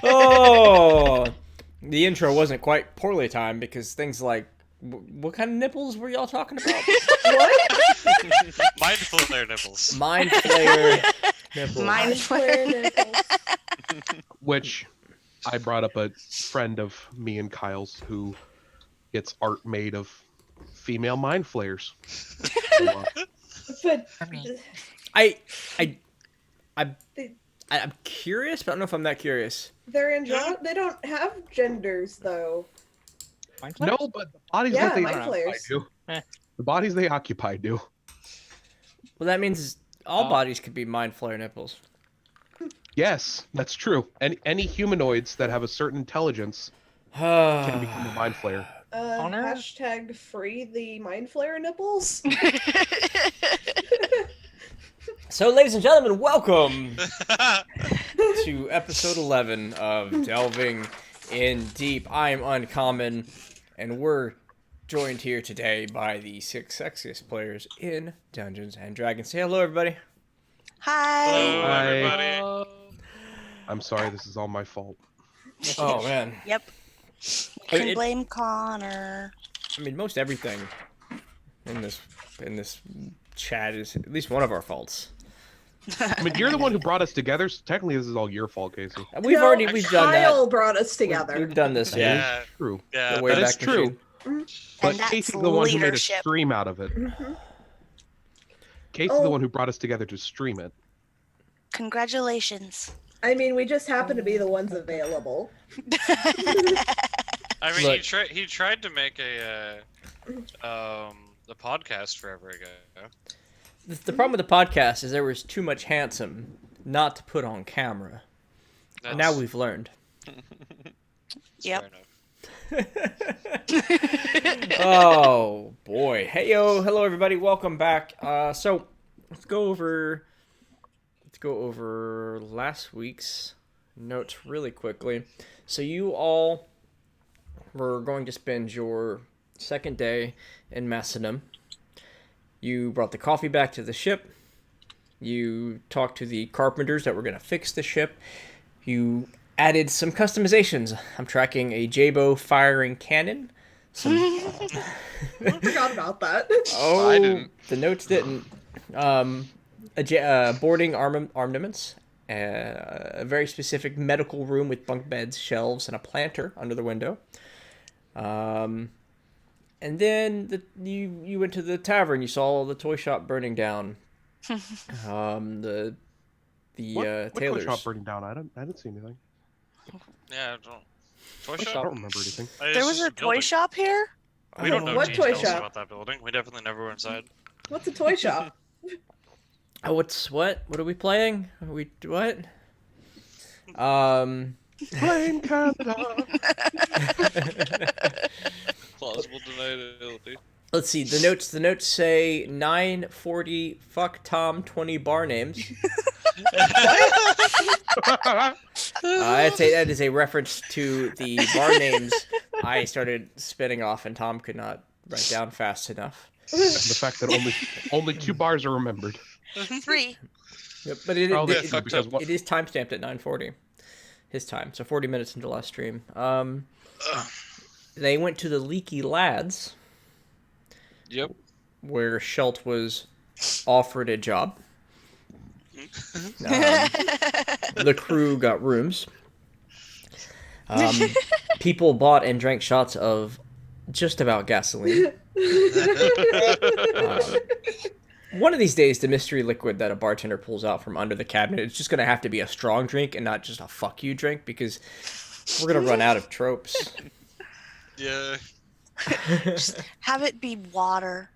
Oh, the intro wasn't quite poorly timed because things like what kind of nipples were y'all talking about? What? Mind flare nipples. Mind flare nipples. Mind Flare nipples. Which I brought up a friend of me and Kyle's who gets art made of female mind flares. So, But I'm curious, but I don't know if I'm that curious. they're andro- they don't have genders though. no, but the bodies Yeah, that they mind occupy flares. do. Eh. The bodies they occupy do. Well, that means all bodies could be mind flare nipples. Yes, that's true. Any humanoids that have a certain intelligence can become a mind flare. Honor? Hashtag free the mind flare nipples. So, ladies and gentlemen, welcome to episode 11 of Delving in Deep. I am Uncommon, and we're joined here today by the 6 sexiest players in Dungeons and Dragons. Say hello, everybody. Hi. Hello, Hi. everybody. I'm sorry, this is all my fault. Oh, man. Yep. You can blame Connor. I mean, most everything in this chat is at least one of our faults. I mean, you're the one who brought us together, so technically this is all your fault, Casey. We've done that. Kyle brought us together. We've done this, yeah. Yeah, True. yeah. The way That is back true. machine. But And that's Casey's the one who made a leadership. stream out of it. Casey's the one who brought us together to stream it. Congratulations. I mean, we just happen to be the ones available. I mean, Look. he tried to make a podcast forever ago. The problem with the podcast is there was too much handsome not to put on camera. And now we've learned. Yep. Fair enough. Oh boy. Hey yo, hello everybody, welcome back. So let's go over last week's notes really quickly. So you all were going to spend your second day in Macedon. You brought the coffee back to the ship. You talked to the carpenters that were going to fix the ship. You added some customizations. I'm tracking a Jabo firing cannon. I forgot about that. Oh, I didn't. The notes didn't. Boarding armaments. A very specific medical room with bunk beds, shelves, and a planter under the window. And then you went to the tavern. You saw the toy shop burning down. The What tailors. toy shop burning down? I didn't see anything. Yeah, I don't. Toy I shop? don't remember anything. There was a toy shop here? We don't know What toy details shop? about that building. We definitely never were inside. What's a toy shop? Oh, what? What are we playing? What? Blame Canada. Plausible deniability. Let's see. The notes say 940 fuck Tom 20 bar names. I'd say that is a reference to the bar names I started spinning off, and Tom could not write down fast enough. And the fact that only 2 bars are remembered. 3. Yep, but it Probably yeah, fucked because up. what, is timestamped at 9:40, his time. So 40 minutes into last stream. They went to the Leaky Lads, Yep. where Shelt was offered a job. The crew got rooms. People bought and drank shots of just about gasoline. One of these days, the mystery liquid that a bartender pulls out from under the cabinet, it's just going to have to be a strong drink and not just a fuck you drink, because we're going to run out of tropes. Yeah. Just have it be water.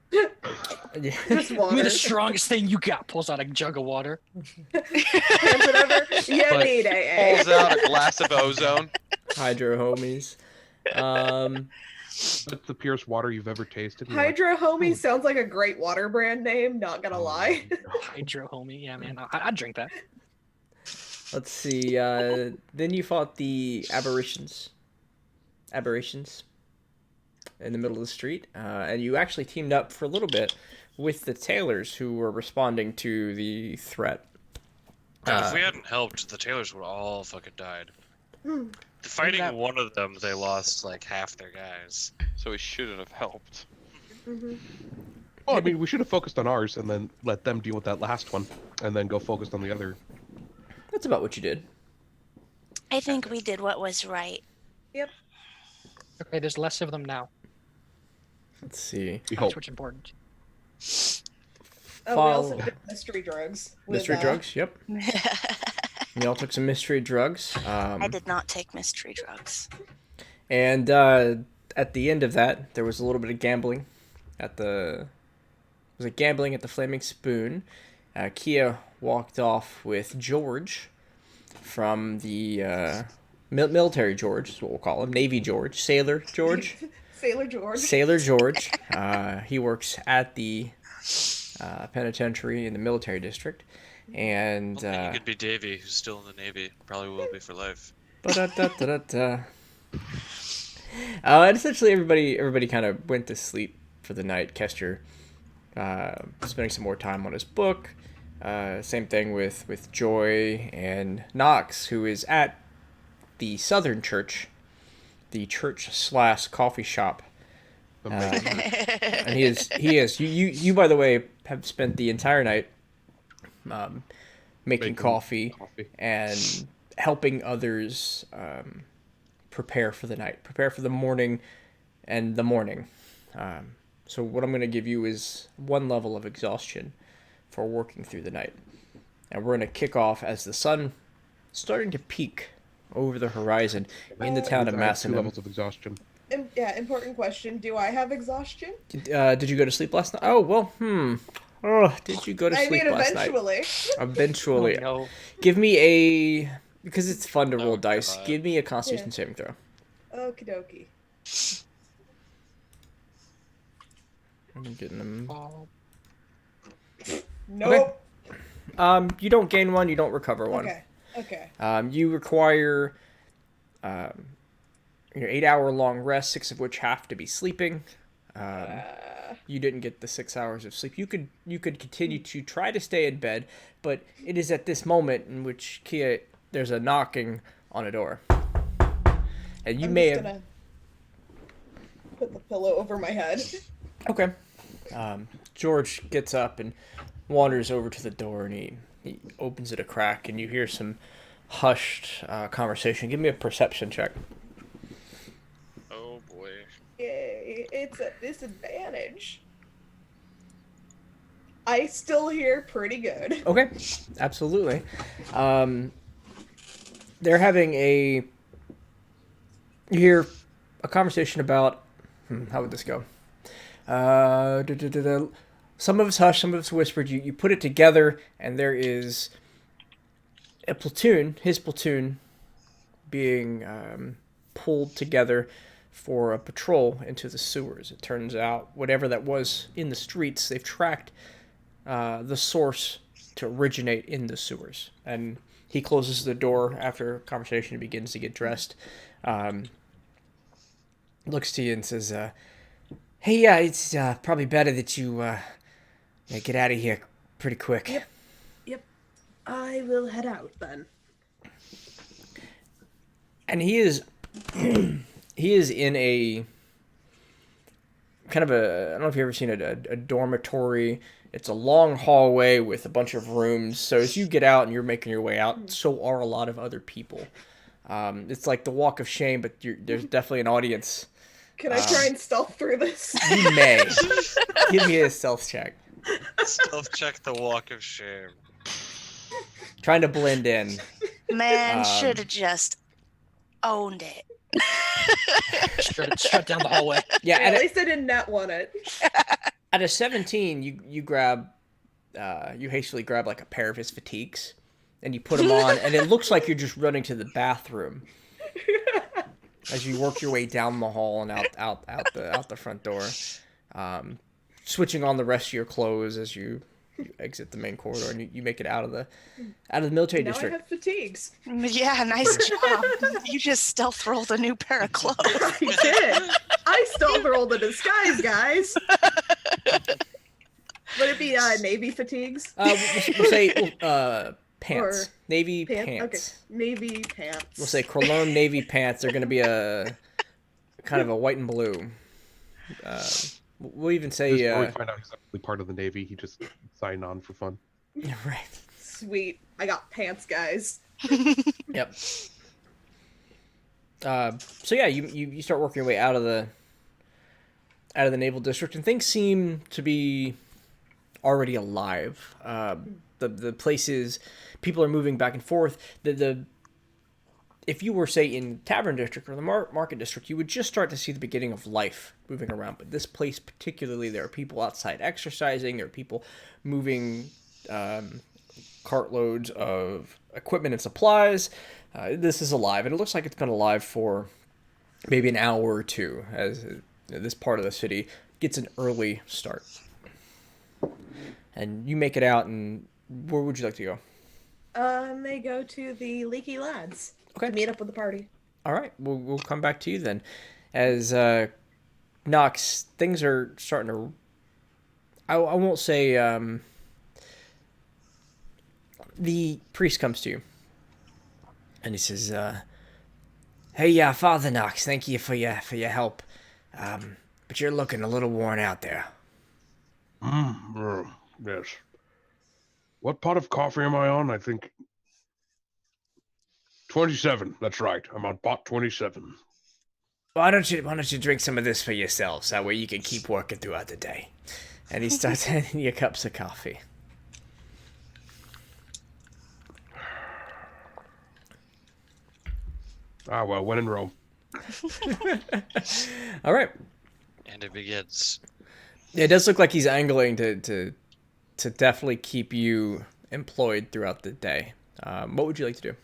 Just Be water. the strongest thing you got. Pulls out a jug of water. Whatever you But- need, AA. Pulls out a glass of ozone. Hydro homies. That's the purest water you've ever tasted. You're like, Hydro Homie sounds like a great water brand name, not gonna lie. Hydro homie. Yeah, man. I'd drink that. Let's see. Then you fought the aberrations in the middle of the street, and you actually teamed up for a little bit with the tailors who were responding to the threat. God, if we hadn't helped, the Taylors would all fucking died. Fighting that- one of them, they lost like half their guys. So we shouldn't have helped. Well, I mean, we should have focused on ours and then let them deal with that last one, and then go focused on the other. That's about what you did. I think we did what was right. Okay, there's less of them now. Let's see. We That's hope. what's important. Oh, we also did mystery drugs. with, Mystery drugs. Yep. We all took some mystery drugs. I did not take mystery drugs. And at the end of that, there was a little bit of gambling at the. Was it gambling at the Flaming Spoon? Kia walked off with George from the military George, is what we'll call him. Navy George, Sailor George. Sailor George. Sailor George. He works at the penitentiary in the military district, and Well, then you could be Davy, who's still in the Navy. Probably will be for life. And essentially everybody kind of went to sleep for the night. Kester spending some more time on his book. Same thing with Joy and Knox, who is at the Southern Church, the church/coffee shop. And he is. You by the way have spent the entire night making coffee and helping others prepare for the night, prepare for the morning and the morning. So what I'm going to give you is one level of exhaustion for working through the night. And we're going to kick off as the sun starting to peak over the horizon in the town of I have 2 Massingham. levels of exhaustion. Yeah, important question. Do I have exhaustion? Did you go to sleep last night? Oh, well, Oh, did you go to sleep last night? eventually. Eventually. Oh, no. Give me a... Because it's fun to roll Oh, dice, God. give me a Constitution saving throw. Okie dokie. I'm getting them. Oh, Nope. You don't gain one, you don't recover one. Okay. You require 8-hour-long rest, 6 of which have to be sleeping. You didn't get the 6 hours of sleep. You could continue to try to stay in bed, but it is at this moment in which Kia, there's a knocking on a door, and you I'm may just have. gonna put the pillow over my head. Okay. George gets up and wanders over to the door, and he opens it a crack, and you hear some hushed conversation. Give me a perception check. Oh boy. Yay, it's a disadvantage. I still hear pretty good. Okay, absolutely. They're having you hear a conversation about, how would this go? Some of it's hushed, some of it's whispered. You put it together, and there is a platoon, his platoon, being pulled together for a patrol into the sewers. It turns out whatever that was in the streets, they've tracked the source to originate in the sewers. And he closes the door after a conversation and begins to get dressed. Looks to you and says, hey, it's probably better that you get out of here pretty quick. Yep. I will head out then. And he is in a kind of I don't know if you've ever seen a dormitory. It's a long hallway with a bunch of rooms. So as you get out and you're making your way out, so are a lot of other people. It's like the walk of shame, but there's definitely an audience. Can I try and stealth through this? You may. Give me a stealth check. Stealth check the walk of shame. Trying to blend in. Man, should have just owned it. straight down the hallway. Yeah, At least I didn't net one it. at a 17, you grab, you hastily grab like a pair of his fatigues, and you put them on, and it looks like you're just running to the bathroom as you work your way down the hall and out the front door, switching on the rest of your clothes as you exit the main corridor, and you make it out of the military Now I district. have fatigues. Yeah, nice job. You just stealth rolled a new pair of clothes. I did. I stealth rolled a disguise, guys. Would it be Navy fatigues? We'll say Pants. Navy pants. Okay. Navy pants. We'll say Chrolome Navy pants. They're going to be a kind of a white and blue. We'll even say... Before we find out he's actually part of the Navy, he just signed on for fun. Right. Sweet. I got pants, guys. Yep. So yeah, you start working your way out of the naval district, and things seem to be already alive. The places, people are moving back and forth. If you were, say, in Tavern District or the Market District, you would just start to see the beginning of life moving around. But this place particularly, there are people outside exercising. There are people moving cartloads of equipment and supplies. This is alive, and it looks like it's been alive for maybe an hour or two, as this part of the city gets an early start. And you make it out, and where would you like to go? They go to the Leaky Lads. Okay. To meet up with the party. All right, we'll come back to you then. As Nox, things are starting to... I won't say... the priest comes to you, and he says, "Hey, Father Nox, thank you for your help. But you're looking a little worn out there." Yes. What pot of coffee am I on? I think 27. That's right. I'm on pot 27. Why don't you drink some of this for yourselves? That way you can keep working throughout the day. And he starts handing you cups of coffee. Ah, well, when in Rome. All right. And it begins. It does look like he's angling to definitely keep you employed throughout the day. What would you like to do?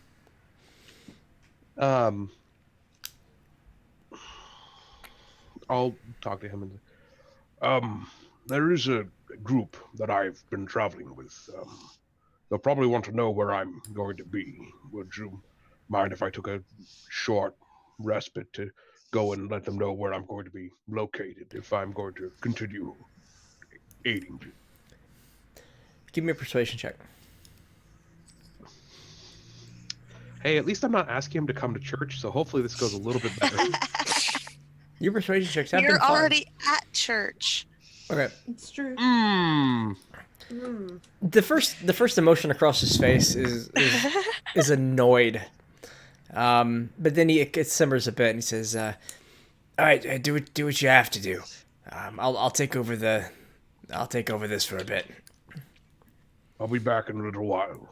I'll talk to him and there is a group that I've been traveling with. They'll probably want to know where I'm going to be. Would you mind if I took a short respite to go and let them know where I'm going to be located if I'm going to continue aiding you? Give me a persuasion check. Hey, at least I'm not asking him to come to church, so hopefully this goes a little bit better. Your persuasion checks have You're been fine. already at church. Okay. It's true. The first emotion across his face is annoyed. But then it simmers a bit, and he says, "All right, do what you have to do. I'll take over this for a bit. I'll be back in a little while."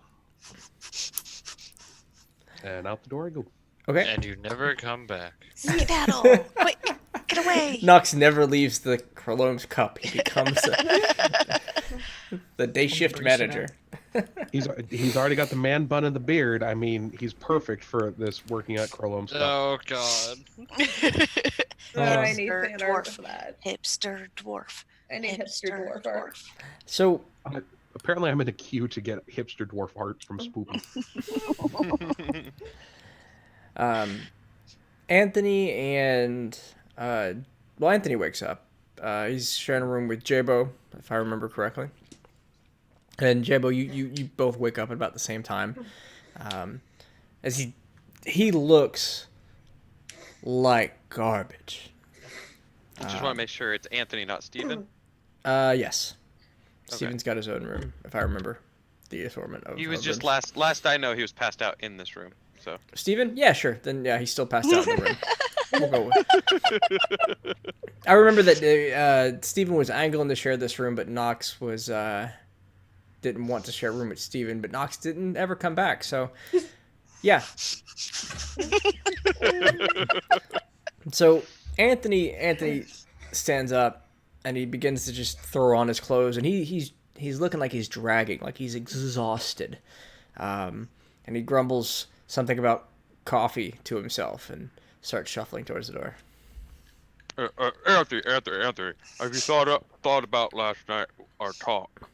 And out the door I go. Okay. And you never come back. Skedaddle! Quick, get away! Nox never leaves the Chrolome's cup. He becomes the day shift manager. He's already got the man bun and the beard. I mean, he's perfect for this working at Chrolome stuff. Oh God. I need Hipster fan art dwarf. for that. Hipster dwarf. I need hipster dwarf art. So Apparently, I'm in a queue to get hipster dwarf art from Spoopy. Anthony and Anthony wakes up. He's sharing a room with Jabo, if I remember correctly. And Jabo, you both wake up at about the same time. As he looks like garbage. I just want to make sure it's Anthony, not Steven. Yes. Okay. Steven's got his own room, if I remember the assortment of He was just rooms. last I know he was passed out in this room. So Steven? Yeah, sure. Then yeah, he's still passed out in the room. We'll go with. I remember that Steven was angling to share this room, but Nox was didn't want to share a room with Steven, but Nox didn't ever come back. So yeah. So Anthony stands up and he begins to just throw on his clothes, and he's looking like he's dragging, like he's exhausted. And he grumbles something about coffee to himself and starts shuffling towards the door. Anthony, have you thought about last night our talk?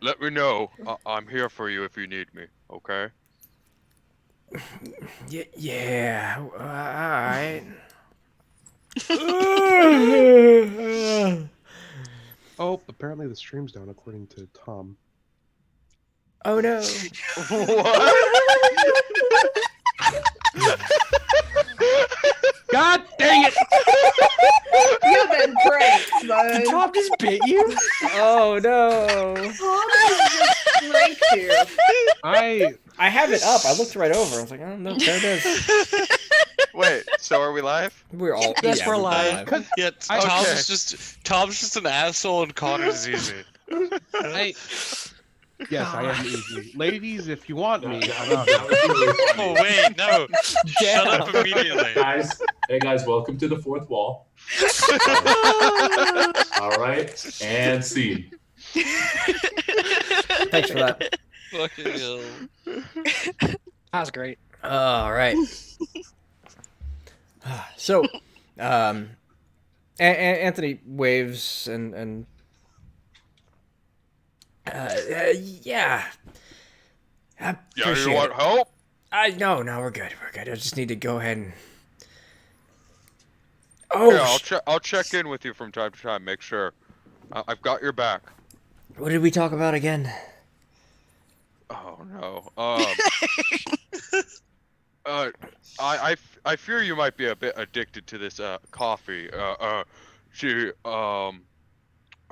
Let me know. I'm here for you if you need me. Okay. Yeah, all right. Oh, apparently the stream's down according to Tom. Oh no. God dang it! You've been pranked, bud. Tom just bit you? Oh no. Tom just pranked you. I have it up. I looked right over. I was like, oh no, there it is. Wait, so are we live? We're all Yes, yeah, we're both live. Yeah, I- Tom's just an asshole and Connor's easy. Yes, I am easy. Ladies, if you want me, That I'm was- out that here. was really funny. Oh wait, no. Shut up immediately. Hey guys, welcome to the fourth wall. All right, and scene. Thanks for that. Fucking hell. That was great. All right. So, Anthony waves and yeah. I Yeah, appreciate you want it. help? No, we're good. We're good. I just need to go ahead and. Yeah, I'll check in with you from time to time. Make sure I've got your back. What did we talk about again? Oh no. I fear you might be a bit addicted to this coffee. I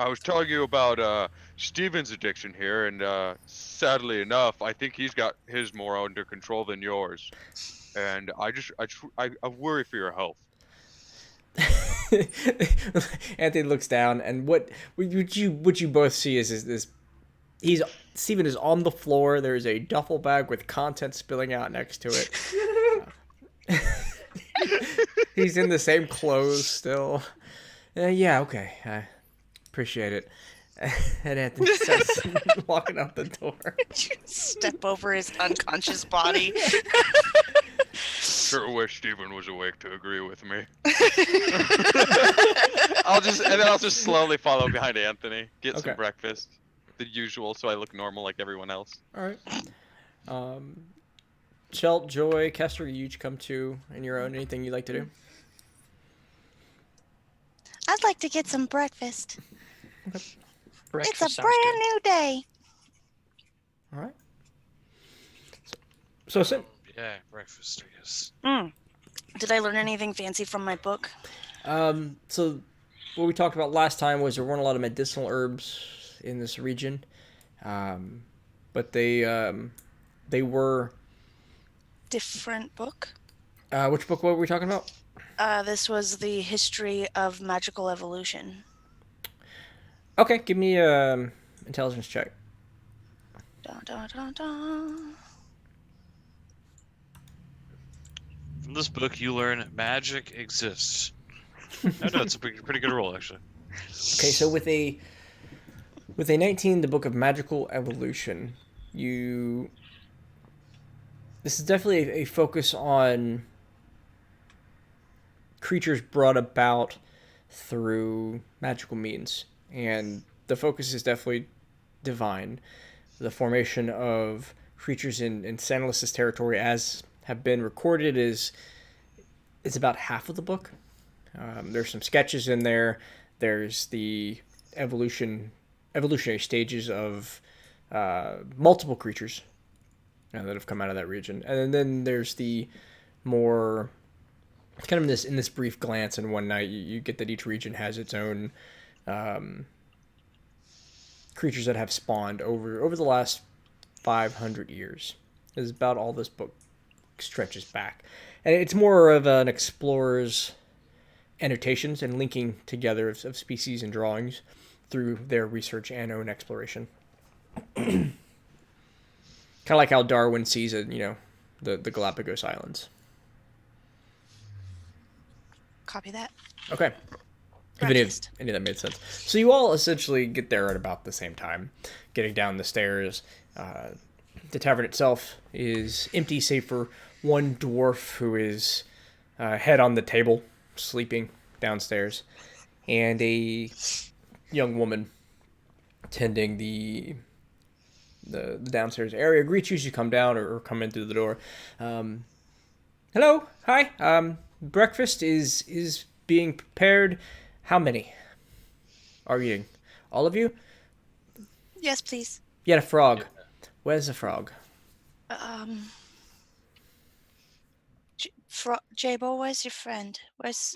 was telling you about Steven's addiction here, and sadly enough, I think he's got his more under control than yours. And I worry for your health. Anthony looks down, and what you both see is Steven is on the floor. There's a duffel bag with content spilling out next to it. He's in the same clothes still. Yeah, okay. I appreciate it. And Anthony starts walking out the door. Step over his unconscious body. Sure wish Steven was awake to agree with me. I'll just slowly follow behind Anthony, get Okay. some breakfast, the usual, so I look normal like everyone else. All right. Chelt, Joy, Kester, you each come to in your own. Anything you'd like to do? I'd like to get some breakfast. Breakfast It's a sounds brand new day. All right. So Yeah, breakfast, I guess. Did I learn anything fancy from my book? So what we talked about last time was there weren't a lot of medicinal herbs in this region, but they were. Different book? Which book were we talking about? This was the history of magical evolution. Okay, give me a intelligence check. Dun, dun, dun, dun. From this book, you learn magic exists. No, it's a pretty good roll, actually. Okay, so with a 19, the book of magical evolution, this is definitely a focus on creatures brought about through magical means, and the focus is definitely divine. The formation of creatures in Santalis' territory, as have been recorded, is about half of the book. There's some sketches in there. There's the evolutionary stages of multiple creatures that have come out of that region, and then there's the more kind of in this brief glance in one night, you get that each region has its own creatures that have spawned over the last 500 years. Is about all this book stretches back, and it's more of an explorer's annotations and linking together of species and drawings through their research and own exploration. Kind of like how Darwin sees it, the Galapagos Islands. Copy that. Okay. If any of that made sense. So you all essentially get there at about the same time, getting down the stairs. The tavern itself is empty, save for one dwarf who is head on the table, sleeping downstairs, and a young woman tending the downstairs area greets you as you come down or come in through the door. Hello, hi. Breakfast is being prepared. How many are eating? All of you? Yes, please. You had a frog. Where's the frog? Jabo, where's your friend? Where's...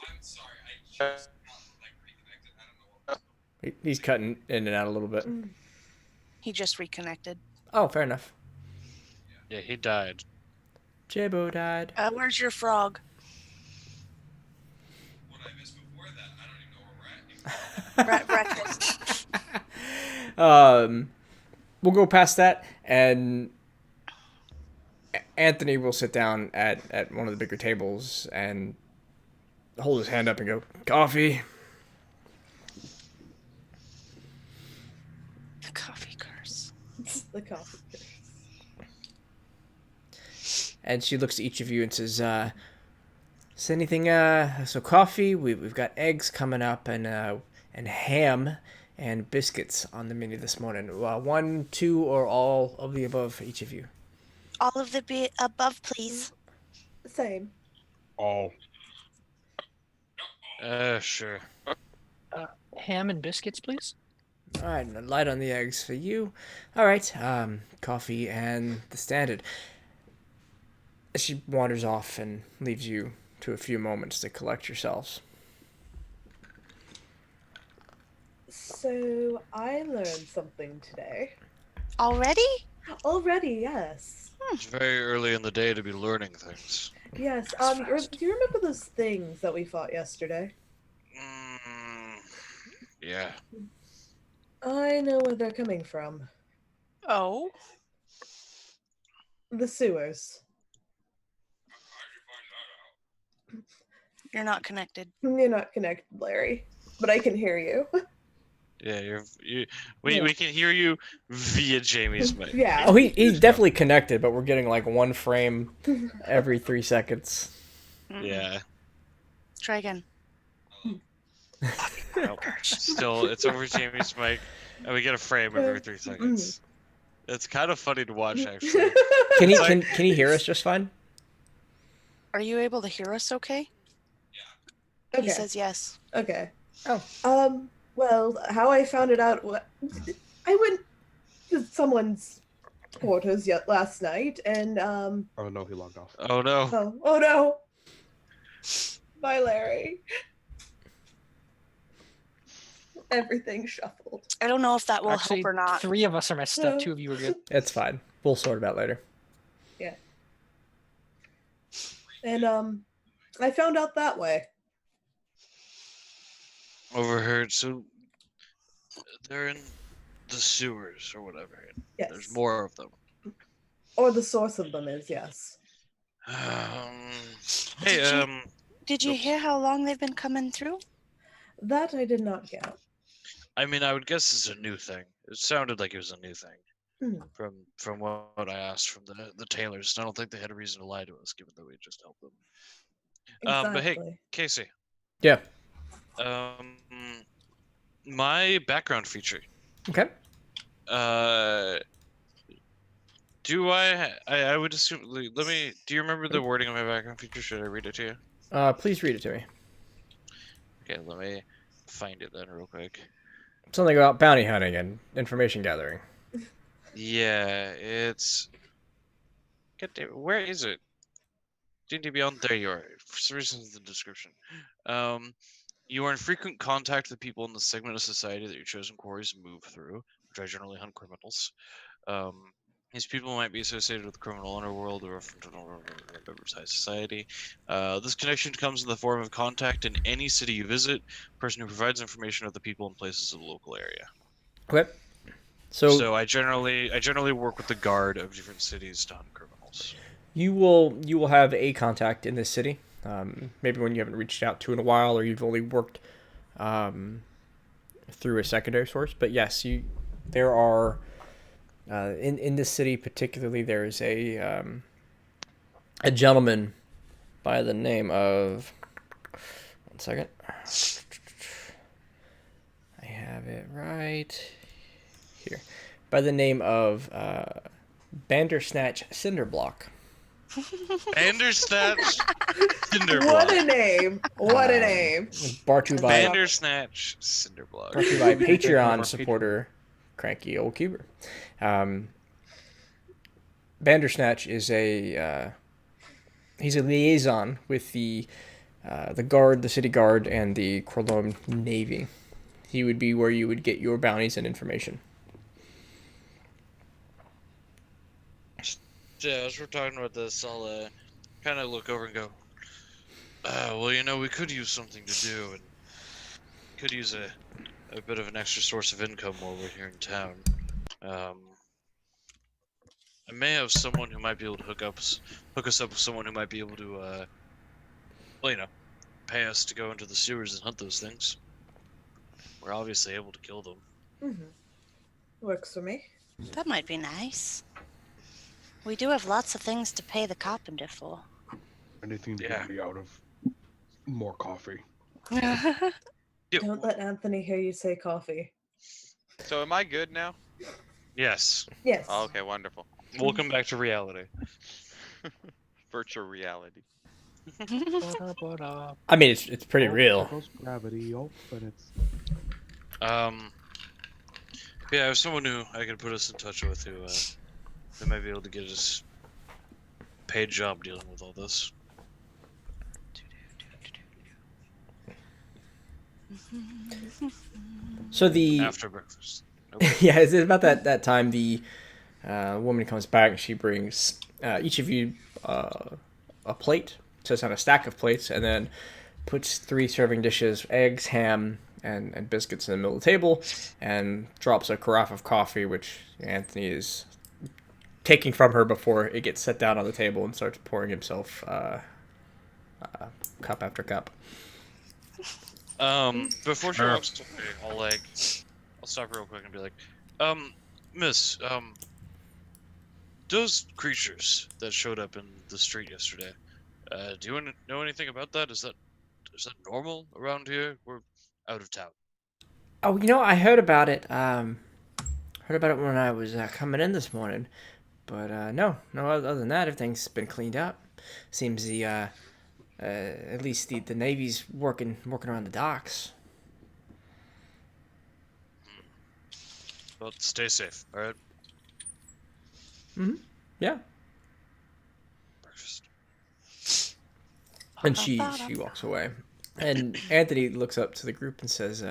He's cutting in and out a little bit. He just reconnected. Oh, fair enough. Yeah, he died. Jabo died. Where's your frog? What I missed before that, I don't even know where we're at anymore. Breakfast. We'll go past that, and Anthony will sit down at one of the bigger tables and hold his hand up and go, "Coffee." The coffee curse. The coffee. And she looks at each of you and says, "Is anything? So coffee. We've got eggs coming up, and ham and biscuits on the menu this morning. 1, 2, or all of the above for each of you." All of the above, please. Same. All. Sure. Ham and biscuits, please. All right, and light on the eggs for you. All right, coffee and the standard. She wanders off and leaves you to a few moments to collect yourselves. So I learned something today. Already? Already, yes. It's very early in the day to be learning things. Yes. Do you remember those things that we fought yesterday? Yeah. I know where they're coming from. Oh. The sewers. You're not connected. You're not connected, Larry, but I can hear you. Yeah, we can hear you via Jamie's mic. Yeah. Oh, he's definitely connected, but we're getting like one frame every 3 seconds. Yeah. Try again. Nope. Still, it's over Jamie's mic, and we get a frame every 3 seconds. It's kind of funny to watch, actually. Can he hear us just fine? Are you able to hear us okay? Okay. He says yes. Okay. Oh. Well, how I found it out, I went to someone's quarters last night, and Oh no, he logged off. Oh no. oh no. Bye, Larry. Everything shuffled. I don't know if that will Actually, help or not. 3 of us are messed up. 2 of you are good. It's fine. We'll sort it out later. Yeah. And I found out that way. Overheard. So they're in the sewers or whatever. Yes. There's more of them. Or the source of them is, yes. Hey, Did you hear how long they've been coming through? That I did not get. I mean, I would guess it's a new thing. It sounded like it was a new thing. Hmm. From what I asked from the tailors. I don't think they had a reason to lie to us, given that we just helped them. But hey, Exactly. Casey. Yeah. My background feature. Okay. Do I would assume. Let me. Do you remember the wording of my background feature? Should I read it to you? Please read it to me. Okay, let me find it then real quick. Something about bounty hunting and information gathering. Yeah, it's. God damn it, where is it? D&D Beyond. There you are. For some reason, it's the description. You are in frequent contact with people in the segment of society that your chosen quarries move through, which I generally hunt criminals. These people might be associated with the criminal underworld or from members of high society. This connection comes in the form of contact in any city you visit, person who provides information of the people and places of the local area. Okay. So I generally work with the guard of different cities to hunt criminals. You will have a contact in this city. Maybe one you haven't reached out to in a while, or you've only worked through a secondary source. But yes, there are in this city particularly. There is a gentleman by the name of. One second. I have it right here. By the name of Bandersnatch Cinderblock. Bandersnatch Cinderblock. What a name! What a Um, name! Brought to you by Bandersnatch Cinderblock. brought to you by We should take one of our Patreon supporter Cranky Old Cuber. Bandersnatch is he's a liaison with the guard, the city guard, and the Chrolome Navy. He would be where you would get your bounties and information. Yeah, as we're talking about this, I'll kind of look over and go, well, you know, we could use something to do, and could use a bit of an extra source of income while we're here in town. I may have someone who might be able to hook us up with someone who might be able to, well, you know, pay us to go into the sewers and hunt those things. We're obviously able to kill them. Mm-hmm. Works for me. That might be nice. We do have lots of things to pay the carpenter for. Anything to Yeah. get me out of more coffee. Don't let Anthony hear you say coffee. So am I good now? Yes. Yes. Oh, okay, wonderful. Welcome back to reality. Virtual reality. I mean, it's pretty real. Gravity, but it's... Yeah, I have someone who I can put us in touch with who might be able to get us a paid job dealing with all this. So the After breakfast. yeah, it's about that time. The woman comes back and she brings each of you a plate. Sets on a stack of plates and then puts 3 serving dishes, eggs, ham, and biscuits in the middle of the table, and drops a carafe of coffee, which Anthony is taking from her before it gets set down on the table, and starts pouring himself cup after cup. Before she walks away, I'll stop real quick and be like, miss, those creatures that showed up in the street yesterday, do you know anything about that? Is that normal around here? We're out of town. Oh, you know, I heard about it. Heard about it when I was coming in this morning, but no. Other than that, everything's been cleaned up. Seems the at least the Navy's working around the docks. Well, stay safe, all right? Yeah. Breakfast. And she walks away, and Anthony looks up to the group and says,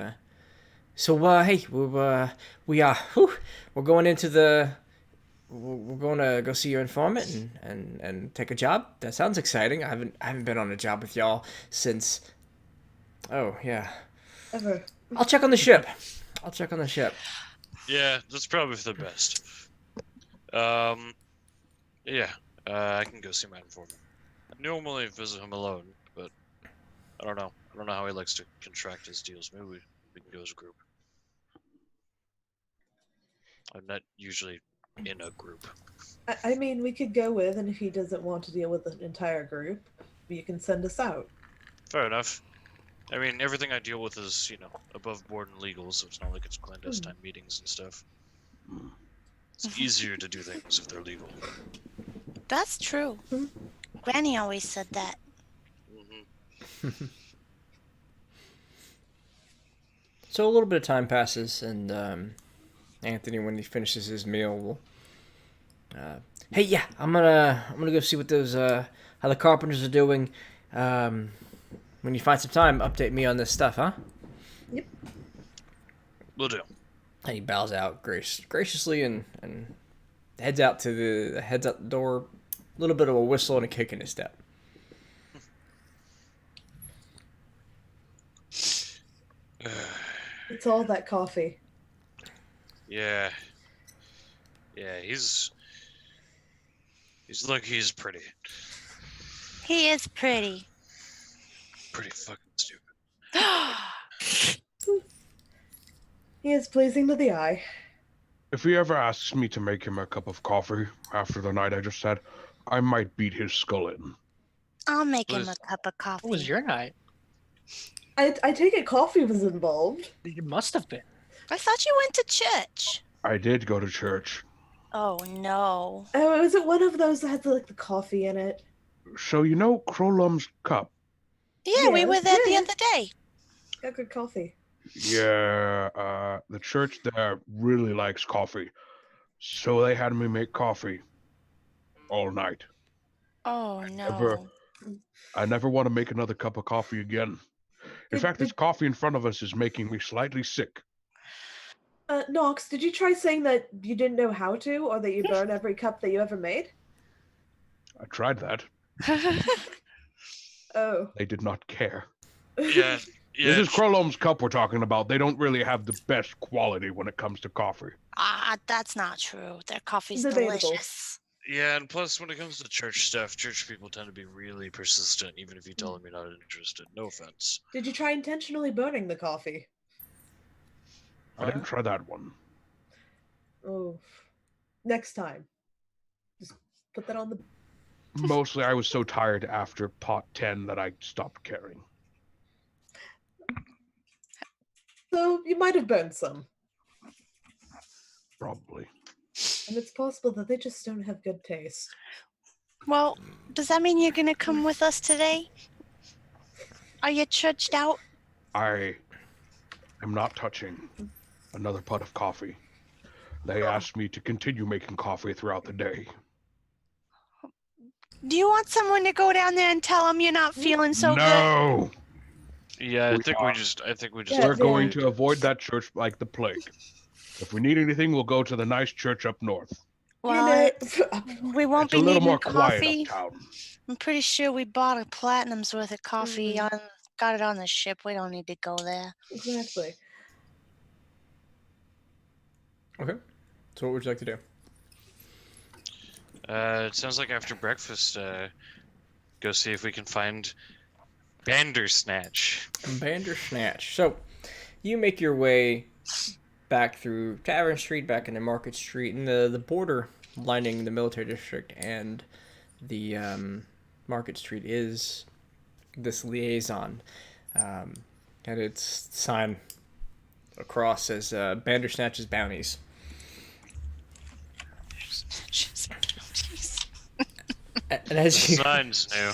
"So hey, we're going into the." We're going to go see your informant and take a job. That sounds exciting. I haven't been on a job with y'all since. Oh yeah. Ever. I'll check on the ship. Yeah, that's probably for the best. Yeah, I can go see my informant. I normally visit him alone, but I don't know. I don't know how he likes to contract his deals. Maybe we can go as a group. I'm not usually in a group. I mean, we could go with, and if he doesn't want to deal with an entire group, you can send us out. Fair enough. I mean, everything I deal with is, you know, above board and legal, so it's not like it's clandestine meetings and stuff. It's easier to do things if they're legal. That's true. Granny always said that. Mm-hmm. So a little bit of time passes, and Anthony, when he finishes his meal, will. Hey, yeah, I'm gonna go see what those how the carpenters are doing. When you find some time, update me on this stuff, huh? Yep. Will do. And he bows out graciously and heads out the door. A little bit of a whistle and a kick in his step. It's all that coffee. Yeah. Yeah, he's pretty. He is pretty. Pretty fucking stupid. He is pleasing to the eye. If he ever asks me to make him a cup of coffee after the night I just had, I might beat his skull in. I'll make him Was- a cup of coffee. What was your night? I take it coffee was involved. It must have been. I thought you went to church. I did go to church. Oh no. Oh, was it one of those that had like the coffee in it? So you know Chrolome's cup? Yeah, we were Yes, there the yeah. other day. Got good coffee. Yeah, the church there really likes coffee. So they had me make coffee all night. Oh Never, no. I never want to make another cup of coffee again. In fact, this Did, coffee in front of us is making me slightly sick. Nox, did you try saying that you didn't know how to, or that you burn every cup that you ever made? I tried that. Oh. They did not care. Yeah, This is Chrolome's cup we're talking about. They don't really have the best quality when it comes to coffee. That's not true. Their coffee's Debatable. delicious. Yeah, and plus, when it comes to church stuff, church people tend to be really persistent, even if you tell them you're not interested. No offense. Did you try intentionally burning the coffee? I didn't try that one. Oh. Next time. Just put that on the... Mostly I was so tired after pot 10 that I stopped caring. So, you might have burned some. Probably. And it's possible that they just don't have good taste. Well, does that mean you're gonna come with us today? Are you trudged out? I am not touching another pot of coffee. They asked me to continue making coffee throughout the day. Do you want someone to go down there and tell them you're not feeling so good? No! Yeah, I think we Yeah, just. We're yeah. going to avoid that church like the plague. If we need anything, we'll go to the nice church up north. Well, You know, we won't It's a be little needing more quiet coffee. uptown. I'm pretty sure we bought a platinum's worth of coffee Mm. got it on the ship. We don't need to go there. exactly. Okay. So what would you like to do? It sounds like after breakfast, go see if we can find Bandersnatch. Bandersnatch. So you make your way back through Tavern Street, back into Market Street, and the border lining the military district and the Market Street is this liaison. And its sign across as Bandersnatch's Bounties. And as you... Sign's new.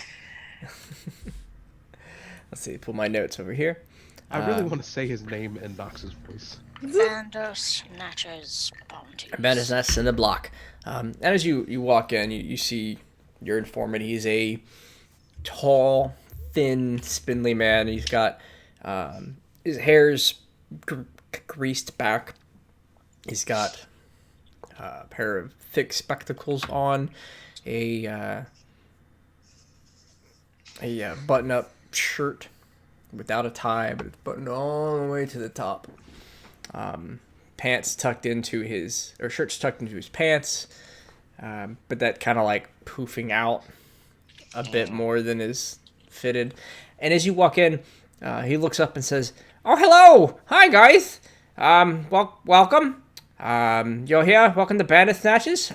Let's see, pull my notes over here. I really want to say his name in Nox's voice. Bandersnatch's Bounties. Bandersnatch in the block. And as you walk in, you see your informant. He's a tall, thin, spindly man. He's got his hair's greased back. He's got a pair of thick spectacles on, a button-up shirt without a tie, but it's buttoned all the way to the top. Pants tucked into his, or shirt's tucked into his pants, but that kind of like poofing out a bit more than is fitted. And as you walk in, he looks up and says, "Oh, hello! Hi, guys! Welcome. You're here. Welcome to Bandersnatches.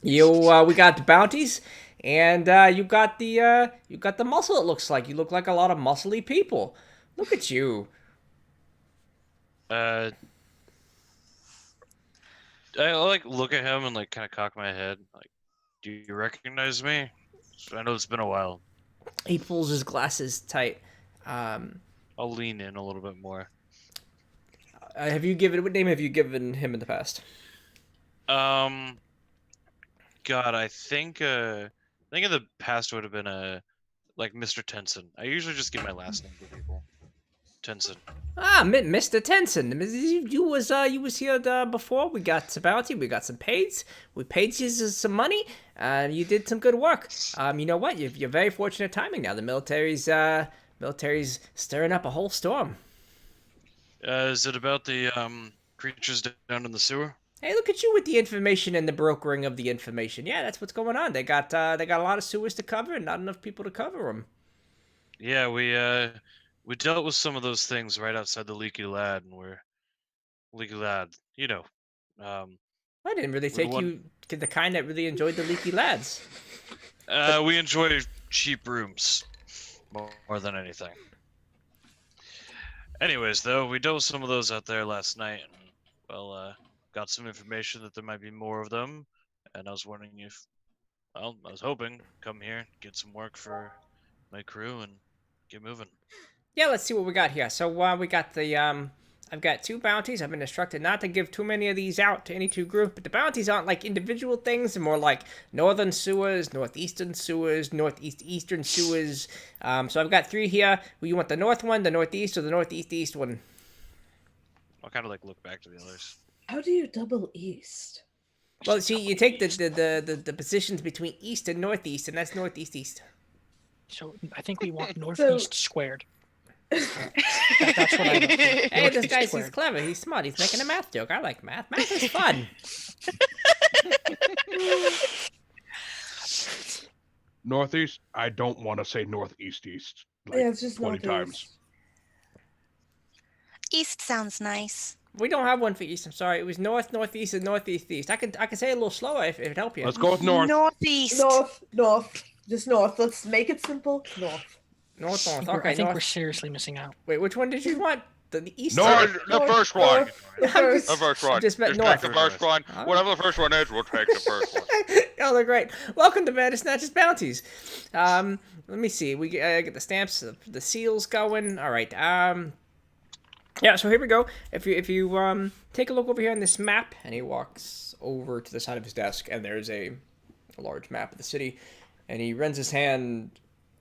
We got the bounties, and you got the muscle. It looks like you look like a lot of muscly people. Look at you." I like look at him and like kind of cock my head. Like, do you recognize me? I know it's been a while. He pulls his glasses tight. I'll lean in a little bit more. What name have you given him in the past? God, I think in the past would have been like Mr. Tenson. I usually just give my last name to people. Tenson. Mr. Tenson. You was here before. We got some bounty. We got some pays. We paid you some money. You did some good work. You know what? You're very fortunate timing now. The military's stirring up a whole storm. Is it about the creatures down in the sewer? Hey, look at you with the information and the brokering of the information. Yeah, that's what's going on. They got a lot of sewers to cover and not enough people to cover them. Yeah, we dealt with some of those things right outside the Leaky Lad, and Leaky Lad, you know. I didn't really take you to the kind that really enjoyed the Leaky Lads. We enjoy cheap rooms more than anything. Anyways, though, we dealt with some of those out there last night, and well, got some information that there might be more of them, and I was wondering if, well, I was hoping come here, get some work for my crew, and get moving. Yeah, let's see what we got here. So we got the I've got 2 bounties. I've been instructed not to give too many of these out to any 2 groups, but the bounties aren't like individual things. They're more like northern sewers, northeastern sewers, eastern sewers. So I've got 3 here. You want the north one, the northeast, or the northeast one? I'll kind of like look back to the others. How do you double east? Well, see, you take the positions between east and northeast, and that's northeast. So I think we want northeast squared. That's what I look for. Hey, this Northeast guy's squared. clever. He's smart. He's making a math joke. I like math. Math is fun. Northeast? I don't want to say northeast east. Like Yeah, it's just 20 northeast. times. East sounds nice. We don't have one for east. I'm sorry. It was north, northeast, and northeast east. I can say it a little slower if it'd help you. Let's go with north. Northeast. North. Just north. Let's make it simple. North. North. I Okay, think we're north. seriously missing out. Wait, which one did you want? The east. North, the first one. North, the first. The first one. Just meant Just north. take the first one. Huh? Whatever the first one is, we'll take the first one. Oh, they're great. Welcome to Bandersnatch's Bounties. Let me see. We get the stamps, the seals going. All right. Yeah. So here we go. If you take a look over here on this map, and he walks over to the side of his desk, and there's a large map of the city, and he runs his hand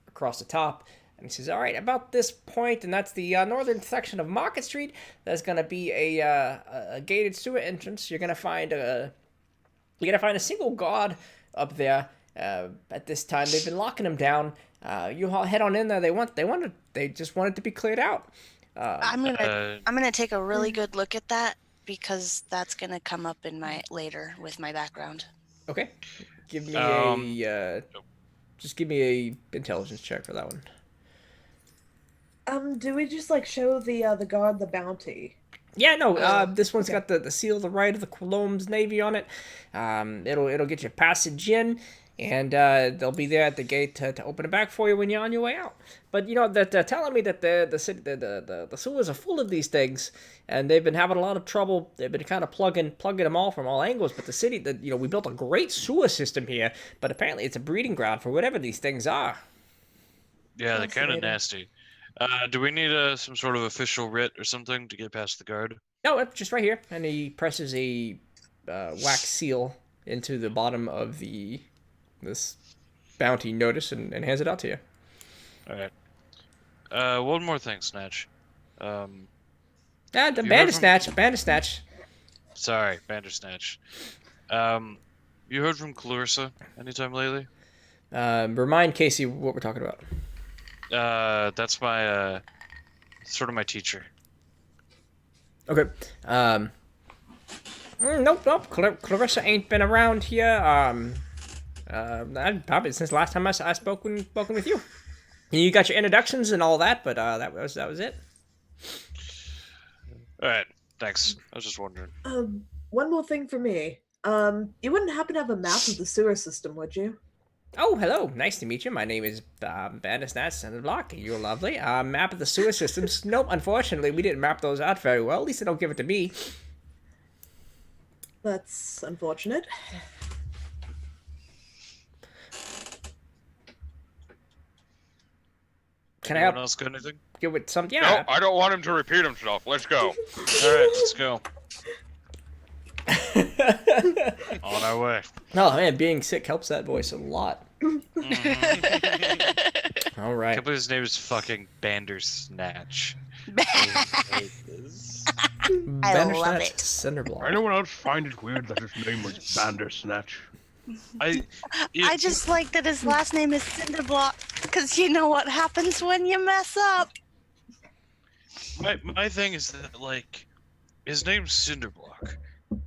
across the top. And he says, all right, about this point, and that's the northern section of Market Street, there's going to be a gated sewer entrance. You're going to find a single guard up there at this time. They've been locking him down. You all head on in there. They just wanted to be cleared out. I'm gonna take a really good look at that because that's gonna come up in my later with my background. Okay. Give me just give me a intelligence check for that one. Do we just like show the guard the bounty? Yeah, no. This one's got the seal of the right of the Chrolome's Navy on it. It'll get you passage in, and they'll be there at the gate to open it back for you when you're on your way out. But you know that they're telling me that the city the sewers are full of these things, and they've been having a lot of trouble. They've been kind of plugging them all from all angles. But the city, we built a great sewer system here, but apparently it's a breeding ground for whatever these things are. Yeah, they're kind of nasty. Do we need some sort of official writ or something to get past the guard? No, it's just right here, and he presses a wax seal into the bottom of this bounty notice and hands it out to you. All right. One more thing, Snatch. The You heard Bandersnatch. Sorry, Bandersnatch. You heard from Clarissa anytime lately? Remind Casey what we're talking about. That's my sort of my teacher. Okay. Nope. Clarissa ain't been around here. Probably since last time I spoken with you. You got your introductions and all that, but that was it. All right, thanks. I was just wondering. One more thing for me. You wouldn't happen to have a map of the sewer system, would you? Oh, hello. Nice to meet you. My name is Bandersnatch Cinderblock. You're lovely. Map of the sewer systems. Nope, unfortunately, we didn't map those out very well. At least they don't give it to me. That's unfortunate. Can Anyone I help else got anything? you with some? Yeah. No, I don't want him to repeat himself. Let's go. All right, let's go. On our way. Oh man, being sick helps that voice a lot. All right. I can't believe his name is fucking Bandersnatch. I love it. Cinderblock. Anyone else find it weird that his name was Bandersnatch? I just like that his last name is Cinderblock because you know what happens when you mess up. My thing is that like his name's Cinderblock,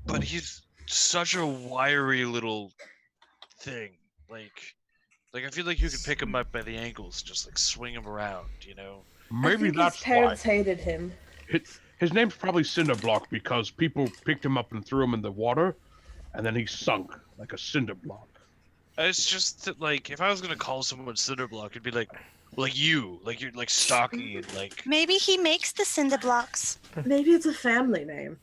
but he's such a wiry little thing. Like I feel like you could pick him up by the ankles, just like swing him around, you know. Maybe I think that's his parents why. hated him. His name's probably Cinderblock because people picked him up and threw him in the water, and then he sunk like a cinder block. It's just that, like, if I was gonna call someone Cinderblock, it'd be like you're like stocky and like. Maybe he makes the cinder blocks. Maybe it's a family name.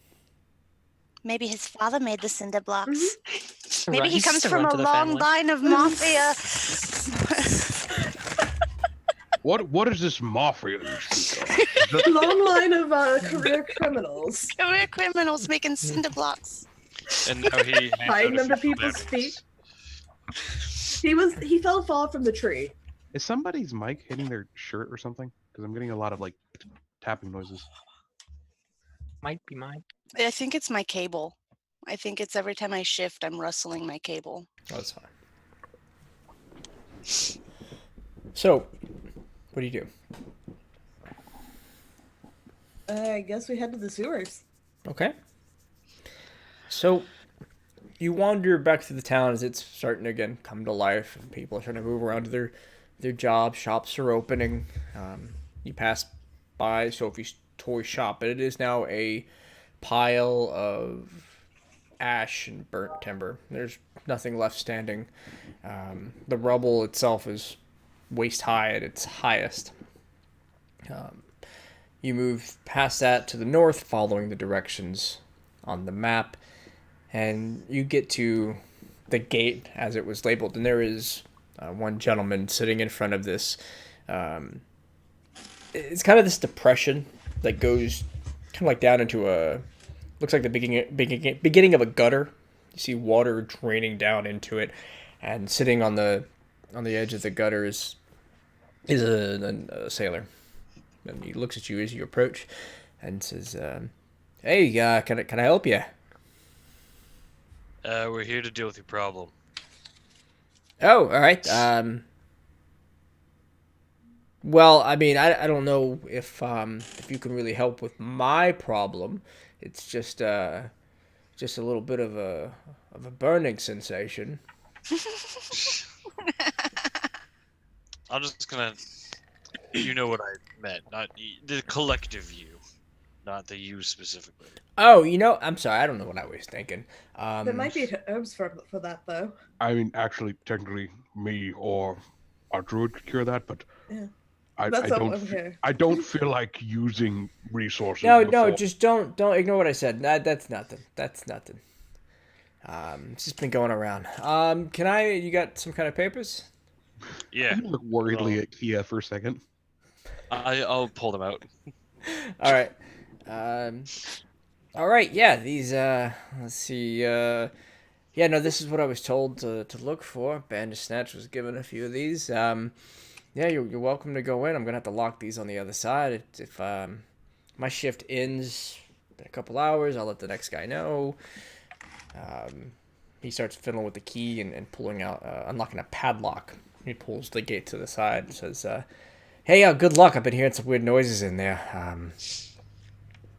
Maybe his father made the cinder blocks. Maybe Right, he he's comes still from run a to the long family. line of mafia. What is this mafia you speak of? Is that- Long line of career criminals. Career criminals making cinder blocks. And now he Tying them to people's feet. He fell far from the tree. Is somebody's mic hitting their shirt or something? Because I'm getting a lot of like tapping noises. Might be mine. I think it's my cable. I think it's every time I shift, I'm rustling my cable. That's fine. So, what do you do? I guess we head to the sewers. Okay. So, you wander back through the town as it's starting to again come to life, and people are starting to move around to their jobs. Shops are opening. You pass by Sophie's toy shop, but it is now a pile of ash and burnt timber. There's nothing left standing. The rubble itself is waist high at its highest. You move past that to the north, following the directions on the map, and you get to the gate as it was labeled, and there is one gentleman sitting in front of this. It's kind of this depression that goes kind of like down into looks like the beginning of a gutter. You see water draining down into it, and sitting on the edge of the gutter is a sailor. And he looks at you as you approach, and says, "Hey, can I help you?" We're here to deal with your problem. Oh, all right. Well, I mean, I don't know if you can really help with my problem. It's just a little bit of a burning sensation. I'm just gonna. You know what I meant, not the collective you, not the you specifically. Oh, I'm sorry. I don't know what I was thinking. There might be herbs for that, though. I mean, actually, technically, me or our druid could cure that, but Yeah. I That's don't. over here. I don't feel like using resources. No, before- just don't ignore what I said. That's nothing. It's just been going around. You got some kind of papers? Yeah. You look worriedly at Kia for a second. I'll pull them out. All right. All right. Yeah. These. Let's see. Yeah. No. This is what I was told to look for. Bandersnatch was given a few of these. Yeah. You're welcome to go in. I'm gonna have to lock these on the other side. If my shift ends in a couple hours, I'll let the next guy know. He starts fiddling with the key and pulling out, unlocking a padlock. He pulls the gate to the side and says, "Hey, good luck. I've been hearing some weird noises in there,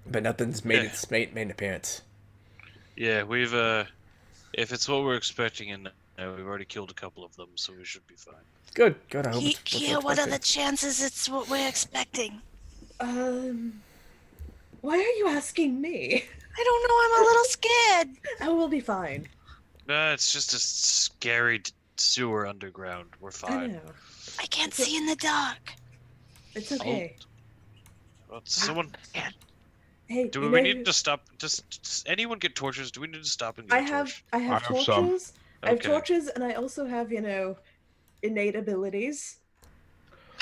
but nothing's made its main appearance." Yeah, we've if it's what we're expecting, and we've already killed a couple of them, so we should be fine. Good. I hope it's Kia, what are the chances it's what we're expecting? Why are you asking me? I don't know. I'm a little scared. I will be fine. It's just a scary sewer underground. We're I fine. know. I can't see in the dark. It's okay. Someone. Hey, Do we need to stop? Does anyone get torches? Do we need to stop and get a torch? I have I have some. torches. I have Okay. torches, and I also have, innate abilities.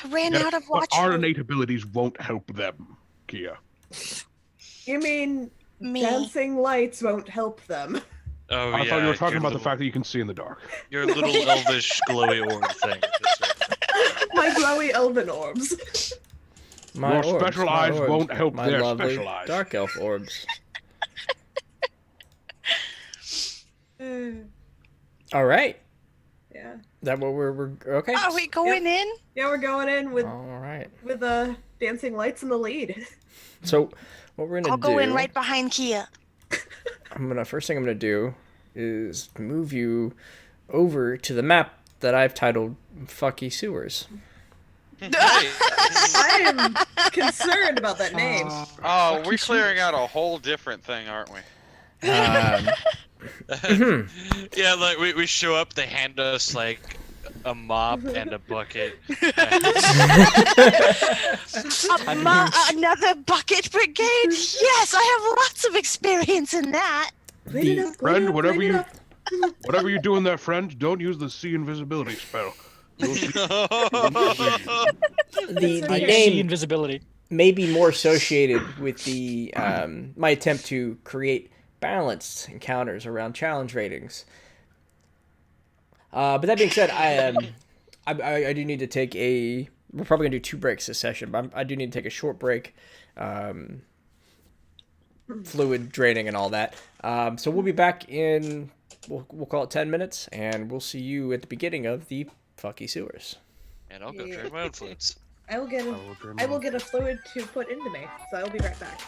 I ran out of But our watchful. innate abilities won't help them, Kia. You mean Me. dancing lights won't help them? Oh I yeah. thought you were talking your about the little- fact that you can see in the dark. your little elvish glowy orb thing. My glowy elven orbs. Your special eyes won't help my their lovely special eyes. dark elf orbs. All right. Yeah. Is that what we're okay? Are we going in? Yeah, we're going in with All right. dancing lights in the lead. So what we're gonna I'll do? go in right behind Kia. First thing I'm gonna do is move you over to the map that I've titled "Fucky Sewers." I am concerned about that name. Oh, we're clearing out a whole different thing, aren't we? Yeah, like we show up, they hand us like a mop and a bucket. Another bucket brigade? Yes, I have lots of experience in that. Clean it up, clean it Friend, up, whatever clean it you up. whatever you're doing there, friend, don't use the sea invisibility spell. You'll see. the It's I okay. see name invisibility. may be more associated with the my attempt to create balanced encounters around challenge ratings. But that being said, I do need to take a. We're probably gonna do 2 breaks this session, but I do need to take a short break. Fluid draining and all that. So we'll be back in. We'll call it 10 minutes, and we'll see you at the beginning of the Fucky Sewers. And I'll go Yeah. drain my own fluids. I will get a fluid to put into me, so I will be right back.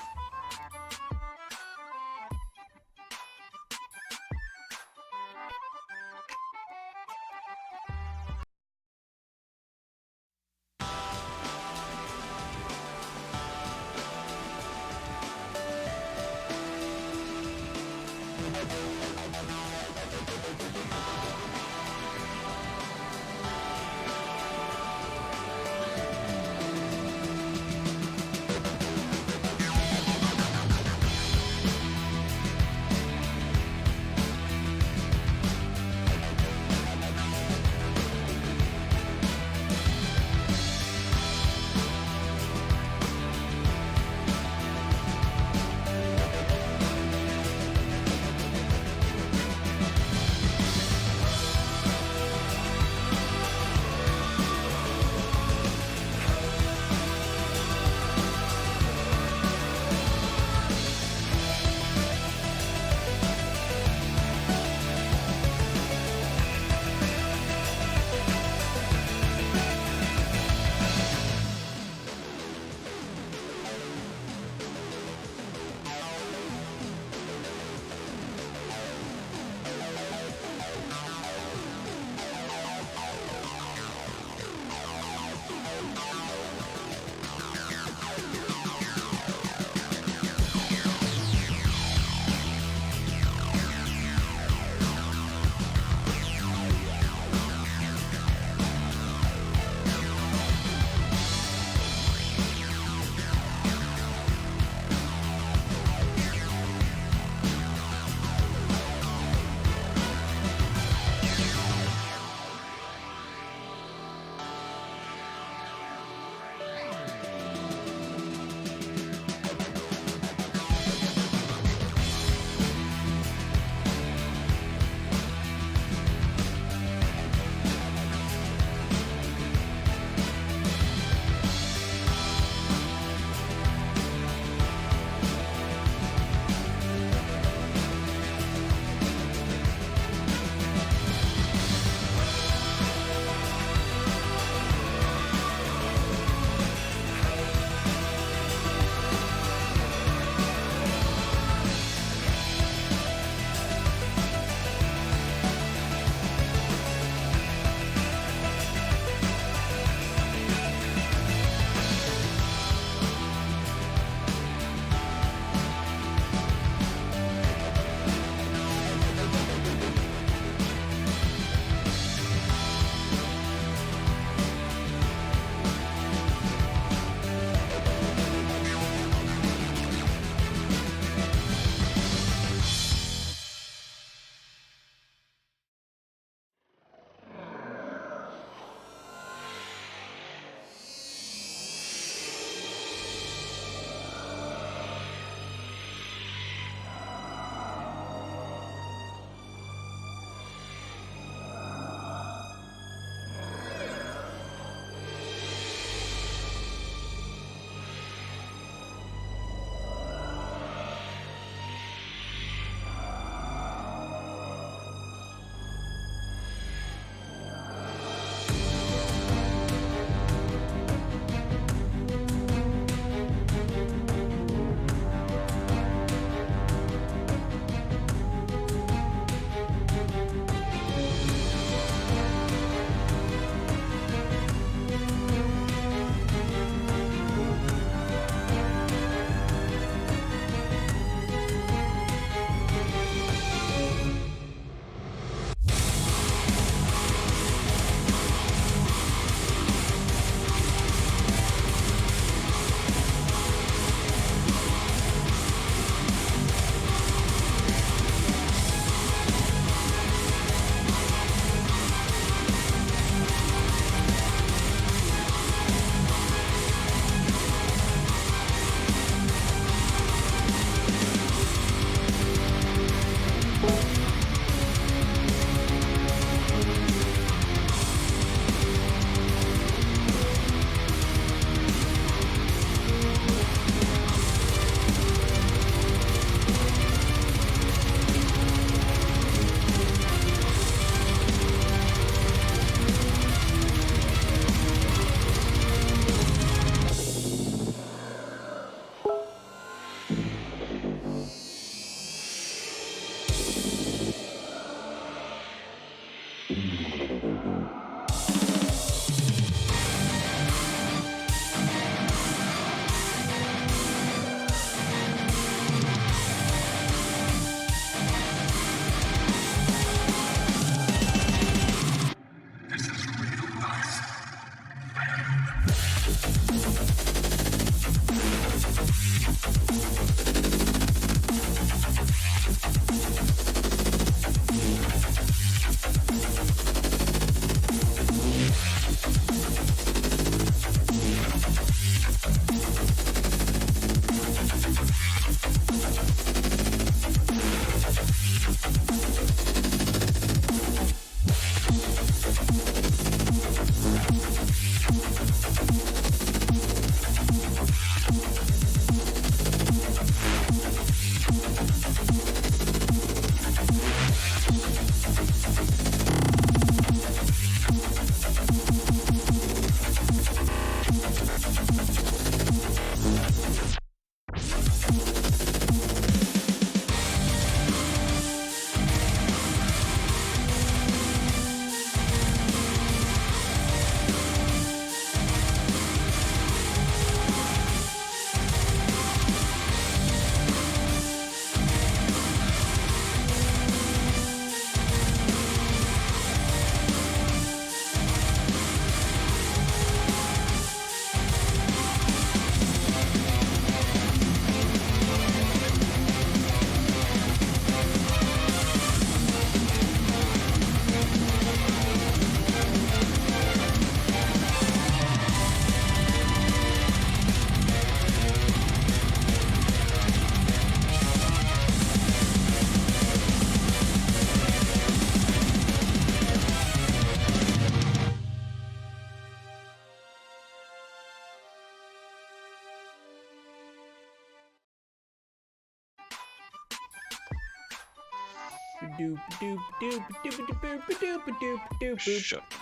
Shut up.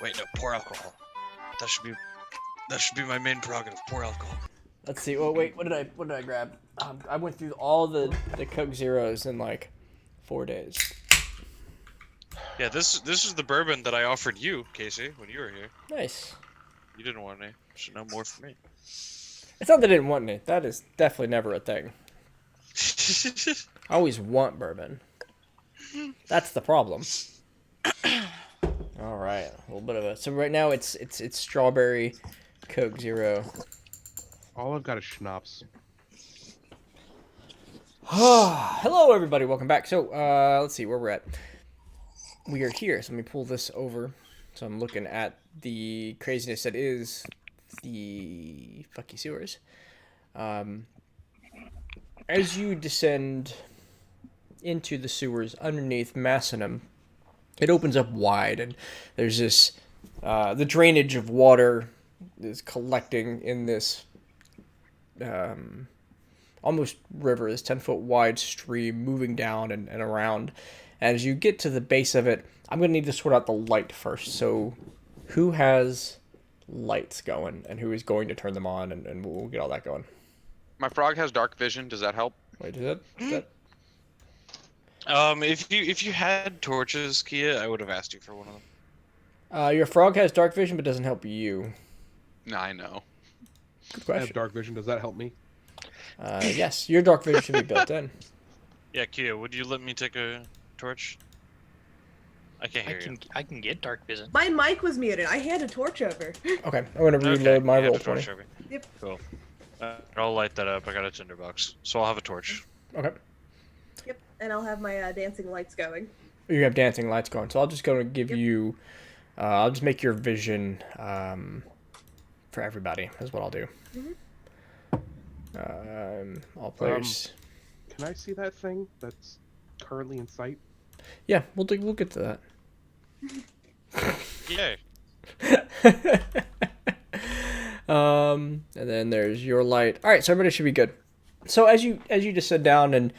Wait, no, pour alcohol. That should be my main prerogative. Pour alcohol. Let's see. Oh wait, what did I grab? I went through all the Coke Zeros in like 4 days. Yeah, this is the bourbon that I offered you, Casey, when you were here. Nice. You didn't want any, so no more for me. It's not that I didn't want any. That is definitely never a thing. I always want bourbon. That's the problem. All right, a little bit of it. So right now it's strawberry Coke Zero. All I've got is schnapps. Hello, everybody. Welcome back. So let's see where we're at. We are here. So let me pull this over. So I'm looking at the craziness that is the fucky sewers. As you descend into the sewers underneath Macedon, it opens up wide, and there's this the drainage of water is collecting in this almost river, this 10-foot wide stream moving down and around. As you get to the base of it, I'm going to need to sort out the light first. So who has lights going and who is going to turn them on, and we'll get all that going. My frog has dark vision. Does that help? Wait, is that? If you had torches, Kia, I would have asked you for one of them. Your frog has dark vision, but doesn't help you. No, I know. Good I question. have dark vision. Does that help me? Yes, your dark vision should be built in. Yeah, Kia, would you let me take a torch? I can't hear you. I can get dark vision. My mic was muted. I had a torch over. Okay, I'm going to reload my you have roll a torch 20. over. Yep. Cool. I'll light that up. I got a tinderbox, so I'll have a torch. Okay. Yep. And I'll have my dancing lights going. You have dancing lights going, so I'll just go and give you. I'll just make your vision for everybody. Is what I'll do. All players. Can I see that thing that's currently in sight? Yeah, we'll get to that. Yay. And then there's your light. All right, so everybody should be good. So as you just sit down, and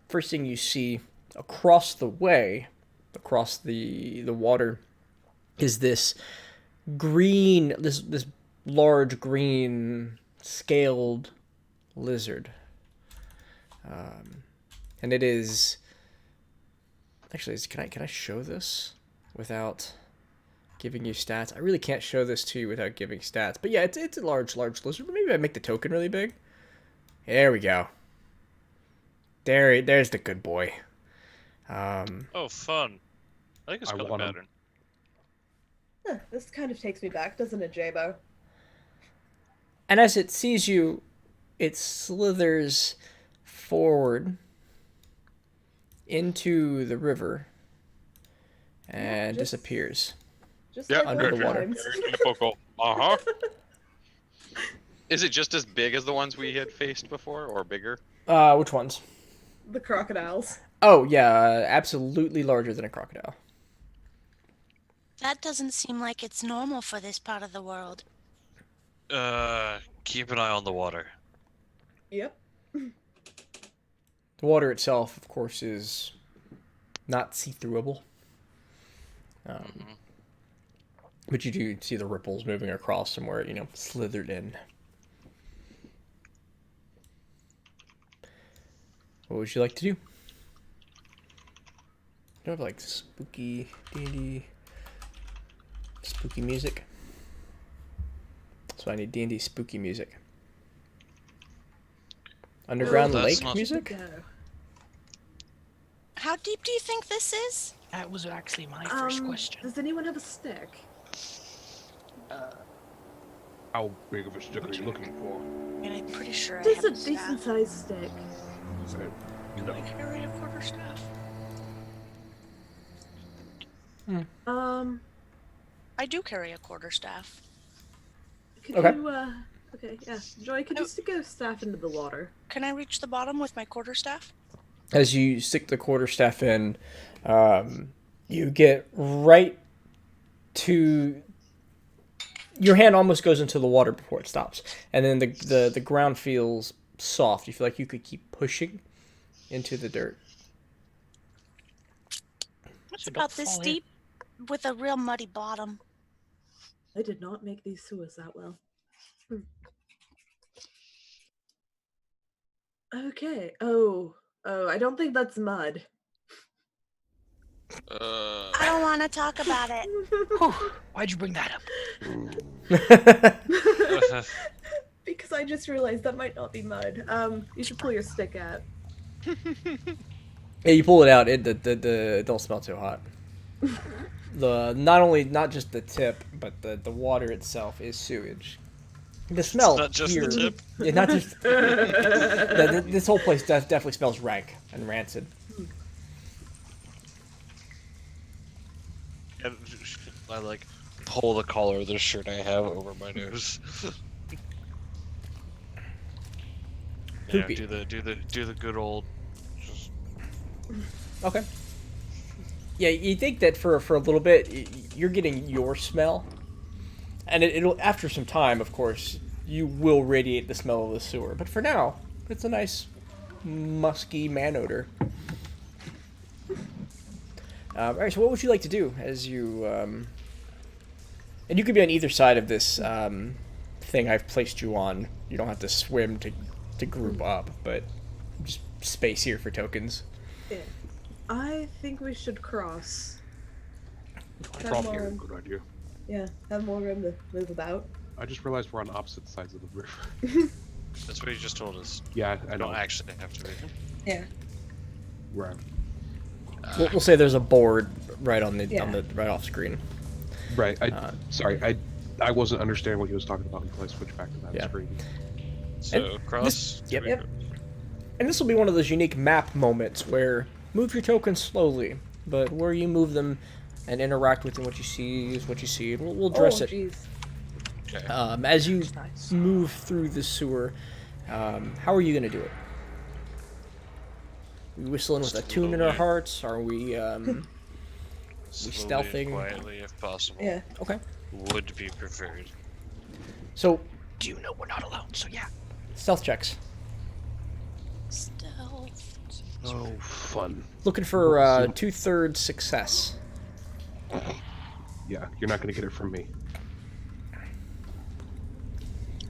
first thing you see across the way, across the water, is this green, this large green scaled lizard. And it is actually, can I show this without giving you stats? I really can't show this to you without giving stats. But yeah, it's a large lizard. But maybe I make the token really big. There we go. There's the good boy. Oh, fun. I think it's color want 'em. pattern. Huh, this kind of takes me back, doesn't it, J-Bo? And as it sees you, it slithers forward into the river and just- disappears. Just Yeah, like under old the water. times. Uh-huh. Is it just as big as the ones we had faced before, or bigger? Which ones? The crocodiles. Oh yeah, absolutely larger than a crocodile. That doesn't seem like it's normal for this part of the world. Keep an eye on the water. Yep. The water itself, of course, is not see-throughable. But you do see the ripples moving across from where it, slithered in. What would you like to do? You have like spooky D&D, spooky music. So I need D&D spooky music. Underground lake music? How deep do you think this is? That was actually my first question. Does anyone have a stick? How big of a stick are you looking for? And I'm pretty sure I Just have a a staff. decent sized stick. Do I carry a quarterstaff? I do carry a quarterstaff. Could Okay. you, okay, yeah. Joy, could you stick a staff into the water? Can I reach the bottom with my quarterstaff? As you stick the quarterstaff in, you get right to... Your hand almost goes into the water before it stops. And then the ground feels soft. You feel like you could keep pushing into the dirt. It's So about don't this fall in. deep with a real muddy bottom. I did not make these sewers that well. Okay. Oh, I don't think that's mud. I don't want to talk about it. Whew, why'd you bring that up? Because I just realized that might not be mud. You should pull your stick out. Yeah, you pull it out. It don't smell too hot. Not just the tip, but the water itself is sewage. The smell not just here, the tip. Yeah, not just. This whole place definitely smells rank and rancid. And I like pull the collar of the shirt I have over my nose. Yeah, Poopy. do the good old. Just... Okay. Yeah, you think that for a little bit you're getting your smell, and it'll after some time, of course, you will radiate the smell of the sewer. But for now, it's a nice musky man odor. All right, so what would you like to do as you and you could be on either side of this thing I've placed you on. You don't have to swim to group up, but just space here for tokens. Yeah. I think we should cross. Have Probably more a room. good idea. Yeah, have more room to move about. I just realized we're on opposite sides of the river. That's what you just told us. Yeah, I I know. don't actually have to be. Yeah. Right. We'll say there's a board right on the Yeah. right off screen. Right. Sorry. I wasn't understanding what he was talking about until I switched back to that Yeah. screen. So cross. Yep. Yep. And this will be one of those unique map moments where move your tokens slowly, but where you move them and interact with them, what you see is what you see. And we'll address it. Jeez. Okay. As you That's nice. move through the sewer, how are you going to do it? Are we whistling with a tune in our Slowly. hearts? Are we Slowly stealthing? and quietly, if possible. Yeah. Okay. Would be preferred. So, Do you know we're not alone? So yeah. stealth checks. Stealth. Oh, fun. Looking for 2/3 success. Yeah, you're not gonna get it from me.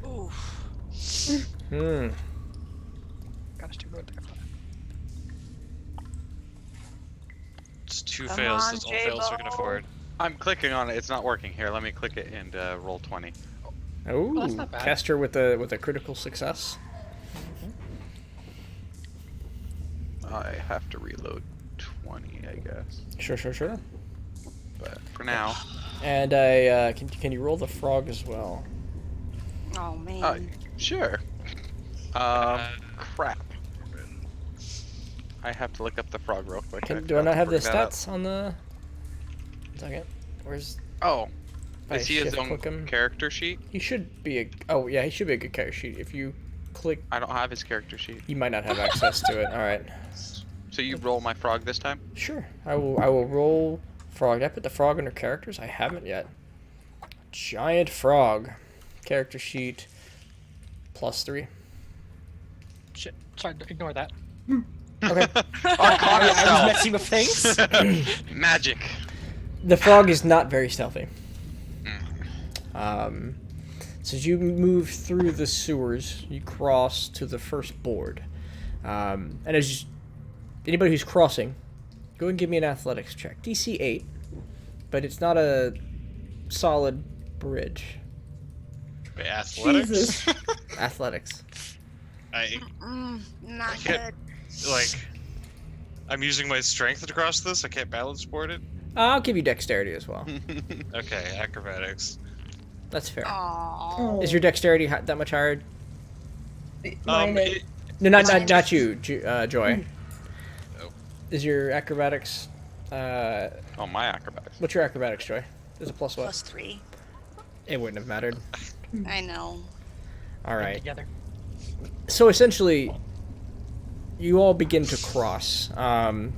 Oof. Hmm. Got us two right there. It's two Come fails. on, That's all fails we can J-Bo. afford. I'm clicking on it. It's not working. Here, let me click it and roll 20. Oh, that's not bad. Caster with a critical success. I have to reload 20, I guess. Sure. But for now, And I can you roll the frog as well? Oh man. sure. Crap. I have to look up the frog real quick. Do I not have the figure that out. stats on the? Second. Where's? Oh, if I is he his shift own click him? character sheet? He should be a. Oh yeah, he should be a good character sheet. If you click, I don't have his character sheet. you might not have access to it. All right. So you roll my frog this time? Sure. I will roll frog. Did I put the frog under characters? I haven't yet. Giant frog, character sheet, +3. Shit. Sorry, ignore that. Okay. I was messing with things. Magic. The frog is not very stealthy. So as you move through the sewers, you cross to the first board. And as anybody who's crossing, go and give me an athletics check. DC 8, but it's not a solid bridge. Wait, athletics? Jesus. Athletics. Not can't- good. Like, I'm using my strength to cross this? I can't balance board it? I'll give you dexterity as well. Okay, acrobatics. That's fair. Aww. Is your dexterity that much higher? Mine is. No, not you, Joy. Oh. Is your acrobatics? Oh, my acrobatics. What's your acrobatics, Joy? Is it plus what? +3. It wouldn't have mattered. I know. All right. Together. So essentially, you all begin to cross. I'm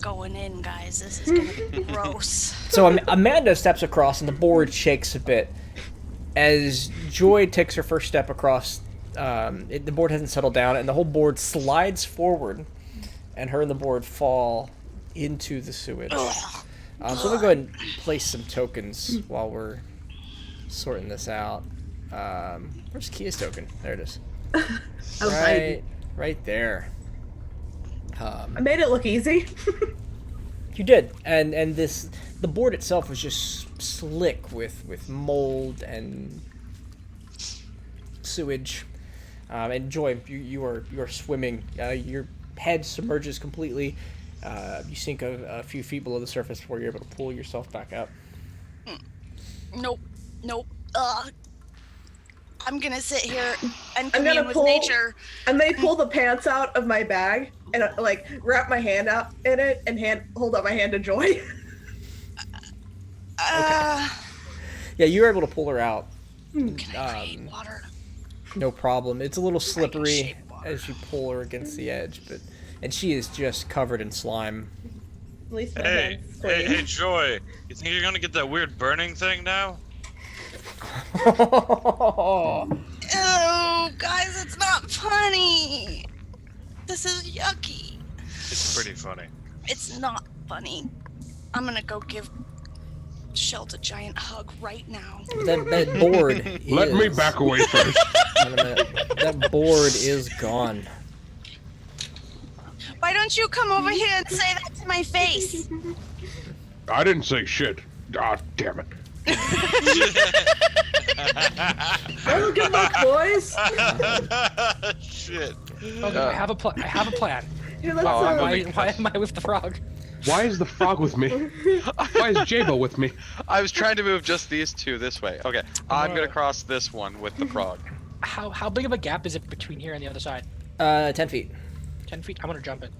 going in, guys. This is gonna be gross. So Amanda steps across, and the board shakes a bit. As Joy takes her first step across, the board hasn't settled down, and the whole board slides forward, and her and the board fall into the sewage. So I'm gonna go ahead and place some tokens while we're sorting this out. Where's Kia's token? There it is. Right there. I made it look easy. You did, and the board itself was just slick with mold and sewage. And Joy, you are swimming. Your head submerges completely. You sink a few feet below the surface before you're able to pull yourself back up. Nope. I'm gonna sit here and I'm gonna commune with pull- nature. And they pull the pants out of my bag and like wrap my hand out in it and hold out my hand to Joy. Yeah, you were able to pull her out. Can I create water? No problem. It's a little slippery shape water. as you pull her against the edge, and she is just covered in slime. At least my Hey, hand's clean. hey, Joy. You think you're gonna get that weird burning thing now? Oh, guys, it's not funny. This is yucky. It's pretty funny. It's not funny. I'm gonna go give Shelt a giant hug right now. That board. Let me is- back away first. Wait a minute. That board is gone. Why don't you come over here and say that to my face? I didn't say shit. Ah, damn it. Well, good luck, boys. Shit. Okay, I have a plan. Here, let's Why am I with the frog? Why is the frog with me? Why is Jabo with me? I was trying to move just these two this way. Okay, I'm gonna cross this one with the frog. How big of a gap is it between here and the other side? 10 feet. 10 feet. I'm gonna jump it.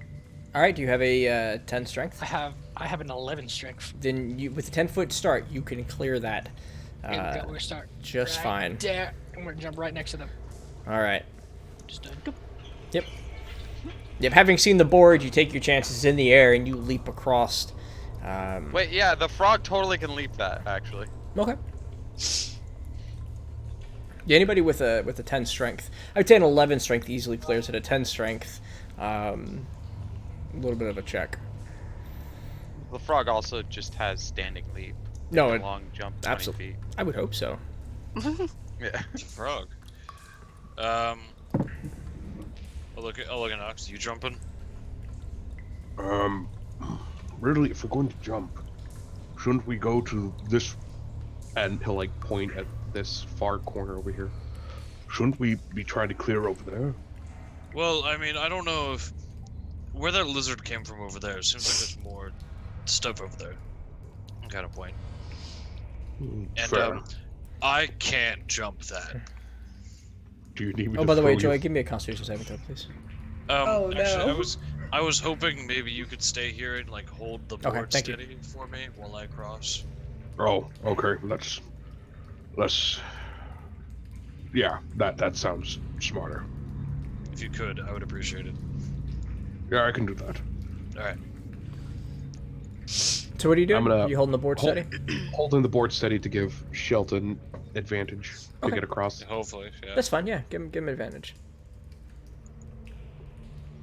All right. Do you have a 10 strength? I have an 11 strength. Then with a 10-foot start, you can clear that. And we're start. Just right fine. There. I'm gonna jump right next to them. All right. Just doop. Yep. Having seen the board, you take your chances in the air and you leap across. Wait, yeah, the frog totally can leap that, actually. Okay. Yeah, anybody with a 10 strength, I would say an 11 strength easily clears it. A 10 strength, a little bit of a check. The frog also just has standing leap. No, Like a long jump, 20 absolutely. feet. I would hope so. Yeah. Frog. I'll look at Nox. You jumping? Really, if we're going to jump, shouldn't we go to this? And he'll like point at this far corner over here. Shouldn't we be trying to clear over there? Well, I mean, I don't know if where that lizard came from over there. It seems like there's more stuff over there. Kind of point. And Fair. I can't jump that. Do you need me Oh, to by the way, throw you- Joey, give me a Constitution saving throw, please. Oh, Actually, no. I was hoping maybe you could stay here and like hold the Okay, board thank you. steady for me while I cross. Oh, okay. Let's. Yeah, that sounds smarter. If you could, I would appreciate it. Yeah, I can do that. All right. So what are you doing? I'm gonna you holding the board steady? Holding the board steady to give Shelton advantage to Okay. get across. Hopefully, yeah. That's fine. Yeah, give him advantage.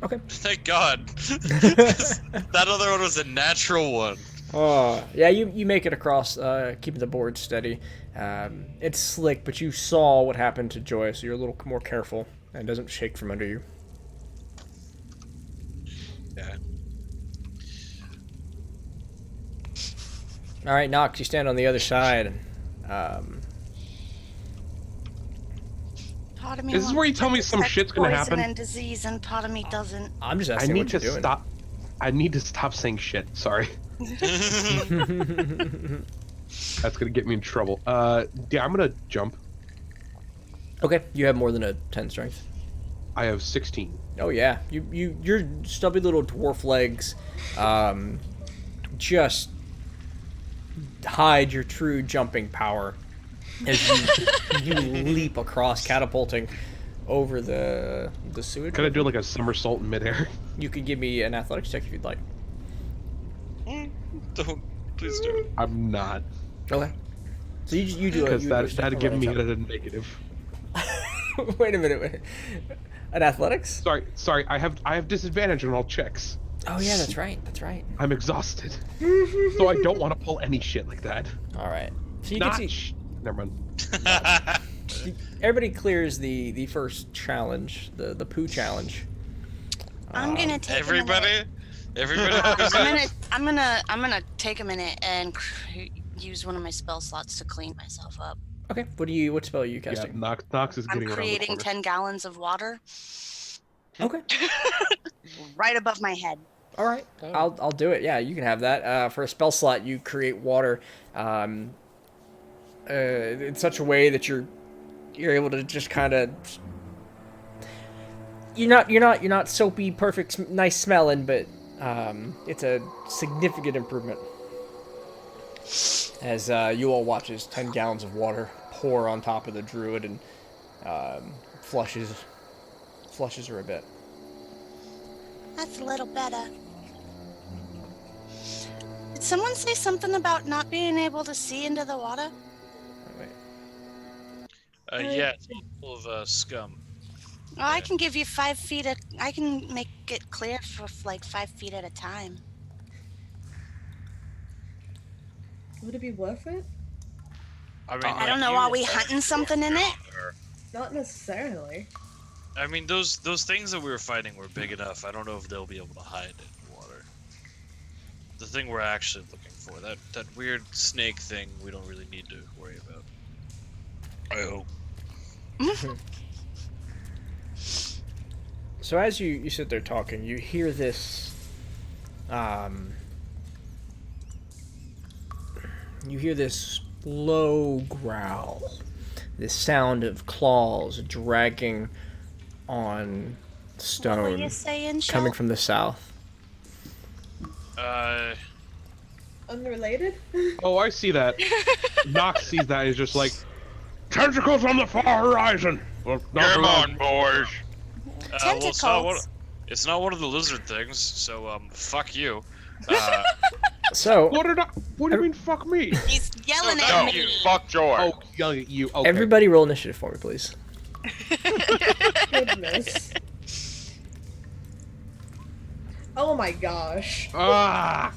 Okay. Thank God. That other one was a natural one. Oh, yeah, you make it across, keeping the board steady. It's slick, but you saw what happened to Joy, so you're a little more careful, and it doesn't shake from under you. Yeah. All right, Nox, you stand on the other side. Part of me This is wants where you to tell me detect some shit's gonna poison happen. and disease, and part of me doesn't. I'm just I asking need what to you're doing. stop. I need to stop saying shit. Sorry. That's gonna get me in trouble. Yeah, I'm gonna jump. Okay, you have more than a 10 strength. I have 16. Oh yeah, your stubby little dwarf legs, just hide your true jumping power as you leap across, catapulting over the sewage. Could I do like a somersault in midair? You could give me an athletics check if you'd like. Don't. Please don't. I'm not. Okay. So you do it. Because that'd give me a negative. Wait a minute. Wait. An athletics? Sorry. I have disadvantage on all checks. Oh yeah, that's right. That's right. I'm exhausted, so I don't want to pull any shit like that. All right. So you Not can see. Never mind. Everybody clears the first challenge, the poo challenge. I'm gonna take Everybody. I'm gonna take a minute and use one of my spell slots to clean myself up. Okay. What spell are you casting? Yeah, Nox is I'm getting around the creating corner. 10 gallons of water Okay. right above my head. All right. I'll do it. Yeah, you can have that. For a spell slot, you create water in such a way that you're able to just kind of. You're not soapy, perfect, nice smelling, but it's a significant improvement. As you all watch as 10 gallons of water pour on top of the druid and flushes her a bit. That's a little better. Did someone say something about not being able to see into the water? Wait. Yeah, it's full of scum. Well, I can give you 5 feet. I can make it clear for like 5 feet at a time. Would it be worth it? I mean, I don't know. Are we hunting something in it? Not necessarily. I mean, those things that we were fighting were big enough. I don't know if they'll be able to hide in the water. The thing we're actually looking for, that weird snake thing, we don't really need to worry about. I hope. So as you sit there talking, you hear this. You hear this low growl, this sound of claws dragging on stone, What were you saying, coming Shel? from the south. Unrelated? Oh, I see that. Nox sees that and is just like, tentacles on the far horizon. Well, Come on, boys. Tentacles. It's not one of the lizard things, so fuck you. So What do you mean, fuck me? He's yelling No, at me. you fuck Joy. Oh, yelling at you. Okay. everybody roll initiative for me, please. Goodness. Oh my gosh. Ah!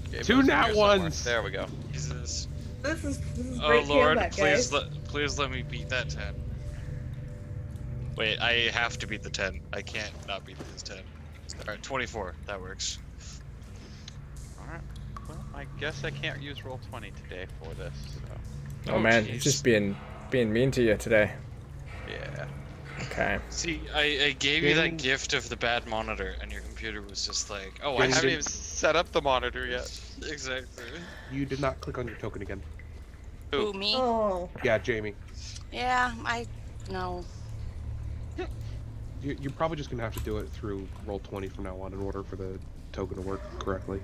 Okay, Two but it's nat here somewhere. ones. There we go. Jesus. This is Oh great Lord, comeback, guys. please let me beat that 10. Wait, I have to beat the 10. I can't not beat this 10. Alright, 24. That works. Alright. Well, I guess I can't use roll 20 today for this. So. Oh man, jeez. it's just being mean to you today. Yeah. Okay. See, I gave you that Ding. gift of the bad monitor, and your computer was just like, oh, I I haven't haven't even set up the monitor yet. exactly. You did not click on your token again. Who, me? Oh. Yeah, Jamie. Yeah, I know. You're probably just gonna have to do it through roll 20 from now on in order for the token to work correctly.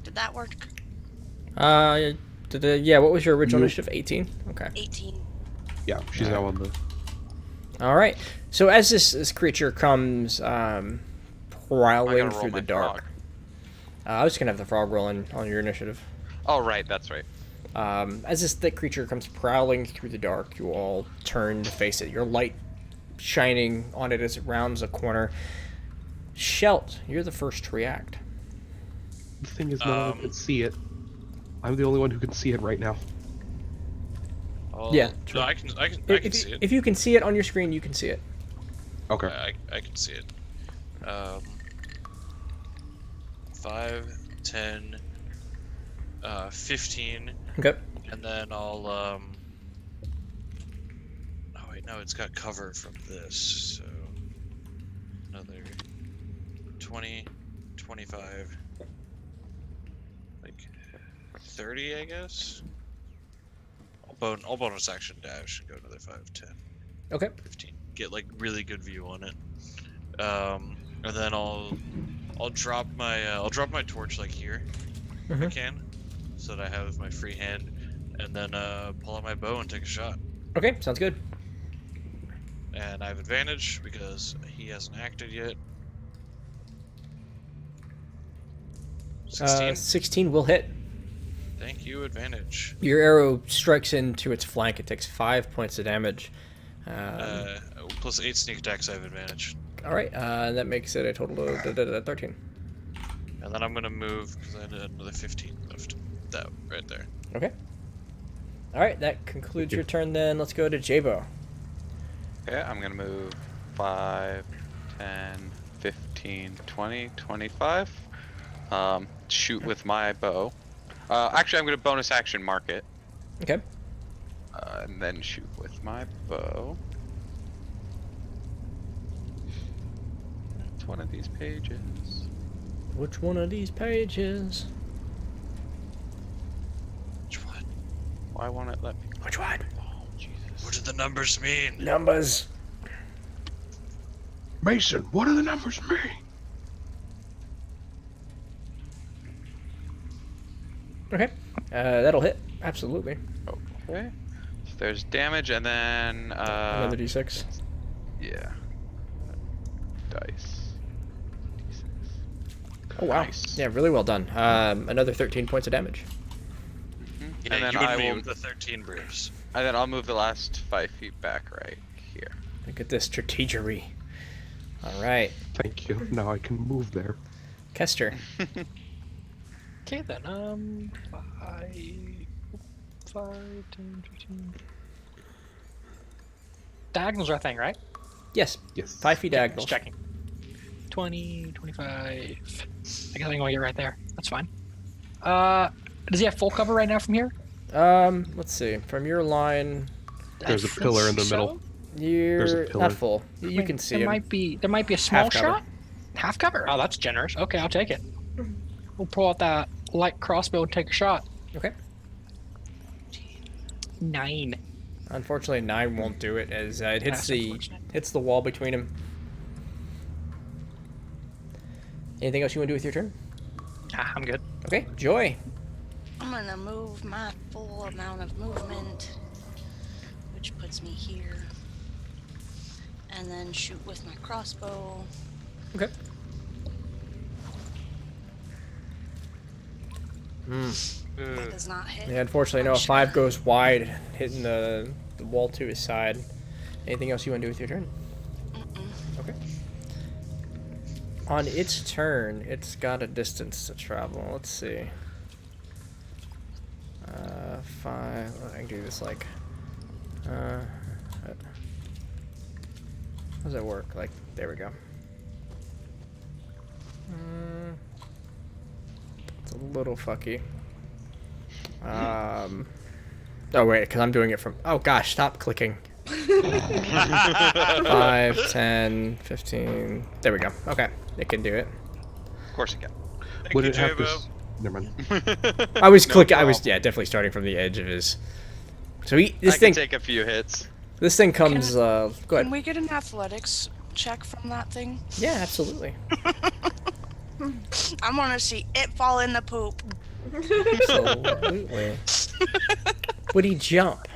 Did that work? Yeah, what was your original initiative? 18? Okay. 18. Yeah, she's now on the. All right. So as this creature comes I prowling gotta roll through my the dark, frog. I was gonna have the frog roll on your initiative. Oh, right, that's right. As this thick creature comes prowling through the dark, you all turn to face it. Your light shining on it as it rounds a corner. Shelt, you're the first to react. The thing is, no one can see it. I'm the only one who can see it right now. Yeah, No, true. I can see it. If you can see it on your screen, you can see it. Okay. I can see it. 5, 10, 15, Okay. and then I'll Oh wait, no, it's got cover from this, so another 20, 25, like 30, I guess. I'll bonus action dash and go another 5, 10, Okay. 15. Get like really good view on it. And then I'll drop my torch like here if I can, so that I have my free hand, and then pull out my bow and take a shot. Okay, sounds good. And I have advantage because he hasn't acted yet. 16. 16 will hit. Thank you, advantage. Your arrow strikes into its flank. It takes 5 points of damage. Plus 8 sneak attacks, I have advantage. All right, that makes it a total of 13. And then I'm gonna move because I had another 15 left. That right there. Okay. All right, that concludes your turn. Then let's go to Jabo. Okay, I'm gonna move 5, 10, 15, 20, 25. Shoot with my bow. Actually, I'm gonna bonus action mark it. Okay. And then shoot with my bow. It's one of these pages. Which one of these pages? Which one? Why won't it let me? Which one? Oh, Jesus. What do the numbers mean? Numbers. Mason, what do the numbers mean? Okay. That'll hit. Absolutely. Okay. So there's damage and then Another d6. Yeah. Dice. Oh wow. Nice. Yeah, really well done. Another 13 points of damage. Yeah, And then you and I me will- with the 13 braves. And then I'll move the last 5 feet back right here. Look at this strategery. All right. Thank you. Now I can move there. Kester. Okay then, 5, 10, 15. Diagonals are a thing, right? Yes. Yes. 5 feet diagonal. Just checking. 20, 25. I guess I'm gonna get right there. That's fine. Does he have full cover right now from here? Let's see. From your line, There's a pillar in the middle. There's a you're pillar. not full. You can see there him. There might be a small Half cover. shot. Half cover. Oh, that's generous. Okay, I'll take it. We'll pull out that light crossbow and take a shot. Okay. 9. Unfortunately, 9 won't do it as it hits That's the unfortunate. hits the wall between him. Anything else you want to do with your turn? I'm good. Okay, Joy. I'm gonna move my full amount of movement, which puts me here, and then shoot with my crossbow. Okay. That does not hit. Yeah, unfortunately, no. A 5 goes wide, hitting the wall to his side. Anything else you want to do with your turn? Okay. On its turn, it's got a distance to travel. Let's see. 5. Oh, I can do this like. How does that work? Like, there we go. It's a little fucky. Oh wait, because I'm doing it from. Oh gosh, stop clicking. 5, 10, 15. There we go. Okay, it can do it. Of course you can. Would you, it have Jabo. this? Never mind. I was No clicking. I was problem. definitely starting from the edge of his. So I this can thing take a few hits. comes. Go Can ahead. we get an athletics check from that thing? Yeah, absolutely. I want to see it fall in the poop. Absolutely. Would he jump?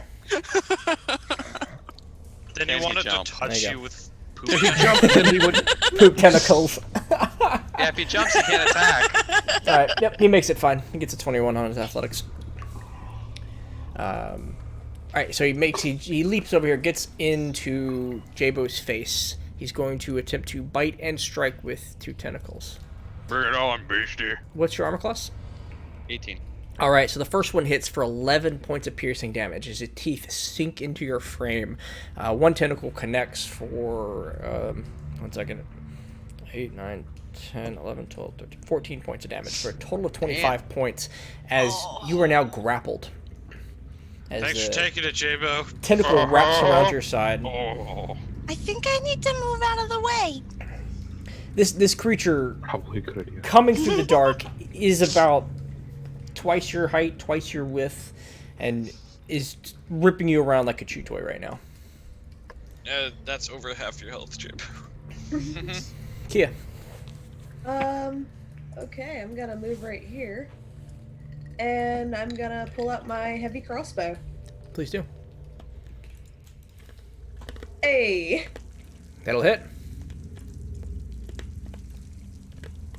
Then Can you he wanted jump? to touch There you you go. with poop. If he jumped, then he would. Poop tentacles. Yeah, if he jumps, he can't attack. All right. Yep. He makes it fine. He gets a 21 on his athletics. All right. So he leaps over here, gets into Jabo's face. He's going to attempt to bite and strike with 2 tentacles. Bring it on, beastie. What's your armor class? 18. All right, so the first one hits for 11 points of piercing damage as its teeth sink into your frame. One tentacle connects for, 1 second, 8, 9, 10, 11, 12, 13, 14 points of damage for a total of 25 points as you are now grappled. As Thanks for taking it, J-Bo. tentacle wraps around your side. Oh. I think I need to move out of the way. This creature Probably a good idea. coming through the dark is about twice your height, twice your width, and is ripping you around like a chew toy right now. That's over half your health, J-Bo. Kia. Okay, I'm gonna move right here. And I'm gonna pull out my heavy crossbow. Please do. Hey! That'll hit.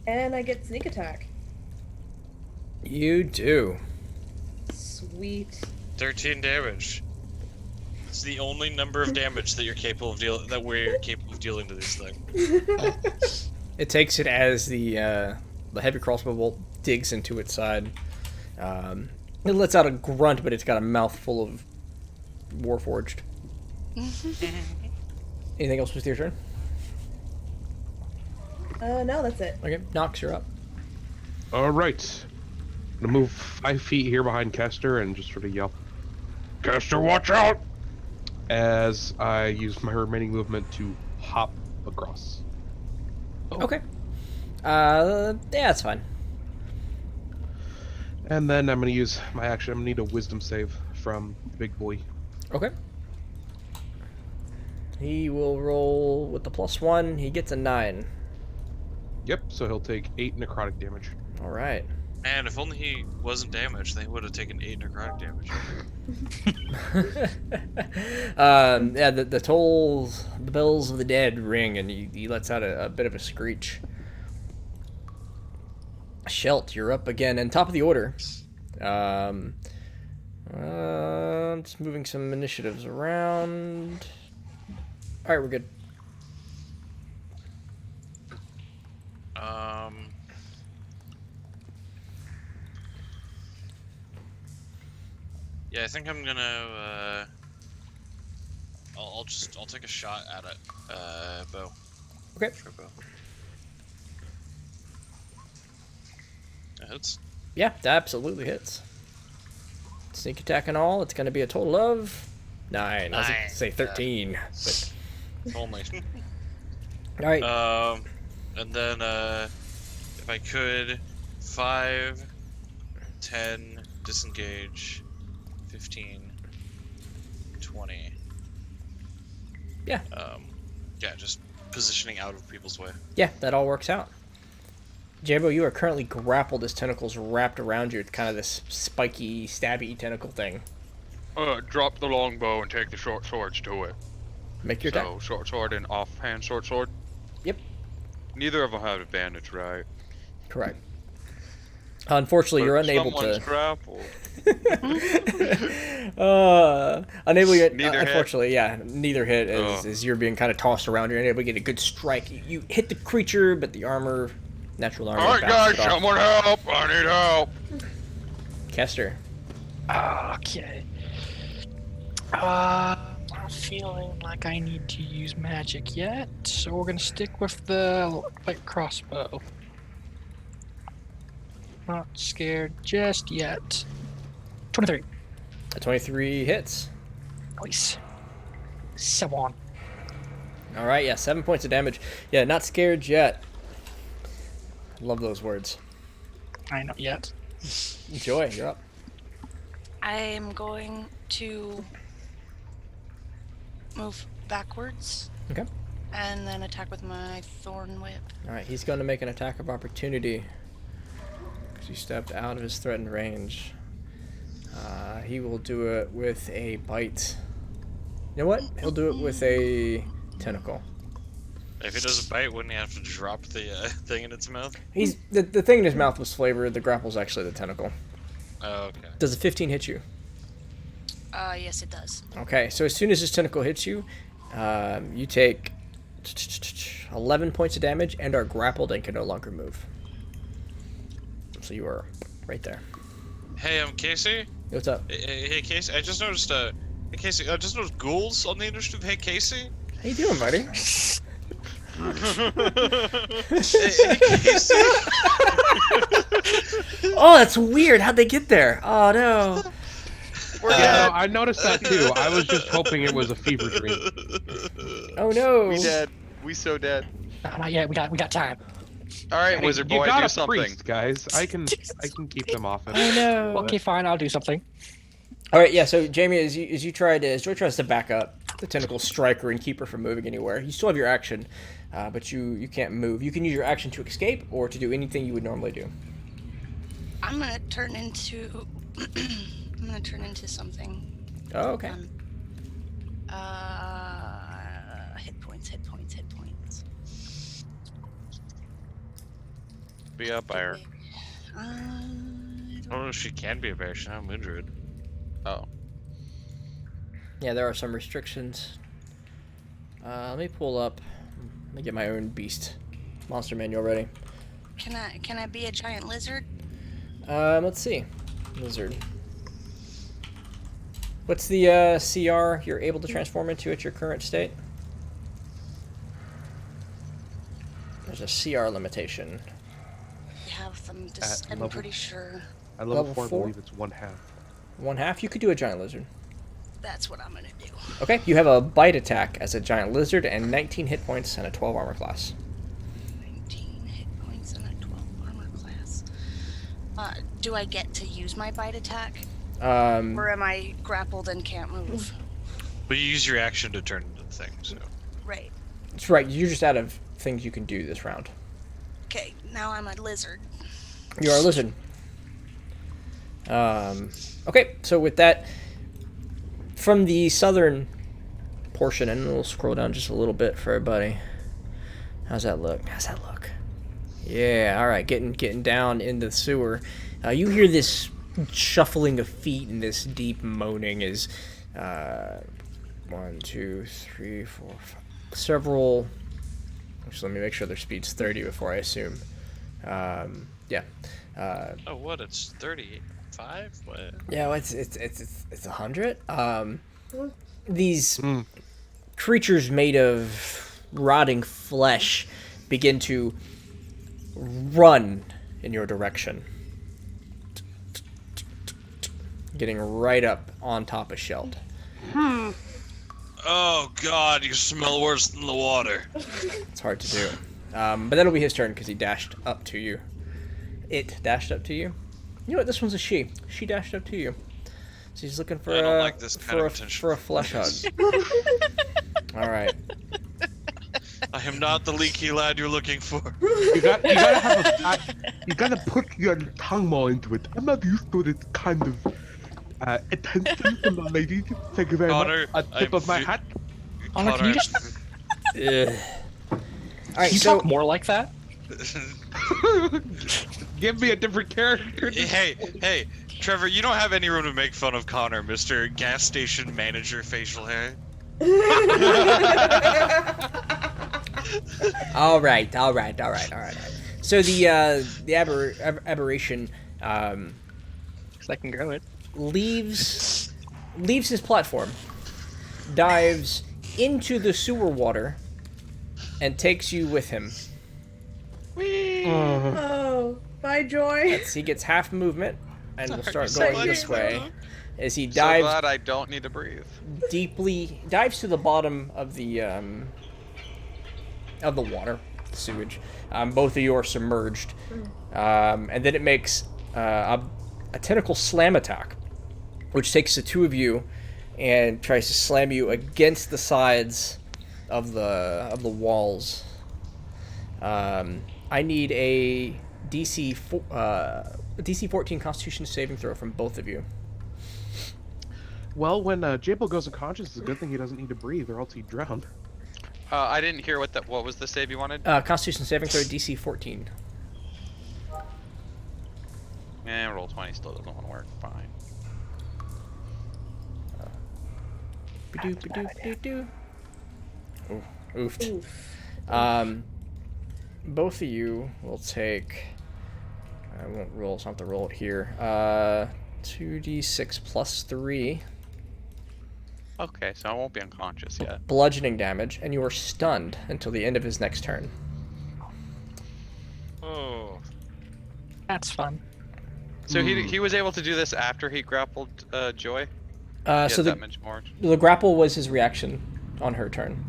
And I get sneak attack. You do. Sweet. 13 damage. It's the only number of damage that you're capable of we're capable of dealing to this thing. It takes it as the heavy crossbow bolt digs into its side. It lets out a grunt, but it's got a mouth full of Warforged. Anything else with your turn? No, that's it. Okay, Nox, you're up. All right. I'm gonna move 5 feet here behind Kester and just sort of yell, "Kester, watch out!" as I use my remaining movement to hop across. Okay. Yeah, that's fine. And then I'm gonna use my action. I'm gonna need a wisdom save from Big Boy. Okay. He will roll with the +1. He gets a 9. Yep, so he'll take 8 necrotic damage. All right. Man, if only he wasn't damaged, they would have taken 8 necrotic damage. Yeah, the tolls, the bells of the dead ring, and he lets out a bit of a screech. Shelt, you're up again, and top of the order. Just moving some initiatives around. All right, we're good. Yeah, I think I'm gonna. I'll take a shot at it. Bow. Okay. Try bow. That hits. Yeah, that absolutely hits. Sneak attack and all, it's going to be a total of 9. I was going to say 13. But... Only. All right. And then if I could, 5, 10, disengage, 15, 20. Yeah. Yeah, just positioning out of people's way. Yeah, that all works out. Jabo, you are currently grappled as tentacles wrapped around you. It's kind of this spiky, stabby tentacle thing. Drop the longbow and take the short swords to it. Make your attack. So, short sword and offhand short sword? Yep. Neither of them have advantage, right? Correct. Unfortunately, But you're if unable someone's to... grappled. Unable yet. Neither hit. Unfortunately, yeah, neither hit as you're being kind of tossed around. You're unable to get a good strike. You hit the creature, but the armor, natural armor. Alright, guys, bounces off. someone help! I need help! Kester. Okay. I'm not feeling like I need to use magic yet, so we're gonna stick with the light crossbow. Not scared just yet. 23. A 23 hits. Nice. 7. All right, yeah, 7 points of damage. Yeah, not scared yet. Love those words. I know yet. Joy, you're up. I am going to move backwards. Okay. And then attack with my thorn whip. All right, he's going to make an attack of opportunity because he stepped out of his threatened range. He will do it with a bite. You know what? He'll do it with a tentacle. If he does a bite, wouldn't he have to drop the thing in its mouth? He's the thing in his mouth was flavored. The grapple's actually the tentacle. Oh, okay. Does a 15 hit you? Yes, it does. Okay, so as soon as this tentacle hits you, you take 11 points of damage and are grappled and can no longer move. So you are right there. Hey, I'm Casey. What's up? Hey, Casey. I just noticed. Hey, Casey. I just noticed ghouls on the initiative. Hey, Casey. How you doing, buddy? Hey, Casey. Oh, that's weird. How'd they get there? Oh no. Yeah, no, I noticed that too. I was just hoping it was a fever dream. Oh no. We dead. We so dead. No, not yet. We got time. All right, Hey, wizard you boy, got do a something. priest, guys. I can keep them off it. Oh no. Okay, fine. I'll do something. All right, yeah. So Jamie, as Joy tries to back up, the tentacle strike her and keep her from moving anywhere. You still have your action, but you can't move. You can use your action to escape or to do anything you would normally do. I'm gonna turn into. I'm gonna turn into something. Oh, okay. Hit points. Be a bear. I don't know if she can be a bear. She's not a moon druid. Oh. Yeah, there are some restrictions. Let me pull up. Let me get my own beast monster manual ready. Can I be a giant lizard? Let's see. Lizard. What's the CR you're able to transform into at your current state? There's a CR limitation. We have them. I'm pretty sure. At level Level 4, I four? believe it's 1/2. 1/2? You could do a giant lizard. That's what I'm gonna do. Okay, you have a bite attack as a giant lizard and 19 hit points and a 12 armor class. 19 hit points and a 12 armor class. Do I get to use my bite attack? Or am I grappled and can't move? But you use your action to turn into the thing, so. Right. That's right, you're just out of things you can do this round. Okay, now I'm a lizard. You are a lizard. Okay, so with that, from the southern portion, and we'll scroll down just a little bit for everybody. How's that look? Yeah, all right, getting down into the sewer. You hear this shuffling of feet and this deep moaning as 1, 2, 3, 4, 5, several. Just let me make sure their speed's 30 before I assume. Yeah. Oh, what? It's 35? What? Yeah, well, it's 100. These creatures made of rotting flesh begin to run in your direction, getting right up on top of Sheld. Oh god, you smell worse than the water. It's hard to do. But that'll be his turn because he dashed up to you. It dashed up to you. You know what? This one's a she. She dashed up to you. So he's looking for I don't like this kind of for a flesh hug. All right. I am not the leaky lad you're looking for. You gotta you gotta put your tongue more into it. I'm not used to this kind of attention from the ladies. Thank you very Connor, much. A tip of my hat. Connor, can you just All right. can you So talk more like that? Give me a different character. Hey, Trevor, you don't have any room to make fun of Connor, Mr. Gas Station Manager Facial Hair. All right. So the aberration Because I can grow it. leaves his platform, dives into the sewer water, and takes you with him. Oh, bye, Joy. He gets half movement, and we'll start so going this much way. As he So dives glad I don't need to breathe. dives to the bottom of the water, the sewage. Both of you are submerged, and then it makes a tentacle slam attack, which takes the two of you and tries to slam you against the sides of the walls. I need a DC 14 Constitution saving throw from both of you. Well, when Jabo goes unconscious, it's a good thing he doesn't need to breathe, or else he'd drown. I didn't hear what was the save you wanted? Constitution saving throw DC 14. Roll 20 still doesn't want to work. Fine. Ba-doo. Oofed. Both of you will take I won't roll, so I have to roll it here. 2d6 plus 3. Okay, so I won't be unconscious yet. Bludgeoning damage, and you are stunned until the end of his next turn. Oh. That's fun. So he was able to do this after he grappled Joy? So that much more. the grapple was his reaction on her turn.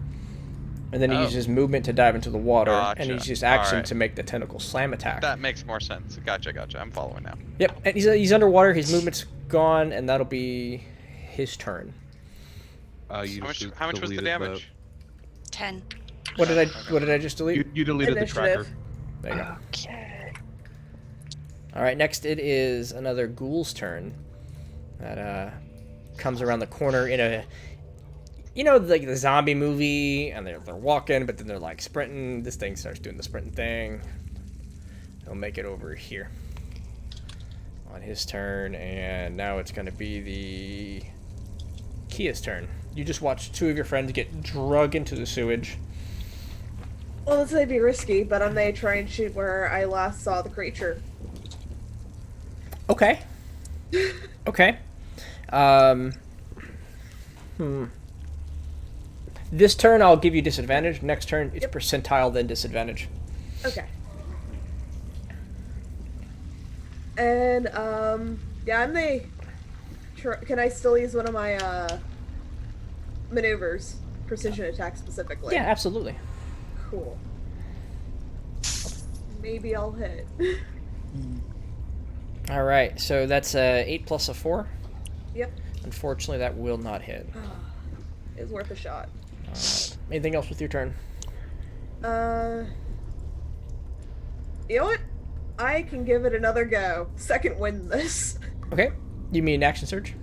And then he Oh. used his movement to dive into the water, and he Gotcha. used his action Alright. to make the tentacle slam attack. That makes more sense. Gotcha. I'm following now. Yep, and he's underwater, his movement's gone, and that'll be his turn. You How much was the deleted damage? 10. What did I just delete? You deleted the tracker. Initiative. There you go. Okay. Alright, next it is another ghoul's turn. That comes around the corner in a... You know, like the zombie movie, and they're walking, but then they're like sprinting. This thing starts doing the sprinting thing. He'll make it over here on his turn, and now it's going to be the Kia's turn. You just watch 2 of your friends get drug into the sewage. Well, this may be risky, but I may try and shoot where I last saw the creature. Okay. Okay. This turn I'll give you disadvantage. Next turn it's percentile, then disadvantage. Okay. And, yeah, I may... Can I still use one of my, maneuvers? Precision attack specifically? Yeah, absolutely. Cool. Maybe I'll hit. All right, so that's 8 plus a 4. Yep. Unfortunately, that will not hit. It's worth a shot. Anything else with your turn? You know what? I can give it another go. Second win this. Okay. You mean action surge?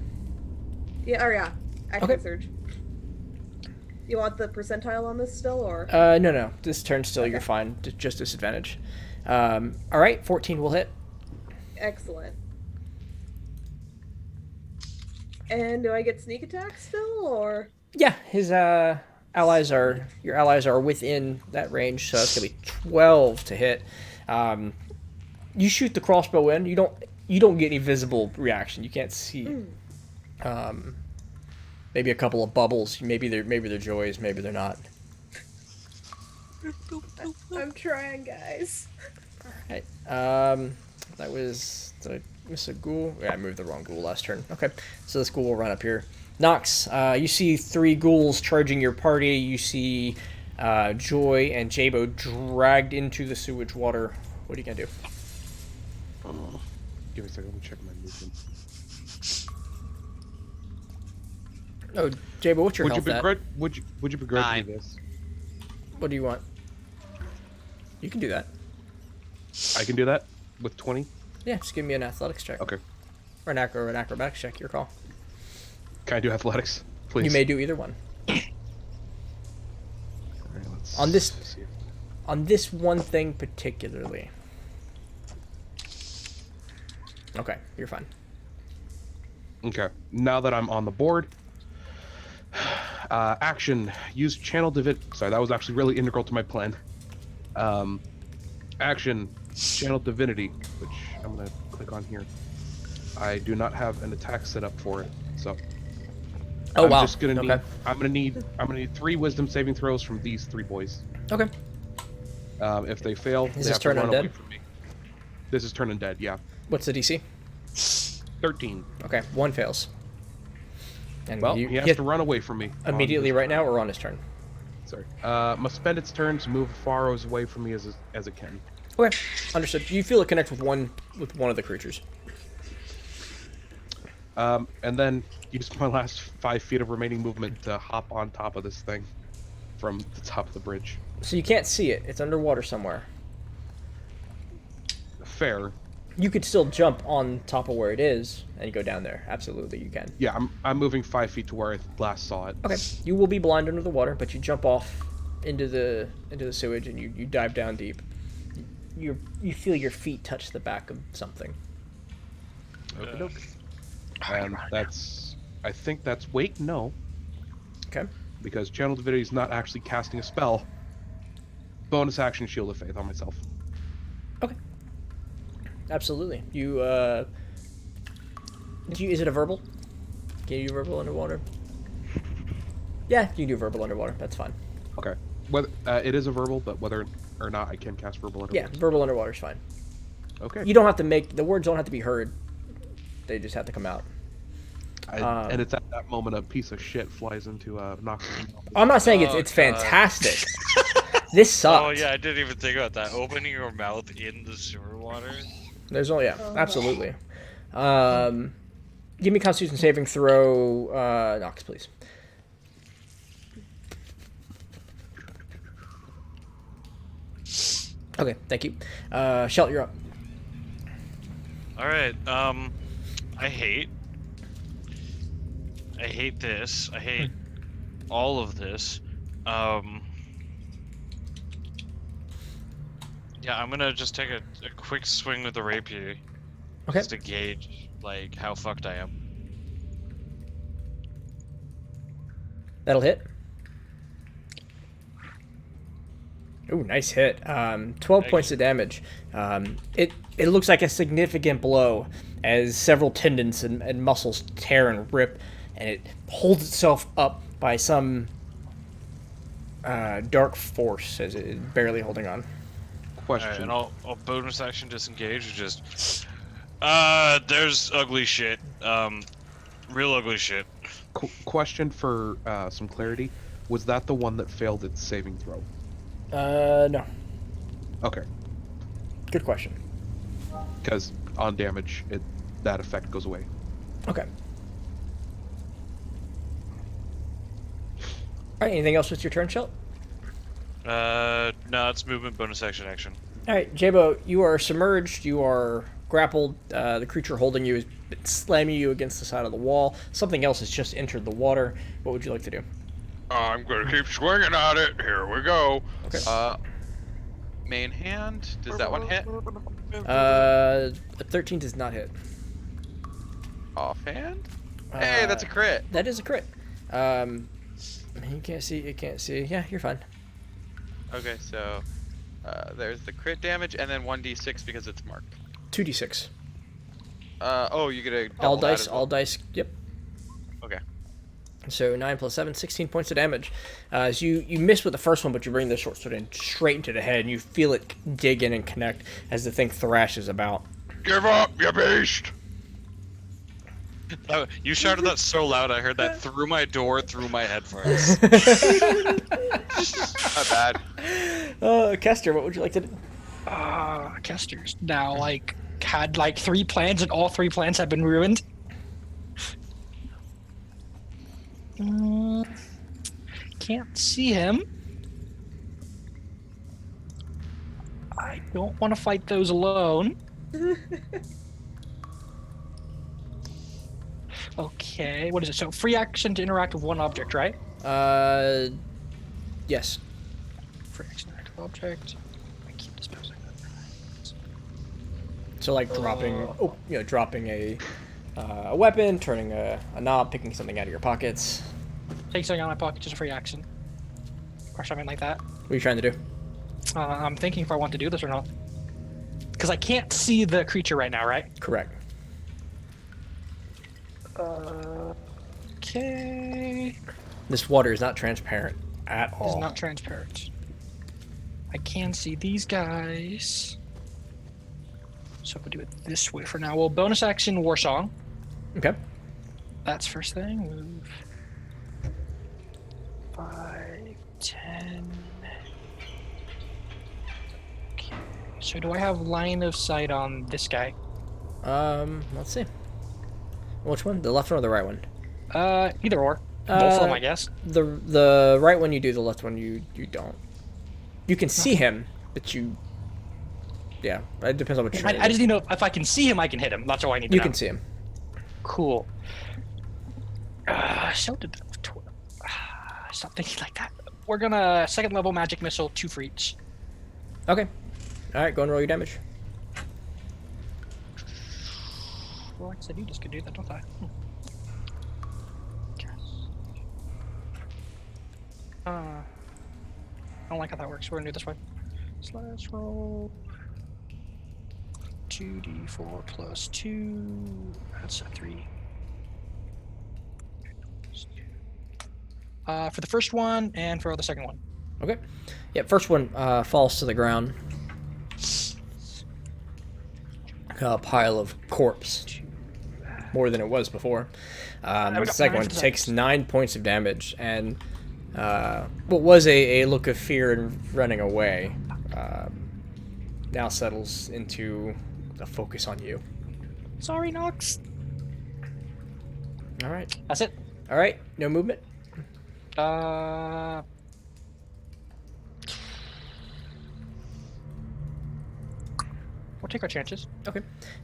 Yeah, or yeah. Action Okay. surge. You want the percentile on this still, or? No. This turn still, you're fine. Just disadvantage. All right, 14 will hit. Excellent. And do I get sneak attack still, or? Yeah, his your allies are within that range, so it's gonna be 12 to hit. You shoot the crossbow in. You don't get any visible reaction. You can't see. Maybe a couple of bubbles. Maybe they're joys. Maybe they're not. I'm trying, guys. Right. That was... Did I miss a ghoul? Yeah, I moved the wrong ghoul last turn. Okay, so this ghoul will run up here. Nox, you see 3 ghouls charging your party. You see Joy and Jabo dragged into the sewage water. What are you gonna do? Give me a second. Let me check my movement. Oh, Jabo, what's your Would you health at? begrudge? Would you begrudge 9. me this? What do you want? You can do that. I can do that with 20. Yeah, just give me an athletics check. Okay. Or an acrobatics check, your call. Can I do athletics, please? You may do either one. Alright, let's On this- see. On this one thing particularly. Okay, you're fine. Okay. Now that I'm on the board, action. Use channel divinity. Sorry, that was actually really integral to my plan. Action. Channel divinity, which I'm gonna click on here. I do not have an attack set up for it, so. Oh wow. Just gonna need, Okay. I'm gonna need 3 wisdom saving throws from these 3 boys. Okay. If they fail, Is they this have to turn run away undead? from me. This is turn undead, yeah. What's the DC? 13. Okay, 1 fails. And Well, you he has hit to run away from me. on immediately this- right now or on his turn? Sorry. Must spend its turn to move as far away from me as it can. Okay, understood. You feel it connect with one of the creatures. And then use my last 5 feet of remaining movement to hop on top of this thing from the top of the bridge. So you can't see it. It's underwater somewhere. Fair. You could still jump on top of where it is and go down there. Absolutely, you can. Yeah, I'm moving 5 feet to where I last saw it. Okay, you will be blind under the water, but you jump off into the sewage and you dive down deep. You feel your feet touch the back of something. Okey-doke. And I think that's wait, no. Okay. Because Channel Divinity is not actually casting a spell. Bonus action Shield of Faith on myself. Okay. absolutely. You, is it a verbal? Can you do verbal underwater? Yeah, you can do verbal underwater. That's fine. Okay. Whether it is a verbal, but whether or not I can cast verbal Yeah, underwater. verbal underwater is fine. Okay. You don't have to make the words don't have to be heard. They just have to come out. And it's at that moment a piece of shit flies into knocks. I'm not saying it's Oh, it's God. fantastic. This sucks. Oh yeah, I didn't even think about that. Opening your mouth in the sewer water. There's only absolutely. Give me Constitution saving throw, Nox, please. Okay, thank you. Shelt, you're up. All right. I hate this. I hate all of this. Yeah, I'm gonna just take a quick swing with the rapier. Okay. Just to gauge like how fucked I am. That'll hit. Ooh, nice hit. 12 points of damage. It looks like a significant blow as several tendons and muscles tear and rip, and it holds itself up by some dark force as it is barely holding on. Question. Alright, and I'll bonus action disengage or just there's ugly shit. Real ugly shit. Question for some clarity. Was that the one that failed its saving throw? No. Okay. Good question. Because on damage, that effect goes away. Okay. Alright, anything else with your turn, Shelt? No, it's movement, bonus action, action. Alright, Jabo, you are submerged, you are grappled, the creature holding you is slamming you against the side of the wall. Something else has just entered the water. What would you like to do? I'm gonna keep swinging at it. Here we go. Okay. Main hand. Does that one hit? A 13 does not hit. Offhand? Hey, that's a crit. That is a crit. You can't see, you can't see. Yeah, you're fine. Okay, so there's the crit damage, and then 1d6 because it's marked. 2d6. Oh, you get a All double that dice, as well? all dice, yep. Okay. So 9 plus 7, 16 points of damage. As you miss with the first one, but you bring the short sword in straight into the head, and you feel it dig in and connect as the thing thrashes about. Give up, you beast! Oh, you shouted that so loud, I heard that through my door, through my headphones. Not bad. Kester, what would you like to do? Kester's now had 3 plans, and all 3 plans have been ruined. Can't see him. I don't want to fight those alone. Okay, what is it? So free action to interact with one object, right? Yes. Free action to interact with object. I keep disposing of that. So like dropping a weapon, turning a knob, picking something out of your pockets. Take something out of my pocket, just a free action. Or something like that. What are you trying to do? I'm thinking if I want to do this or not. Because I can't see the creature right now, right? Correct. Okay. This water is not transparent at all. It's not transparent. I can see these guys. So we'll do it this way for now. Well, bonus action, War Song. Okay. That's first thing. Move. 5, 10. Okay. So do I have line of sight on this guy? Let's see. Which one? The left one or the right one? Either or. Both of them, I guess. The right one you do, the left one you don't. You can see him, but you... Yeah, it depends on what you're I just need to know if I can see him, I can hit him. That's all I need to know. You can see him. Cool. So did stop thinking like that. We're gonna second level magic missile, 2 for each. Okay. Alright, go and roll your damage. Well, I said you just could do that, don't I? I don't like how that works. We're gonna do this one. Slash roll. 2d4 plus 2. That's a 3. For the first one and for the second one. Okay. Yeah, first one falls to the ground. A pile of corpse. More than it was before. The second one takes 9 points of damage, and what was a look of fear and running away now settles into a focus on you. Sorry, Nox. All right. That's it. All right. No movement. We'll take our chances. Okay.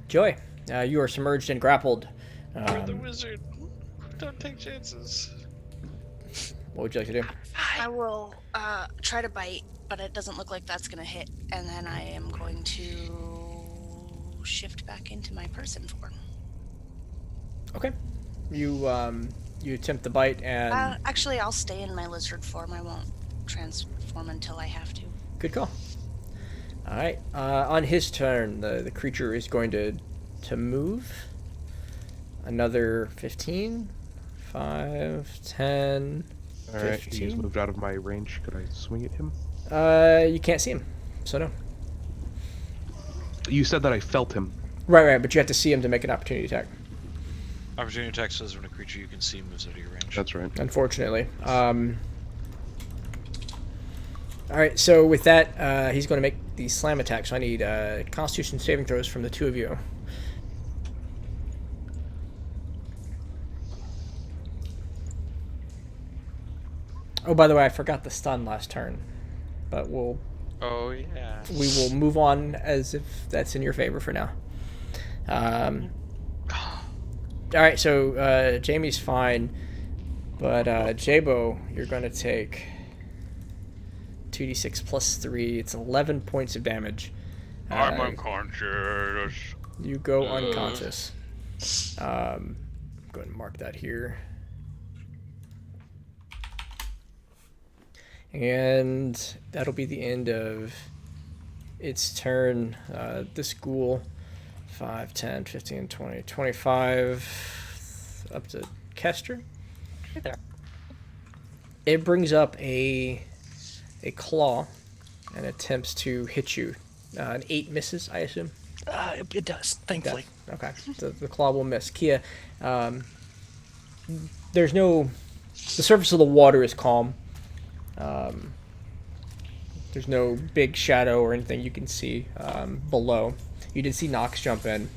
Joy, you are submerged and grappled. You're the wizard. Don't take chances. What would you like to do? I will try to bite, but it doesn't look like that's going to hit. And then I am going to shift back into my person form. Okay. You attempt the bite and... actually, I'll stay in my lizard form. I won't transform until I have to. Good call. All right. On his turn, the creature is going to move. Another 15, 5, 10, All right, 15. he's moved out of my range. Could I swing at him? You can't see him, so no. You said that I felt him. Right, but you have to see him to make an opportunity attack. Opportunity attack says when a creature you can see moves out of your range. That's right. Unfortunately. All right, so with that, he's going to make the slam attack. So I need Constitution saving throws from the two of you. Oh, by the way, I forgot the stun last turn, but we'll. Oh yeah. We will move on as if that's in your favor for now. All right, so Jamie's fine, but Jabo, you're going to take 2d6 plus 3. It's 11 points of damage. I'm unconscious. You go unconscious. I'm going to mark that here. And that'll be the end of its turn. This ghoul, 5, 10, 15, 20, 25, up to Kester. Right there. It brings up a claw and attempts to hit you. An 8 misses, I assume? It does, thankfully. Yeah. Okay, the claw will miss. Kia, there's no... The surface of the water is calm. There's no big shadow or anything you can see below. You did see Nox jump in.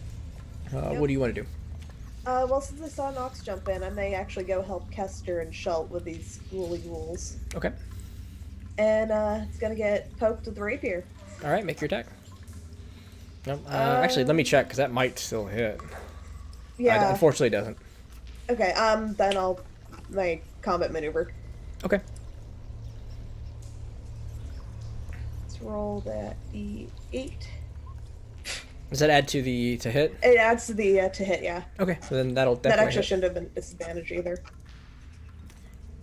What do you want to do? Well, since I saw Nox jump in, I may actually go help Kester and Schult with these ghouly ghouls. Okay. And it's gonna get poked with the rapier. All right, make your attack. No, actually, let me check because that might still hit. Yeah. Unfortunately, it doesn't. Okay. Then I'll my combat maneuver. Okay. Let's roll that d8. Does that add to the hit? It adds to the to hit. Yeah. Okay, so then that'll definitely That actually hit. shouldn't have been disadvantage either.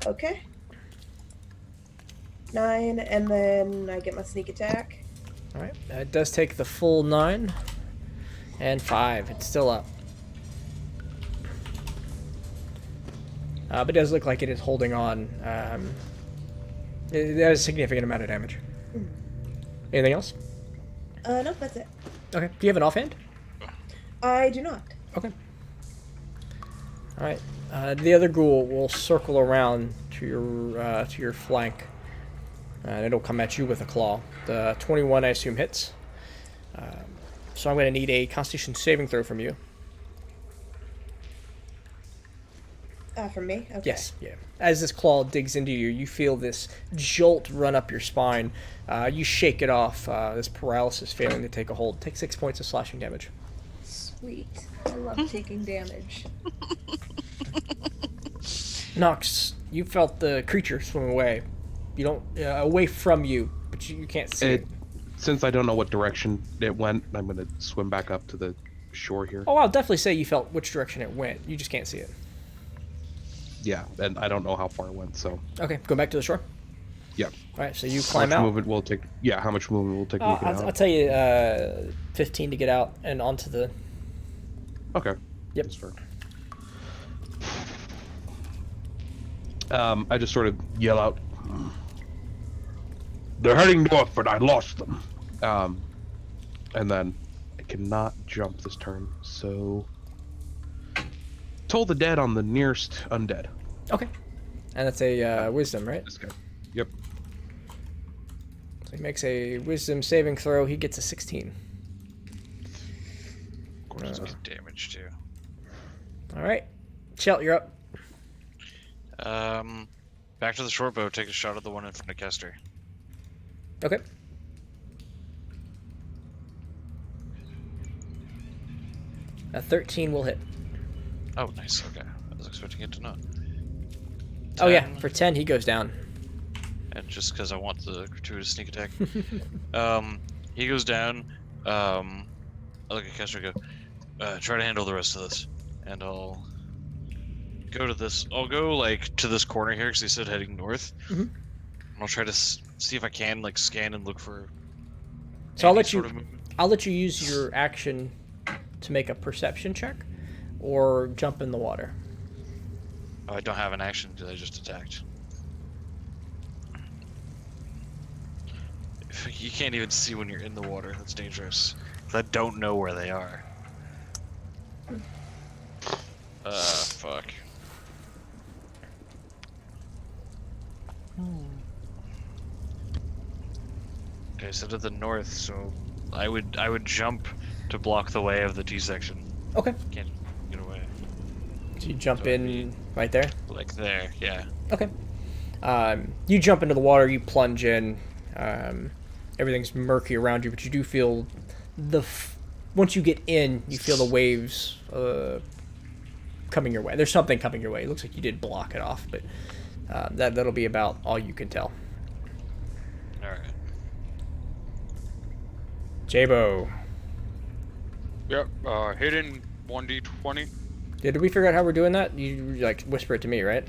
Okay. 9, and then I get my sneak attack. All right, it does take the full 9 and 5. It's still up. But it does look like it is holding on. It has a significant amount of damage. Anything else? No, that's it. Okay. Do you have an offhand? I do not. Okay. All right. The other ghoul will circle around to your flank, and it'll come at you with a claw. The 21, I assume, hits. So I'm going to need a Constitution saving throw from you. From me? Okay. Yes, yeah. As this claw digs into you, you feel this jolt run up your spine. You shake it off, this paralysis failing to take a hold. Take 6 points of slashing damage. Sweet. I love taking damage. Nox, you felt the creature swim away. You don't... away from you, but you can't see it. Since I don't know what direction it went, I'm going to swim back up to the shore here. Oh, I'll definitely say you felt which direction it went. You just can't see it. Yeah, and I don't know how far it went, so... Okay, go back to the shore. Yep. All right, so you How climb much out. movement will it take? Yeah, how much movement will it take me to get I'll out? tell you, 15 to get out and onto the. Okay. Yep. That's fair. I just sort of yell out, "They're heading north, but I lost them." And then I cannot jump this turn, so toll the dead on the nearest undead. Okay. And that's a wisdom, right? This guy. Yep. So he makes a wisdom saving throw. He gets a 16. Of course, it's good damage too. All right. Chelt, you're up. Back to the short bow. Take a shot at the one in front of Kester. Okay. A 13 will hit. Oh, nice. Okay, I was expecting it to not. Oh yeah, 10, for 10 he goes down. and just because I want the gratuitous sneak attack, he goes down. I look at Kester and go, try to handle the rest of this, and I'll go to this. I'll go like to this corner here because he said heading north. Mhm. And I'll try to see if I can like scan and look for. So I'll any let you. sort of movement. I'll let you use your action to make a perception check, or jump in the water. Oh, I don't have an action because I just attacked. You can't even see when you're in the water. That's dangerous. 'Cause I don't know where they are. Fuck. Okay, so to the north, so I would jump to block the way of the T section. Okay. Can't get away. So you jump So it'd in right there. Like there, yeah. Okay. You jump into the water. You plunge in. Everything's murky around you, but you do feel once you get in, you feel the waves coming your way. There's something coming your way. It looks like you did block it off, but that'll be about all you can tell. All right. Jabo. Yep. Hidden 1d20. Yeah, did we figure out how we're doing that? You like whisper it to me, right?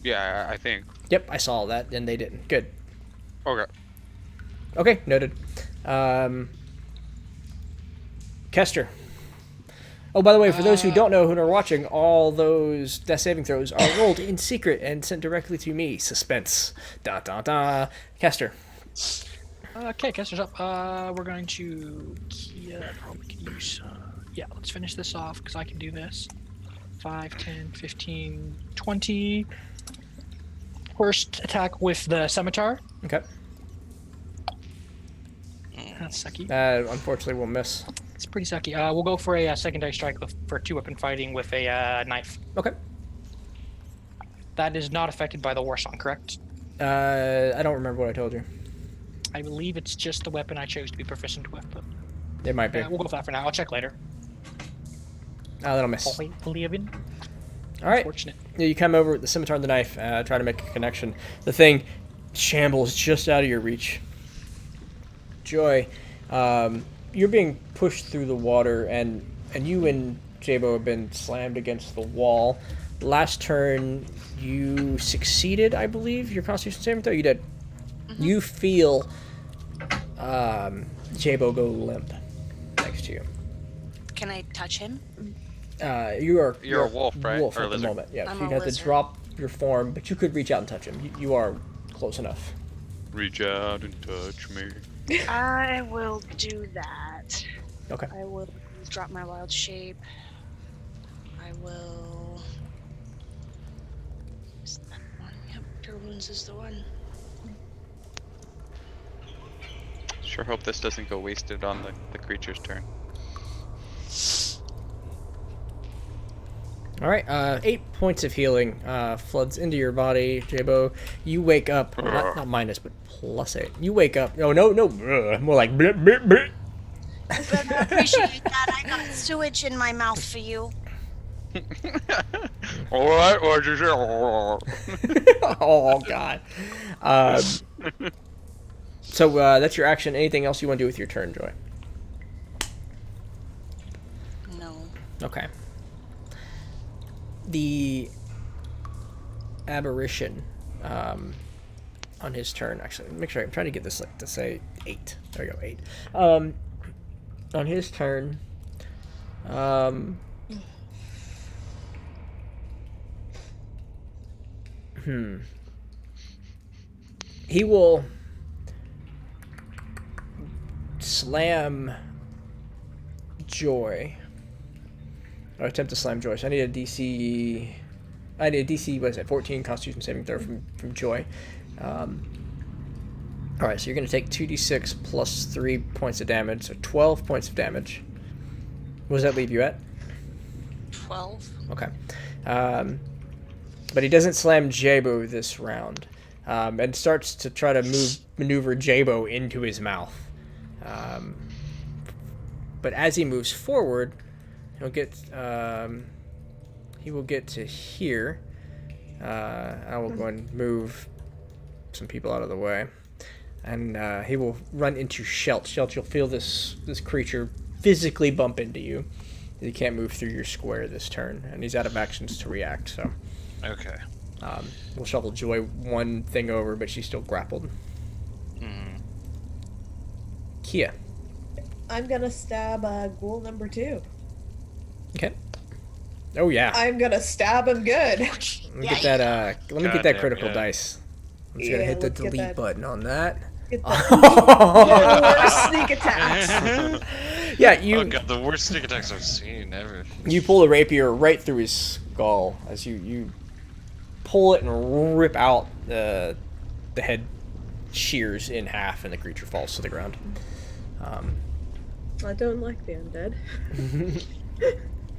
Yeah, I think. Yep, I saw that, and they didn't. Good. Okay. Okay, noted. Kester. Oh, by the way, for those who don't know who are watching, all those death saving throws are rolled in secret and sent directly to me. Suspense. Da da da. Kester. Okay, Kester's up. We're going to probably can use. Yeah, let's finish this off because I can do this. 5, 10, 15, 20. First attack with the scimitar. Okay. That's sucky. Unfortunately, we'll miss. It's pretty sucky. We'll go for a secondary strike for 2-weapon fighting with a knife. Okay. That is not affected by the war song, correct? I don't remember what I told you. I believe it's just the weapon I chose to be proficient with, but It might be. we'll go with that for now. I'll check later. That'll miss. Living. All right. Fortunate. Yeah, you come over with the scimitar and the knife, try to make a connection. The thing shambles just out of your reach. Joy, you're being pushed through the water, and you and Jabo have been slammed against the wall. Last turn, you succeeded, I believe, your Constitution saving throw. You did. Mm-hmm. You feel Jabo go limp next to you. Can I touch him? You're a wolf, right? Wolf Or at the lizard? moment. Yeah, I'm so a you have to lizard. drop your form, but you could reach out and touch him. You are close enough. Reach out and touch me. I will do that. Okay. I will drop my wild shape. I will. Is that one? Yep, Cure Wounds is the one. Sure hope this doesn't go wasted on the creature's turn. All right. 8 points of healing floods into your body, Jabo. You wake up. Well, not minus, but +8. You wake up. Oh no. More like blip, blip, blip. I appreciate that. I got sewage in my mouth for you. What? What'd you say? Oh god. So that's your action. Anything else you want to do with your turn, Joy? No. Okay. The aberration on his turn. Actually, make sure I'm trying to get this to say 8. There we go, 8. On his turn, he will slam Joy. Or attempt to slam Joy. So I need a DC. What is it? 14 Constitution saving throw from Joy. Alright, so you're going to take 2d6 plus 3 points of damage, so 12 points of damage. What does that leave you at? 12. Okay. But he doesn't slam Jabo this round, and starts to try to maneuver Jabo into his mouth. But as he moves forward, he will get to here. I will go and move some people out of the way. And he will run into Shelt. Shelt, you'll feel this creature physically bump into you. He can't move through your square this turn, and he's out of actions to react, so... Okay. We'll shuffle Joy one thing over, but she's still grappled. Kia. I'm gonna stab ghoul number 2. Okay. Oh yeah. I'm gonna stab him good. Let me get that. Let me get that critical yeah. dice. I'm just gonna hit the let's get delete that. button on that. Get the worst sneak attacks. Yeah, Oh god, the worst sneak attacks I've seen ever. you pull a rapier right through his skull as you pull it and rip out the head shears in half, and the creature falls to the ground. I don't like the undead.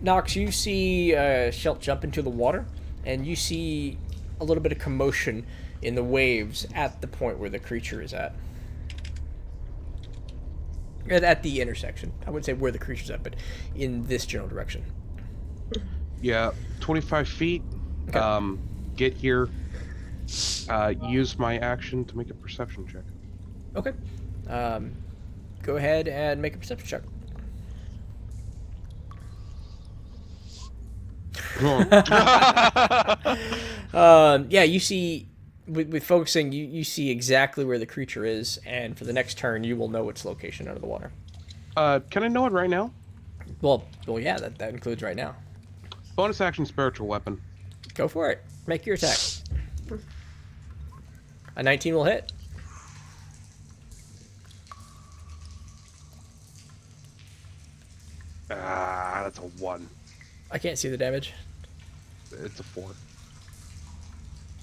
Nox, you see Shelt jump into the water, and you see a little bit of commotion in the waves at the point where the creature is at. At the intersection. I wouldn't say where the creature's at, but in this general direction. Yeah, 25 feet. Okay. Get here. Use my action to make a perception check. Okay. Go ahead and make a perception check. Yeah, you see, with focusing, you see exactly where the creature is, and for the next turn, you will know its location under the water. Can I know it right now? Well, yeah, that includes right now. Bonus action spiritual weapon. Go for it. Make your attack. A 19 will hit. That's a 1. I can't see the damage. It's a 4.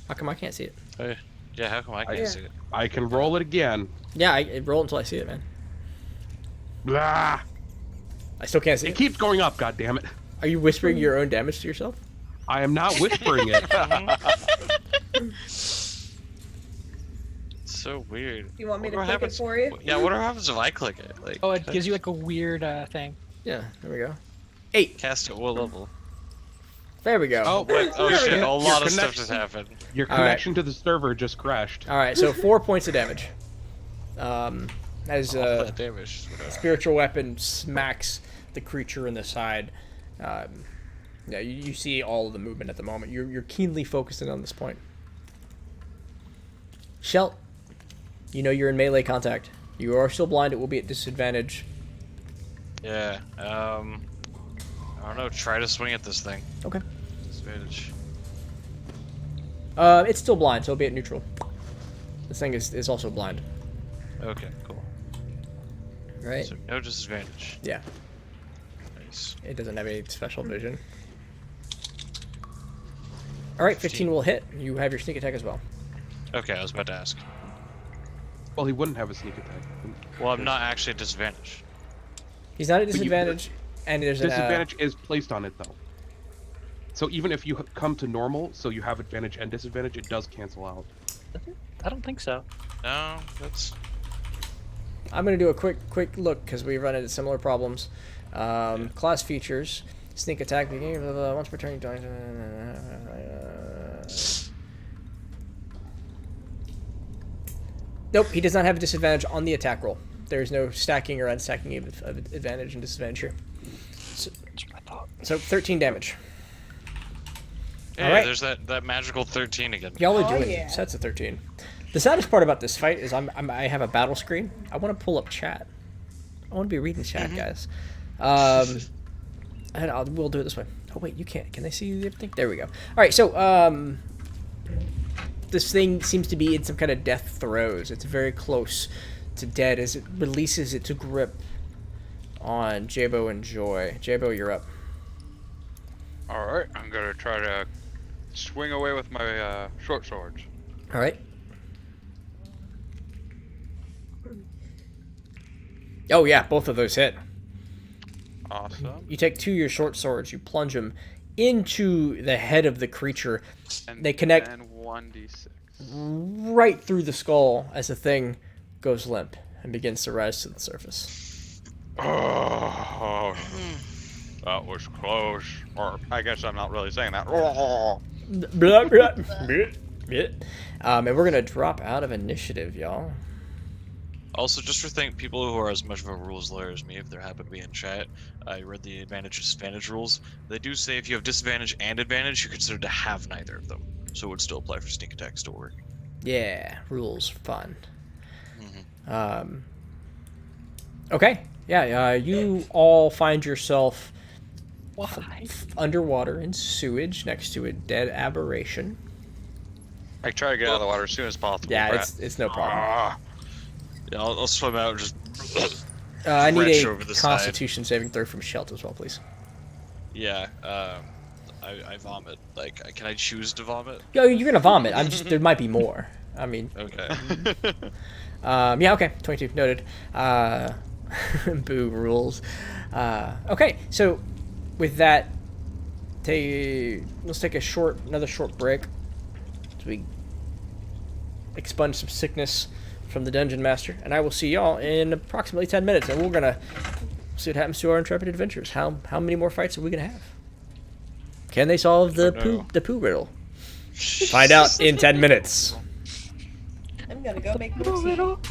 How come I can't see it? Hey, yeah, how come I can't see it? I can roll it again. Yeah, I roll until I see it, man. Blah. I still can't see It it. keeps going up, goddammit. Are you whispering your own damage to yourself? I am not whispering it. So weird. You want me to What click it happens- for you? Yeah, what happens if I click it? Like, Oh, it gives you like a weird thing. Yeah, there we go. 8. cast at what level? There we go. Oh, Oh shit, a lot of stuff connection- just happened. Your All right. connection to the server just crashed. All right, so 4 points of damage. As All that damage. spiritual weapon smacks the creature in the side. Yeah, you see all of the movement at the moment. You're keenly focusing on this point. Shelt, you know you're in melee contact. You are still blind. It will be at disadvantage. Yeah, I don't know, try to swing at this thing. Okay. Disadvantage. It's still blind, so it'll be at neutral. This thing is also blind. Okay, cool. Right? So no disadvantage. Yeah. Nice. It doesn't have any special vision. Alright, 15 will hit. You have your sneak attack as well. Okay, I was about to ask. Well, he wouldn't have a sneak attack. Well, I'm not actually at disadvantage. He's not at But you- disadvantage, and there's Disadvantage is placed on it, though. So even if you come to normal, so you have advantage and disadvantage, it does cancel out. I don't think so. No, that's... I'm going to do a quick look because we run into similar problems. Class features, sneak attack, beginning of once per turn. Nope, he does not have a disadvantage on the attack roll. There is no stacking or unstacking of advantage and disadvantage here. That's what I thought. So 13 damage. Hey, Alright. there's that magical 13 again. Y'all are Oh, doing yeah. sets of 13. The saddest part about this fight is I have a battle screen. I want to pull up chat. I want to be reading chat, guys. And we'll do it this way. Oh wait, you can't. Can they see everything? There we go. All right, so this thing seems to be in some kind of death throes. It's very close to dead as it releases its grip on Jabo and Joy. Jabo, you're up. All right, I'm gonna try to swing away with my short swords. All right. Oh yeah, both of those hit. Awesome. You take 2 of your short swords, you plunge them into the head of the creature. And They connect then 1d6. right through the skull as the thing goes limp and begins to rise to the surface. Oh, that was close. Or I guess I'm not really saying that. And we're gonna drop out of initiative, y'all. Also, just for people who are as much of a rules lawyer as me, if there happen to be in chat, I read the advantage disadvantage rules. They do say if you have disadvantage and advantage, you're considered to have neither of them. So it would still apply for sneak attacks to work. Yeah, rules fun. Okay, yeah, you all find yourself underwater in sewage next to a dead aberration. I try to get out of the water as soon as possible. Yeah, Brett. it's no problem. Yeah, I'll swim out and just I need wrench a over the Constitution saving throw from Shelt as well, please. side. Yeah, I vomit. Like, can I choose to vomit? Yo, you're gonna vomit. There might be more. I mean, Okay. yeah, okay, 22 noted. Boo rules. Okay, so with that, let's take another short break, so we expunge some sickness from the dungeon master, and I will see y'all in approximately 10 minutes, and we're gonna see what happens to our intrepid adventurers. How many more fights are we gonna have? Can they solve the poo riddle? Find out in 10 minutes. I'm gonna go make more tea.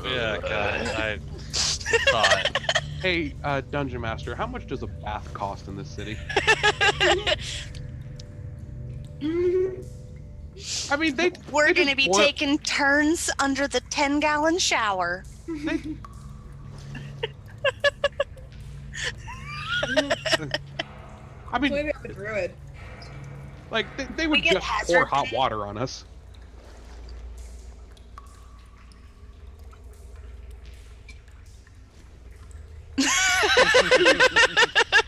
Yeah, God, I thought. Hey, Dungeon Master, how much does a bath cost in this city? I mean, We're they gonna just be boil- taking turns under the 10-gallon shower. I mean, Maybe I'm a druid. like they would get just pour hazard hot pay? water on us.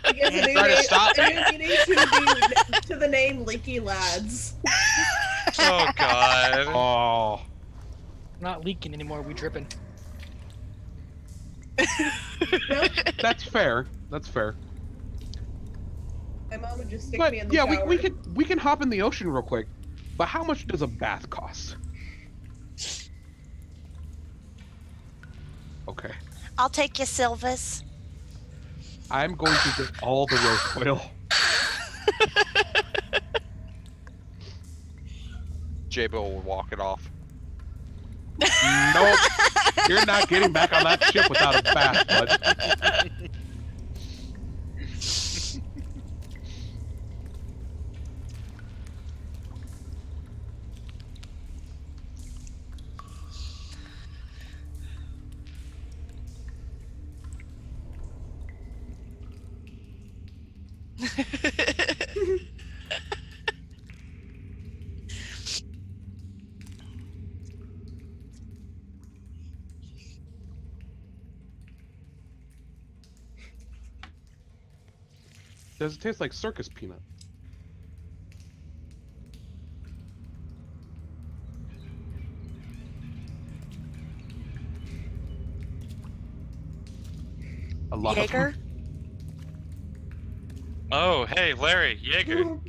I guess a new Try to name, stop a new meaning to the name Leaky Lads. Oh God. Oh, Not leaking anymore. We dripping. that's fair. That's fair. My mom would just stick But me in the yeah, shower. we can hop in the ocean real quick. But how much does a bath cost? Okay, I'll take you, Silvis. I'm going to get all the roast oil. J-Bo will walk it off. Nope, you're not getting back on that ship without a bath, bud. Does it taste like circus peanut? A lot of Jaeger? Oh, hey, Larry, Jaeger.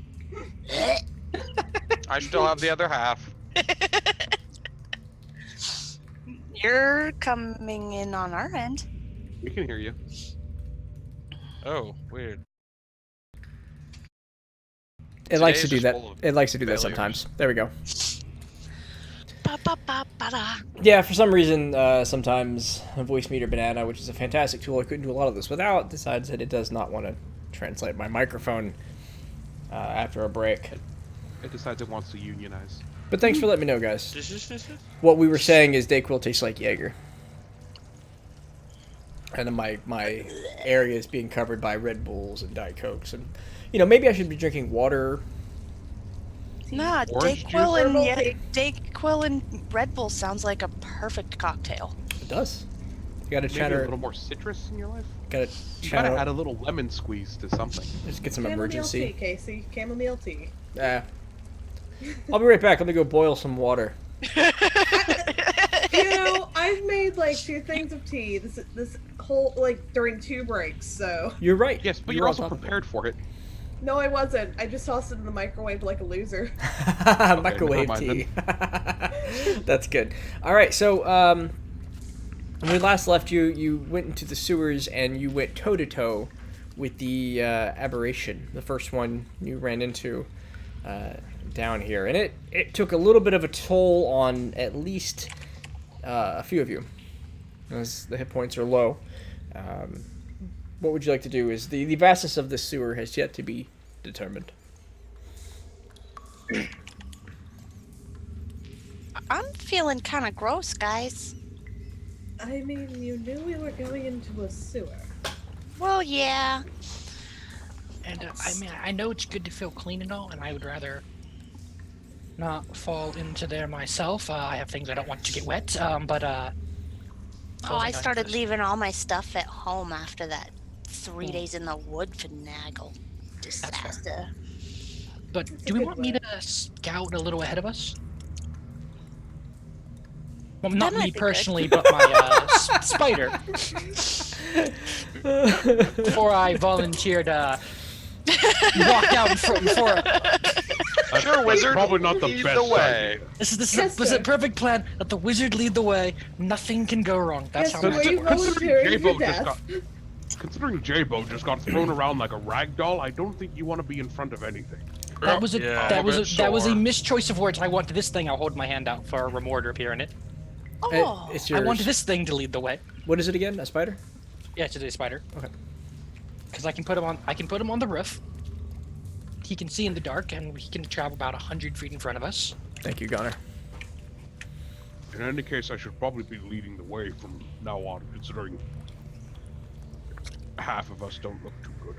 I still have the other half. You're coming in on our end. We can hear you. Oh, weird. It likes to Today's do just that. full of It likes to do that failures. sometimes. There we go. Ba-ba-ba-ba-da. Yeah, for some reason, sometimes a voice meter banana, which is a fantastic tool I couldn't do a lot of this without, decides that it does not want to translate my microphone after a break. It decides it wants to unionize. But thanks for letting me know, guys. What we were saying is Dayquil tastes like Jaeger. And then my area is being covered by Red Bulls and Diet Cokes. And, you know, maybe I should be drinking water. Nah, Orange Dayquil and Red Bull sounds like a perfect cocktail. It does. You gotta Maybe a chatter. little more citrus in your life? Gotta You gotta chatter. add a little lemon squeeze to something. Just get some Chamomile emergency. tea, Casey. Chamomile tea. I'll be right back. Let me go boil some water. You know, I've made like 2 things of tea this whole like during 2 breaks. So You're right. Yes, but You're you're on also top of it. prepared for it. no, I wasn't. I just tossed it in the microwave like a loser. Microwave never tea. mind That's good. All right, so when we last left you, you went into the sewers and you went toe to toe with the aberration, the first one you ran into down here, and it took a little bit of a toll on at least a few of you, as the hit points are low. What would you like to do? Is the vastness of this sewer has yet to be determined. I'm feeling kind of gross, guys. I mean, you knew we were going into a sewer. Well, yeah. And I mean, I know it's good to feel clean and all, and I would rather not fall into there myself. I have things I don't want to get wet. Oh, I started leaving all my stuff at home after that 3 Hmm. days in the wood finagle disaster. But That's a do we good want me way. to scout a little ahead of us? Well, That not might me be personally, but my spider. Before I volunteered walk out in front before. Sure, wizard. Probably not the Lead best the way. idea. This Yes, is a sir. perfect plan. Let the wizard lead the way. Nothing can go wrong. That's Yes, how were I you volunteering J-Bo for just death? Considering J-Bo just got thrown around like a rag doll, I don't think you want to be in front of anything. That was a Yeah. that was a that was a Sore. mischoice of words. I wanted this thing. I'll hold my hand out for a reward to appear in it. Oh, It's I yours. wanted this thing to lead the way. What is it again? A spider? Yeah, it's a spider. Okay. Because I can put him on. I can put him on the roof. He can see in the dark, and he can travel about 100 feet in front of us. Thank you, Gunnar. In any case, I should probably be leading the way from now on, considering half of us don't look too good.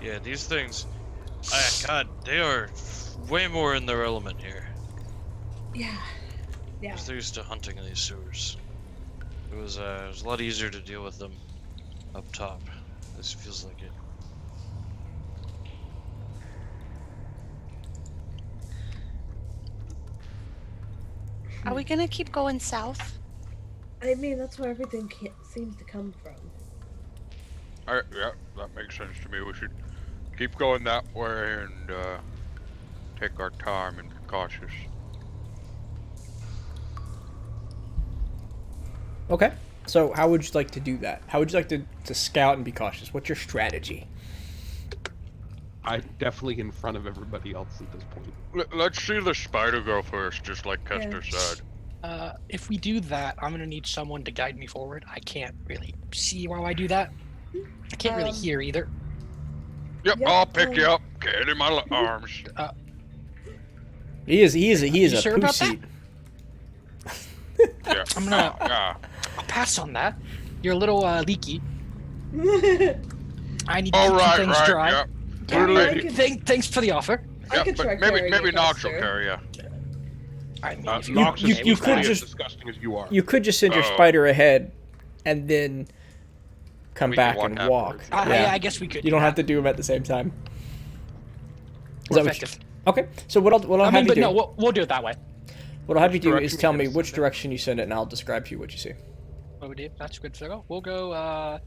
Yeah, these things. God, they are way more in their element here. Yeah. Yeah. They're used to hunting in these sewers. It was a lot easier to deal with them up top. This feels like it. are we gonna keep going south? I mean, that's where everything seems to come from. Yeah, that makes sense to me. We should keep going that way and take our time and be cautious. Okay. So how would you like to do that? How would you like to scout and be cautious? What's your strategy? I'm definitely in front of everybody else at this point. Let's see the spider go first, just like Kester Yeah. said. If we do that, I'm gonna need someone to guide me forward. I can't really see while I do that. I can't really hear either. Yep, Yep, I'll pick you up. Get in my arms. He is You a sure poo about that? seat. Yeah. I'm gonna Yeah. I'll pass on that. You're a little leaky. I need to All keep right, things right. dry. Yep. Yeah, We're I leading. could- Thanks for the offer. I Yep, could try but maybe carrying Nox will Kester. carry you. I mean, if Nox you is could equally just- as disgusting as you are. You could just send your Oh. spider ahead, and then come We can back walk and walk. afterwards. Yeah. I guess we could. You don't have to do them at the same time. Is More that what you- effective. Okay. So what I'll I have mean, you but do? no, we'll do it that way. What I'll have you Which do is direction tell you me gonna which send it? direction you send it, and I'll describe to you what you see. What we did. That's good to go. We'll go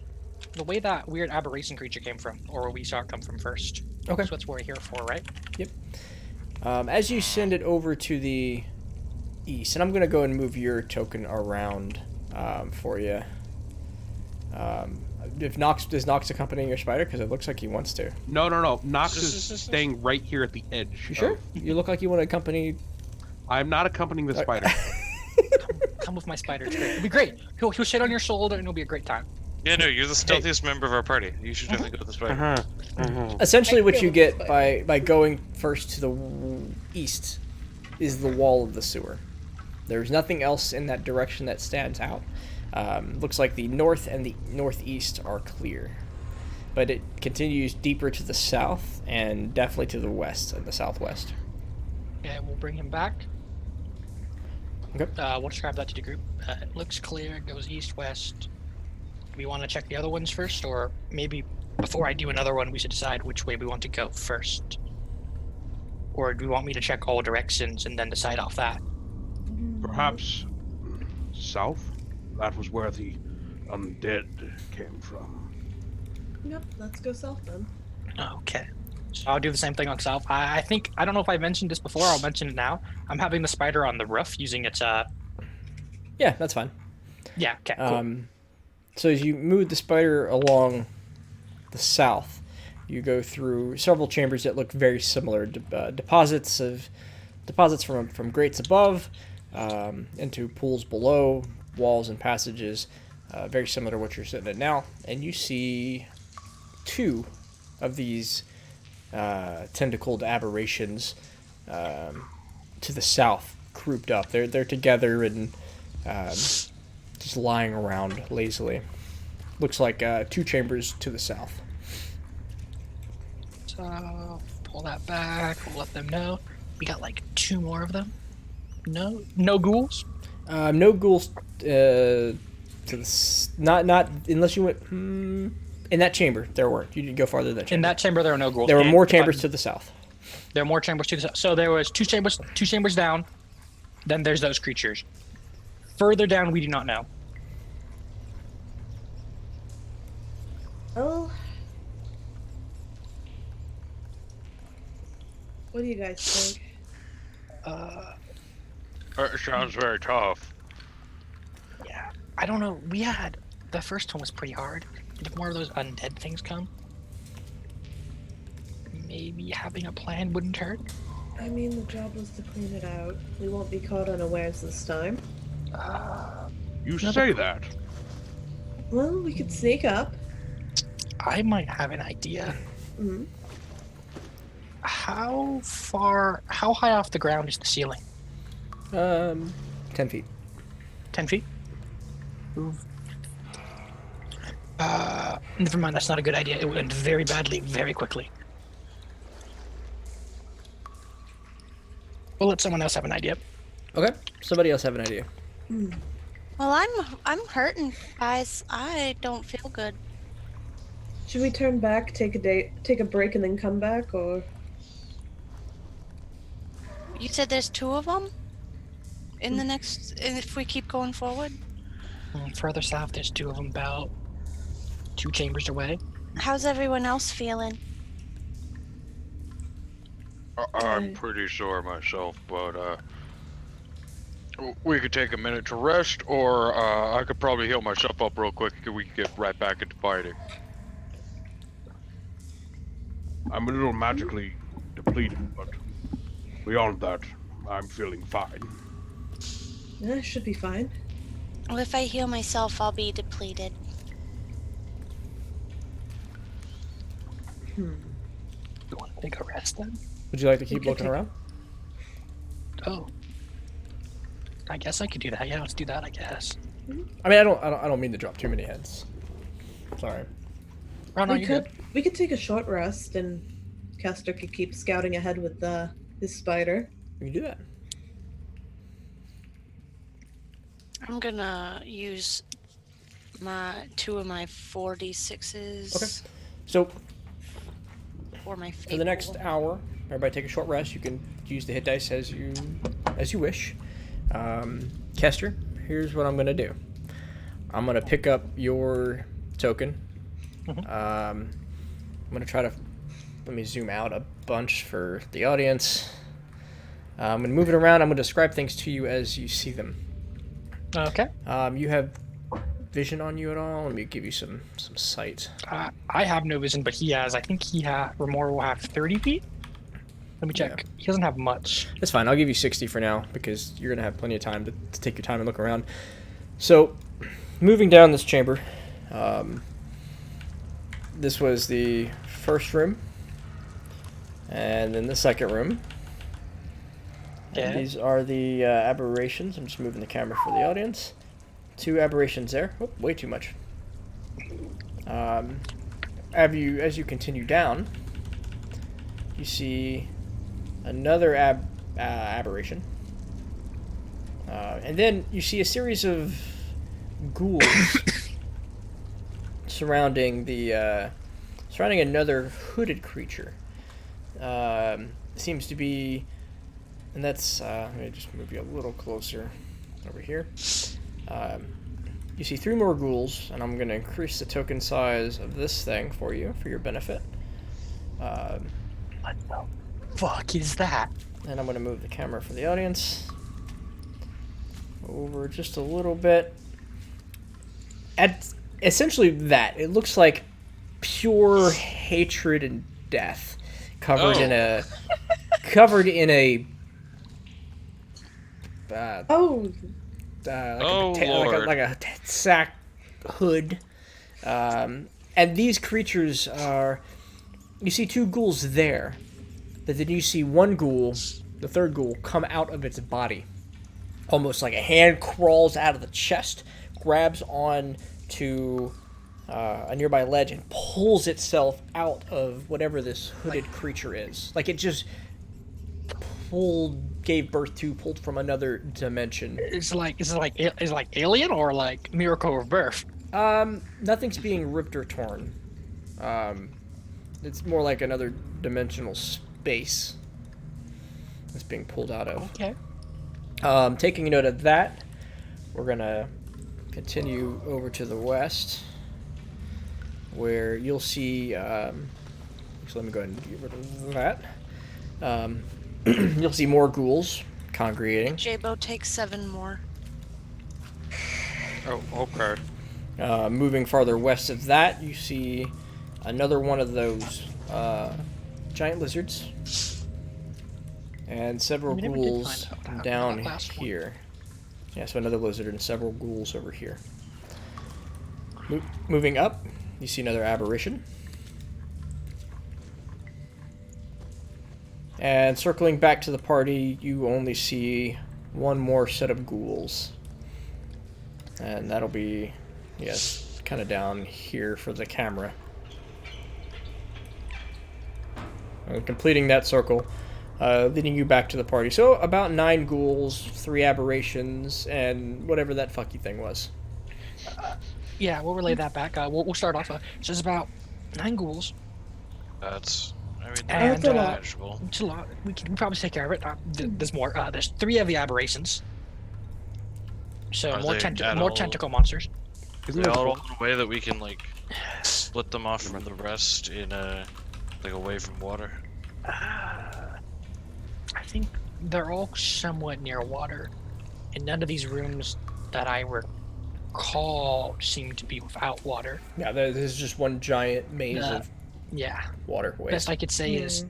the way that weird aberration creature came from, or where we saw it come from first. Okay. So that's what we're here for, right? As you send it over to the east, and I'm gonna go and move your token around for you. If Nox is Nox accompanying your spider, because it looks like he wants to. No. Nox is staying right here at the edge. You sure? You look like you want to accompany. I'm not accompanying the spider. Come with my spider. It's great. It'll be great. He'll sit on your shoulder, and it'll be a great time. Yeah, no, you're the stealthiest member of our party. You should definitely go to the spider. Uh-huh. Essentially, I what feel you the get spider. by going first to the east is the wall of the sewer. There's nothing else in that direction that stands out. Looks like the north and the northeast are clear, but it continues deeper to the south and definitely to the west and the southwest. Yeah, we'll bring him back. Okay. We'll describe that to the group. It looks clear. It goes east-west. We want to check the other ones first, or maybe before I do another one, we should decide which way we want to go first. Or do you want me to check all directions and then decide off that? Perhaps south? That was where the undead came from. Yep, let's go south then. Okay. So I'll do the same thing on south. I think, I don't know if I mentioned this before, I'll mention it now. I'm having the spider on the roof using its, Yeah, that's fine. yeah, okay, cool. So as you move the spider along the south, you go through several chambers that look very similar. Deposits from grates above, into pools below, walls and passages, very similar to what you're sitting at now. And you see two of these tentacled aberrations to the south, grouped up. They're together and just lying around lazily. Looks like 2 chambers to the south. So pull that back. We'll let them know. We got like 2 more of them. No ghouls. No ghouls. To the not unless you went in that chamber. There weren't. You didn't go farther than that chamber. In that chamber, there are no ghouls. There were And more if I- chambers to the south. There are more chambers to the south. So there was 2 chambers down. Then there's those creatures. Further down, we do not know. Oh. What do you guys think? It sounds very tough. Yeah, I don't know. The first one was pretty hard. if more of those undead things come, maybe having a plan wouldn't hurt. I mean, the job was to clean it out. We won't be caught unawares this time. You Another say qu- that. Well, we could sneak up. I might have an idea. Mm. How high off the ground is the ceiling? 10 feet. 10 feet? Move. Never mind, that's not a good idea. It would end very badly, very quickly. We'll let someone else have an idea. Okay. Somebody else have an idea. Well, I'm hurting, guys. I don't feel good. Should we turn back, take a break, and then come back, or? You said there's 2 of them in the next. If we keep going forward, Further south, there's 2 of them about 2 chambers away. how's everyone else feeling? I'm pretty sore myself, but we could take a minute to rest, or I could probably heal myself up real quick and we can get right back into fighting. I'm a little magically depleted, but beyond that, I'm feeling fine. Yeah, should be fine. Well, if I heal myself, I'll be depleted. You want to take a rest then? Would you like to keep Okay, looking take- around? Oh. I guess I could do that. Yeah, let's do that, I guess. I mean, I don't mean to drop too many heads. Sorry. Oh, no, we you're could we could take a short rest, and Castor could keep scouting ahead with his spider. We can do that. I'm gonna use my 2 of my 4d6s. Okay. So Or my for the next hour, everybody take a short rest. You can use the hit dice as you wish. Kester, here's what I'm gonna do. I'm gonna pick up your token. I'm gonna try to let me zoom out a bunch for the audience. I'm gonna move it around. I'm gonna describe things to you as you see them. Okay. You have vision on you at all? Let me give you some sight. I have no vision, but he has. I think Remora will have 30 feet. Let me check. Yeah. He doesn't have much. That's fine. I'll give you 60 for now because you're going to have plenty of time to take your time and look around. So, moving down this chamber, this was the first room, and then the second room. Yeah. And these are the aberrations. I'm just moving the camera for the audience. 2 aberrations there. Oh, way too much. As you continue down, you see another aberration. And then you see a series of ghouls surrounding another hooded creature. Seems to be, and that's let me just move you a little closer over here. You see 3 more ghouls, and I'm going to increase the token size of this thing for you for your benefit. What the fuck is that? And I'm going to move the camera for the audience over just a little bit. At essentially that, it looks like pure hatred and death covered in a like a sack hood, and these creatures are. You see 2 ghouls there, but then you see one ghoul, the third ghoul, come out of its body, almost like a hand crawls out of the chest, grabs on to a nearby ledge, and pulls itself out of whatever this hooded creature is. Like it just gave birth to, pulled from another dimension. Is it like Alien or like Miracle of Birth? Nothing's being ripped or torn. It's more like another dimensional space that's being pulled out of. Okay. Taking note of that, we're gonna continue over to the west, where you'll see. So let me go ahead and get rid of that. You'll see more ghouls congregating. Jabo takes 7 more. Oh, okay. Moving farther west of that, you see another one of those giant lizards. And several We never did ghouls find out what happened to down that last one. here. Yeah, so another lizard and several ghouls over here. Moving up, you see another aberration. And circling back to the party, you only see one more set of ghouls. And that'll be, yes, kind of down here for the camera. And completing that circle, leading you back to the party. So about 9 ghouls, 3 aberrations, and whatever that fucky thing was. Yeah, we'll relay that back. We'll start off. So there's about 9 ghouls. That's, I mean, And, that's a lot. manageable. It's a lot. We can probably take care of it. There's more. There's 3 of the aberrations. So Are more, they at more all- tentacle monsters. Is there all a way that we can like split them off from the rest in a like away from water? I think they're all somewhat near water, and none of these rooms that I recall seem to be without water. Yeah, there's just one giant maze Uh, of Yeah, waterways. best I could say is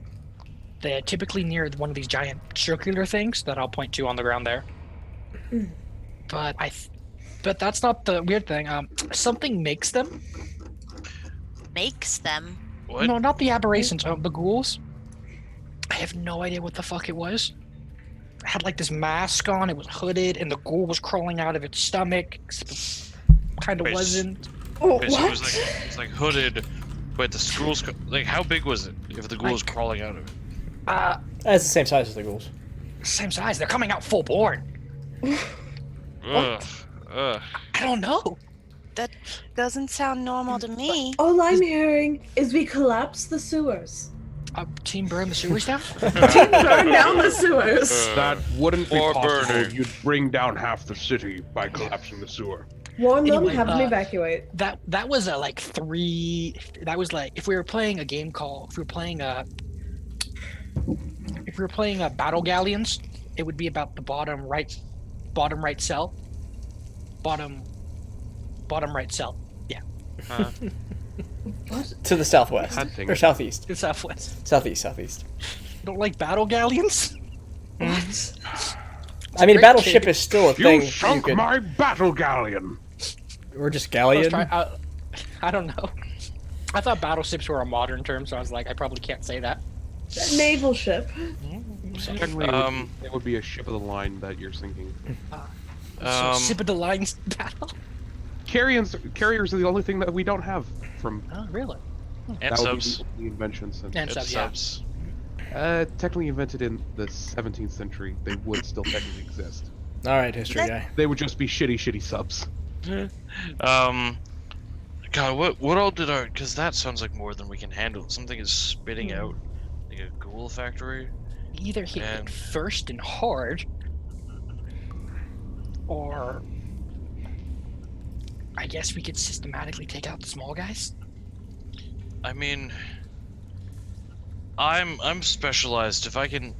they're typically near one of these giant circular things that I'll point to on the ground there. But but that's not the weird thing. Something makes them. Makes them. What? No, not the aberrations. The ghouls. I have no idea what the fuck it was. It had like this mask on. It was hooded, and the ghoul was crawling out of its stomach. Kind of Wait, wasn't. Oh, Okay, so what? it was like hooded, but the scrolls like how big was it? If the ghoul was crawling out of it? That's the same size as the ghouls. Same size. They're coming out full born. Ugh. Ugh. I don't know. That doesn't sound normal to me. All I'm hearing is we collapse the sewers. Team burn the sewers down. Team burn down the sewers. That wouldn't be Or possible. burning. You'd bring down half the city by collapsing the sewer. Warn them, Anyway, have them evacuate. That was a like 3. That was like if we were playing a game called if we were playing Battle Galleons, it would be about the bottom right cell. Bottom right cell. Yeah. To the southwest. God dang Or it. southeast. It's southwest. Southeast. You don't like Battle Galleons? What? I mean, great battleship kid. is still a thing. You sunk could, my battle galleon. or just I was galleon. trying- I don't know. I thought battleships were a modern term, so I was like, I probably can't say that. Naval ship. Technically, it would be a ship of the line that you're sinking. So sip of the lines battle. Carriers are the only thing that we don't have from. Oh, really? And that would be subs. the invention since. And subs, yeah. subs. Technically invented in the 17th century, they would still technically exist. All right, history guy. They would just be shitty subs. God, what all did our? Because that sounds like more than we can handle. Something is spitting out like a ghoul factory. Either hit And- it first and hard, or I guess we could systematically take out the small guys. I mean, I'm specialized. If I can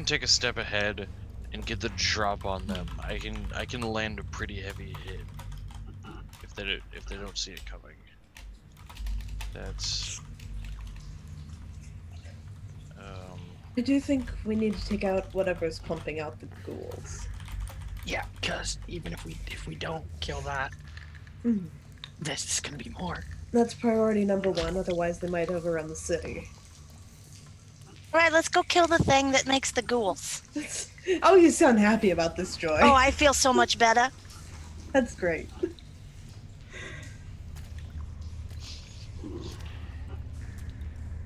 take a step ahead and get the drop on them, I can land a pretty heavy hit. If they don't see it coming. That's. I do think we need to take out whatever's pumping out the ghouls. Yeah, because even if we don't kill that, there's just gonna be more. That's priority number 1, otherwise they might overrun the city. All right, let's go kill the thing that makes the ghouls. Oh, you sound happy about this, Joy. Oh, I feel so much better. That's great.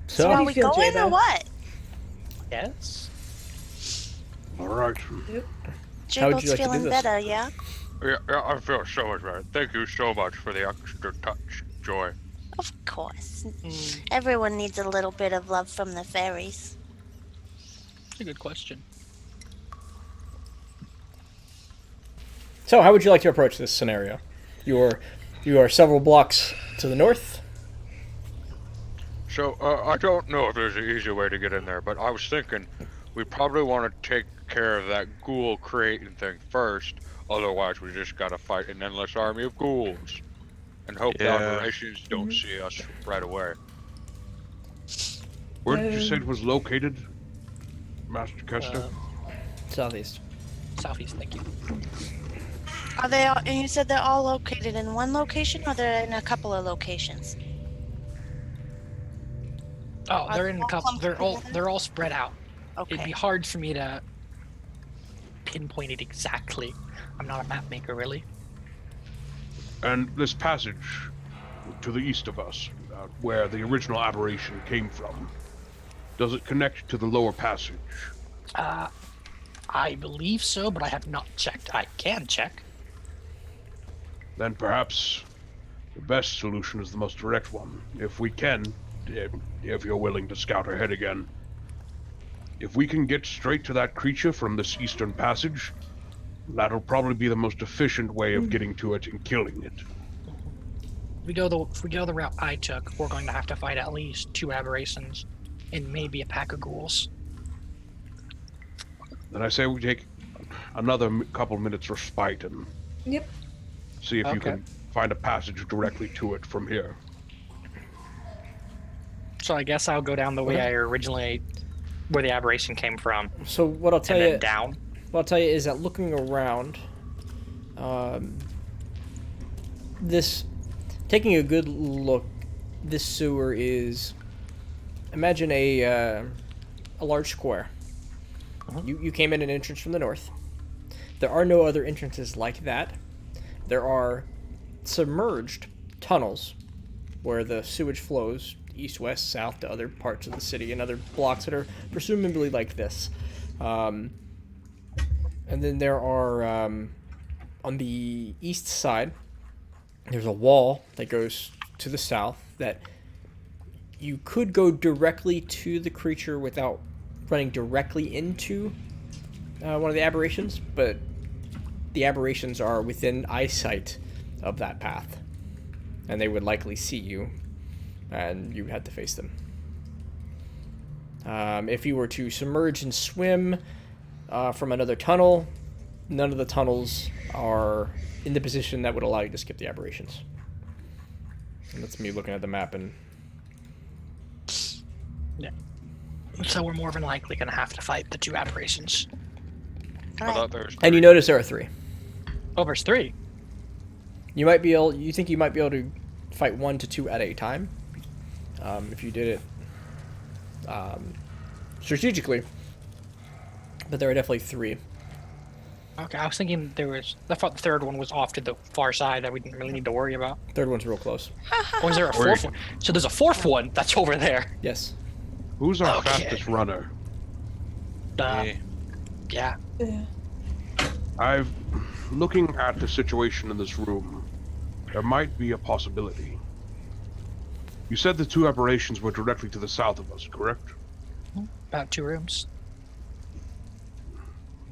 So, So are you we feel, going Jada? or what? Yes. All right. How would Jiggold's you like to do feeling this? better, yeah? Yeah, I feel so much better. Thank you so much for the extra touch, Joy. Of course. Everyone needs a little bit of love from the fairies. That's a good question. so how would you like to approach this scenario? You are several blocks to the north. So, I don't know if there's an easy way to get in there, but I was thinking we probably want to take care of that ghoul creating thing first. Otherwise, we just gotta fight an endless army of ghouls. and hope the Yeah. operations don't see us right away. Where did you say it was located, Master Kester? Southeast. Southeast, thank you. Are they all, and you said they're all located in one location, or they're in a couple of locations? Oh, Are they're they in a all couple. clumped together? They're all spread out. Okay. It'd be hard for me to pinpoint it exactly. I'm not a map maker, really. And this passage to the east of us, where the original aberration came from, does it connect to the lower passage? I believe so, but I have not checked. I can check. Then perhaps the best solution is the most direct one. If we can, if you're willing to scout ahead again, if we can get straight to that creature from this eastern passage, that'll probably be the most efficient way of getting to it and killing it. If we go the route I took, we're going to have to fight at least 2 aberrations and maybe a pack of ghouls. Then I say we take another couple minutes respite and Yep. see if you Okay. can find a passage directly to it from here. So I guess I'll go down the way I originally, where the aberration came from, So what I'll tell and you, then down. what I'll tell you is that looking around, taking a good look, this sewer is, imagine a large square. You came in an entrance from the north. There are no other entrances like that. There are submerged tunnels where the sewage flows east, west, south to other parts of the city and other blocks that are presumably like this. And then there are, on the east side, there's a wall that goes to the south that you could go directly to the creature without running directly into one of the aberrations, but the aberrations are within eyesight of that path, and they would likely see you, and you had to face them. If you were to submerge and swim from another tunnel, none of the tunnels are in the position that would allow you to skip the aberrations. And that's me looking at the map and... Yeah. So we're more than likely going to have to fight the 2 aberrations. I thought there was And you three. notice there are 3. Oh, there's 3. You might be able. You think you might be able to fight 1 to 2 at a time, if you did it strategically. But there are definitely 3. Okay, I was thinking I thought the third one was off to the far side that we didn't really need to worry about. Third one's real close. Or is there a 4th one? So there's a 4th one that's over there. Yes. Who's our Okay. fastest runner? Me. Yeah. Looking at the situation in this room, there might be a possibility. You said the 2 aberrations were directly to the south of us, correct? About 2 rooms.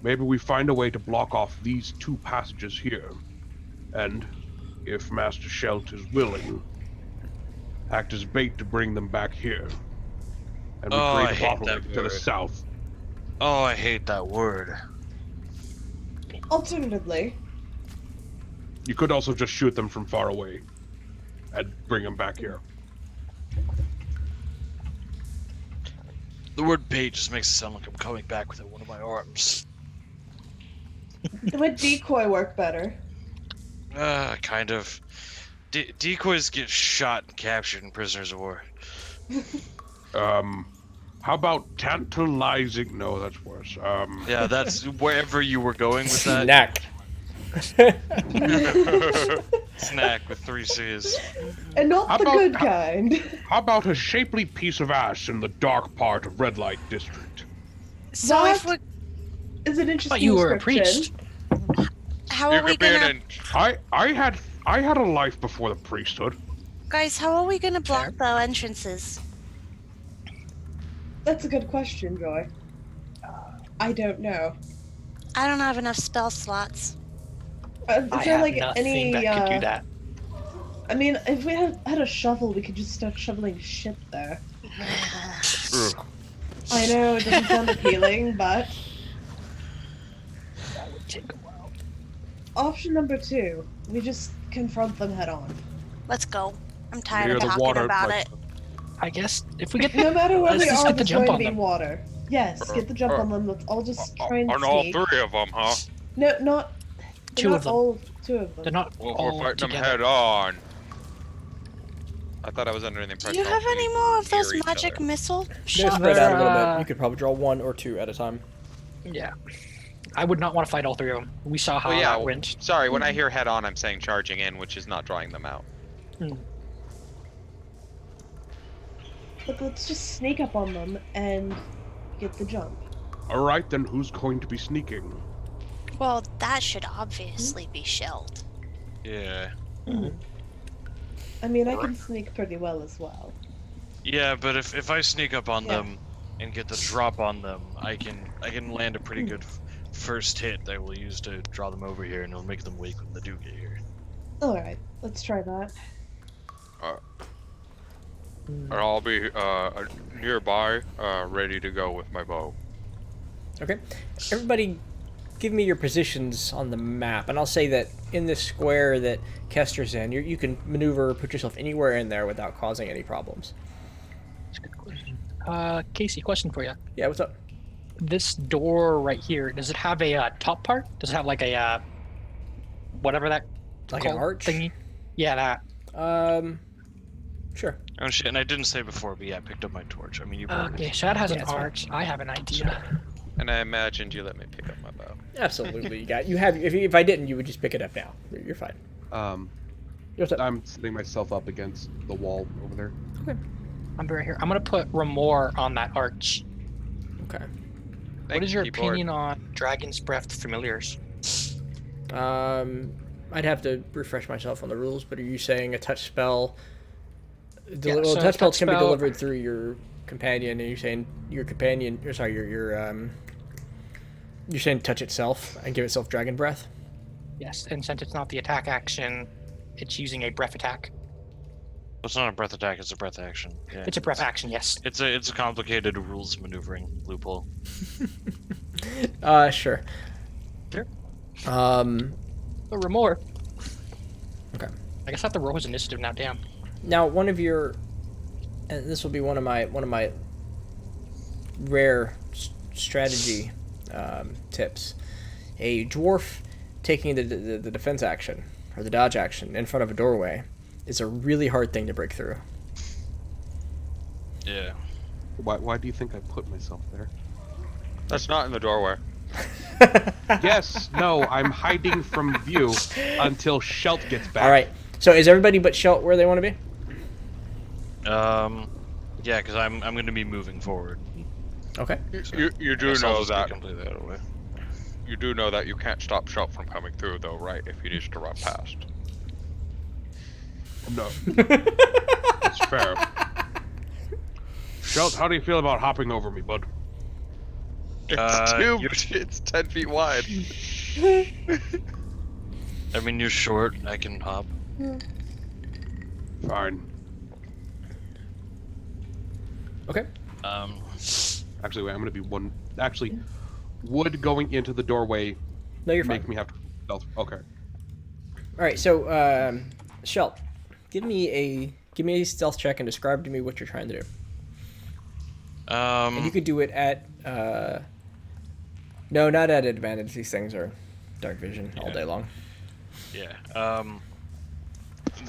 Maybe we find a way to block off these 2 passages here, and, if Master Shelt is willing, act as bait to bring them back here. And we Oh, I create a hate that bottleneck to the word. south. Oh, I hate that word. Alternatively, You could also just shoot them from far away and bring them back here. The word bait just makes it sound like I'm coming back with one of my arms. would decoy work better? Kind of. Decoys get shot and captured in prisoners of war. How about tantalizing? No, that's worse. Yeah, that's wherever you were going with that. Snack. Snack with 3 C's. And not How the about- good kind. How about a shapely piece of ash in the dark part of Red Light District? So if we, Is an interesting But you were a description. priest. how You are we could be an gonna, I had a life before the priesthood. guys? How are we gonna block the entrances? That's a good question, Joy. I don't know. I don't have enough spell slots. Is I there have like nothing any? that could do that. I mean, if we had a shovel, we could just start shoveling shit there. Ugh. I know it doesn't sound appealing, but That would take a while. option number 2, we just confront them head on. Let's go. I'm tired Near of the talking water, about like, it. I guess if we get No matter where let's we just are, get the there's jump going on to be them. water. Yes, get the jump on them. Let's all just try and On all sneak. 3 of them, huh? No, not they're Two not of them. all 2 of them. They're not Well, if all we're fighting together. them head on. I thought I was under the Do impression you all have three any were more of those near each magic other. missile They're shots? spread out a little They're, bit. You could probably draw 1 or 2 at a time. Yeah. I would not want to fight all 3 of them. We saw how Well, yeah. that went. Sorry, when I hear head on, I'm saying charging in, which is not drawing them out. Look, let's just sneak up on them and get the jump. All right, then who's going to be sneaking? Well, that should obviously be Shelled. Yeah. I mean, I can sneak pretty well as well. Yeah, but if I sneak up on Yeah. them and get the drop on them, I can land a pretty good first hit that we'll use to draw them over here, and it'll make them wake when they do get here. All right, let's try that. And I'll be nearby, ready to go with my bow. Okay. Everybody, give me your positions on the map, and I'll say that in this square that Kester's in, you can maneuver, put yourself anywhere in there without causing any problems. That's a good question. Casey, question for you. Yeah, what's up? This door right here, does it have a top part? Does it have like a whatever that Like an called arch? thingy? Yeah, that. Sure. Oh shit, and I didn't say before, but yeah, I picked up my torch. I mean, you brought Okay, it. so that has Yeah, an it's fine. arch. I have an idea. And I imagined you let me pick up my bow. Absolutely, you have. If I didn't, you would just pick it up now. You're fine. What's up? I'm setting myself up against the wall over there. Okay. I'm right here. I'm gonna put Remor on that arch. Okay. What is your keyboard. opinion on Dragon's Breath familiars? I'd have to refresh myself on the rules, but are you saying a touch spell? Yeah, Well, so touch spells touch can be spell- delivered through your companion, and you're saying your companion. Or sorry, you're saying touch itself and give itself dragon breath. Yes, and since it's not the attack action, it's using a breath attack. It's not a breath attack; it's a breath action. Yeah. It's a breath action, yes. It's a complicated rules maneuvering loophole. Sure. Sure. Now, But Remor. Okay. I guess I have to roll his initiative now. Damn. one of your, and this will be one of my rare strategy tips. A dwarf taking the defense action or the dodge action in front of a doorway is a really hard thing to break through. Yeah. Why do you think I put myself there? That's not in the doorway. Yes, no, I'm hiding from view until Shelt gets back. All right. So is everybody but Shelt where they want to be? Yeah, because I'm going to be moving forward. Okay. You do Guess I'll know just be that. completely out of the way. You do know that you can't stop Shelt from coming through, though, right? If he needs to run past. No. That's fair. Shelt, how do you feel about hopping over me, bud? It's 10 feet wide. I mean, you're short. I can hop. Fine. Okay. Actually, wait, I'm gonna be one. Actually, would going into the doorway No, you're fine. make me have to stealth? Okay. All right. So, Shelt, give me a stealth check and describe to me what you're trying to do. And you could do it at no, not at advantage. These things are dark vision all day long. Yeah.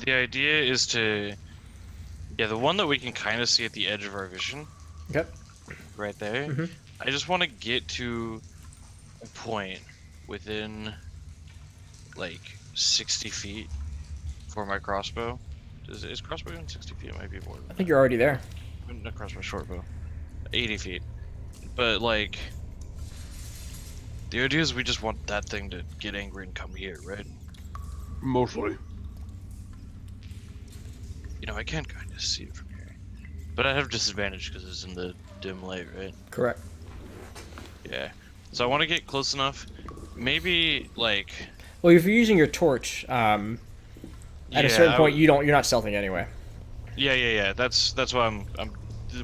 The idea is to, the one that we can kind of see at the edge of our vision. Okay. Right there. Mhm. I just want to get to a point within, like, 60 feet for my crossbow. Is crossbow in 60 feet? It might be more than I think you're already there. that. Not crossbow, short bow. 80 feet. But, like, the idea is we just want that thing to get angry and come here, right? Mostly. You know, I can kind of see it from here. But I have disadvantage because it's in the dim light, right? Correct. Yeah. So I want to get close enough. Maybe, like... Well, if you're using your torch, at a certain point, you're not stealthing anyway. Yeah. That's why I'm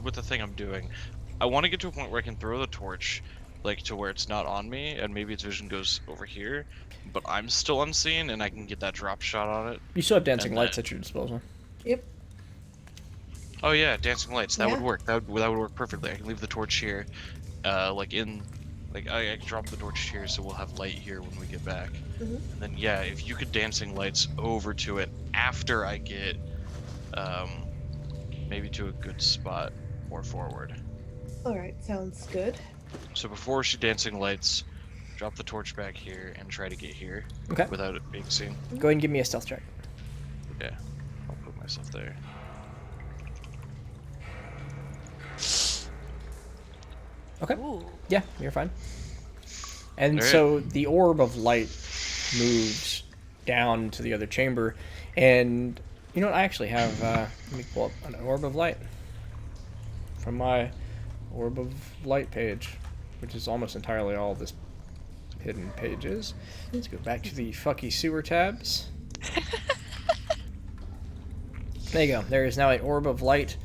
with the thing I'm doing. I want to get to a point where I can throw the torch, like to where it's not on me, and maybe its vision goes over here, but I'm still unseen, and I can get that drop shot on it. You still have dancing And lights then- at your disposal. Yep. Oh yeah, dancing lights. That would Yeah. work. That would work perfectly. I can leave the torch here, like I can drop the torch here, so we'll have light here when we get back. Mhm. And then yeah, if you could dancing lights over to it after I get, maybe to a good spot more forward. All right, sounds good. So before she dancing lights, drop the torch back here and try to get here Okay. without it being seen. Go ahead and give me a stealth check. Yeah, I'll put myself there. Okay. Ooh. Yeah, you're fine. And Alright. so the orb of light moves down to the other chamber, and you know what? I actually have. Let me pull up an orb of light from my orb of light page, which is almost entirely all this hidden pages. Let's go back to the fucky sewer tabs. There you go. There is now an orb of light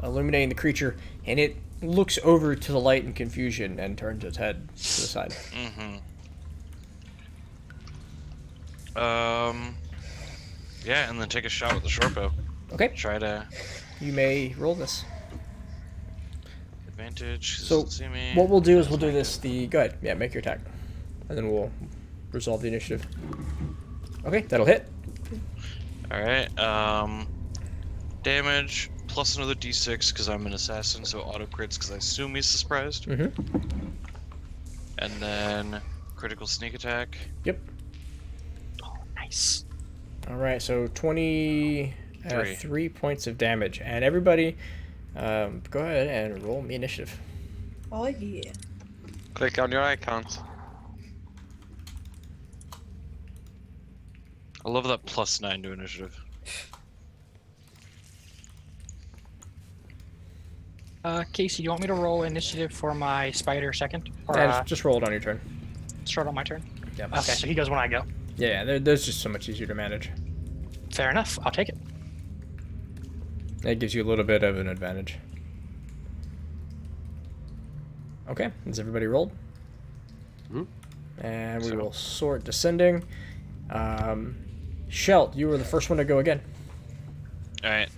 illuminating the creature, and it looks over to the light in confusion and turns its head to the side. Yeah, and then take a shot with the short bow. Okay, Try to you may roll this. advantage. 'cause it So, doesn't see me. what we'll do is we'll Doesn't do make this. it. Go ahead. Yeah, make your attack, and then we'll resolve the initiative. Okay, that'll hit. All right. Damage plus another d6 because I'm an assassin, so auto crits because I assume he's surprised. Mm-hmm. And then critical sneak attack. Yep. Oh, nice. All right, so 23 points of damage, and everybody, go ahead and roll me initiative. Oh yeah. Click on your icons. I love that +9 to initiative. Casey, do you want me to roll initiative for my spider second? Or And just roll it on your turn. start on my turn? Yeah. Okay, so he goes when I go. Yeah, there's just so much easier to manage. Fair enough. I'll take it. That gives you a little bit of an advantage. Okay, is everybody rolled? Mhm. And we So- will sort descending. Shelt, you were the first one to go again. All right.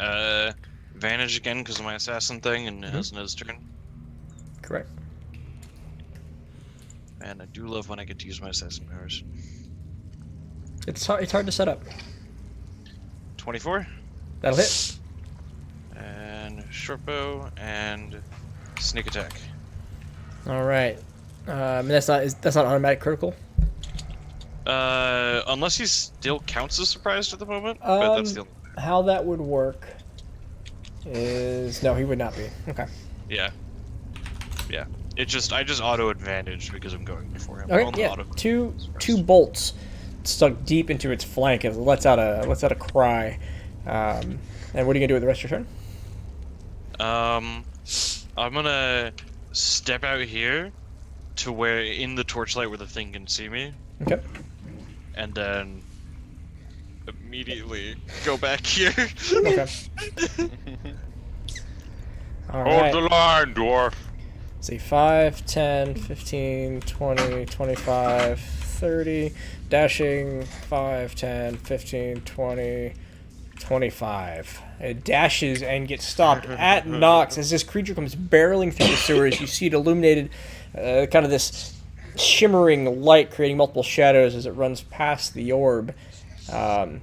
Advantage again because of my assassin thing, and it hasn't his turn. Correct. And I do love when I get to use my assassin powers. It's hard to set up. 24. That'll hit. And short bow and sneak attack. All right. That's not automatic critical. Unless he still counts as surprised at the moment, but that's the only... How that would work is no, he would not be. Okay. Yeah. I just auto advantage because I'm going before him. Okay. On the Yeah. auto- Two bolts stuck deep into its flank. It lets out a cry. And what are you gonna do with the rest of your turn? I'm gonna step out here to where in the torchlight where the thing can see me, Okay. and then immediately go back here. Okay. All Hold right. the line, dwarf. See, 5, 10, 15, 20, 25, 30. Dashing, 5, 10, 15, 20, 25. It dashes and gets stopped at Nox as this creature comes barreling through the sewers. You see it illuminated, kind of this shimmering light creating multiple shadows as it runs past the orb. I'm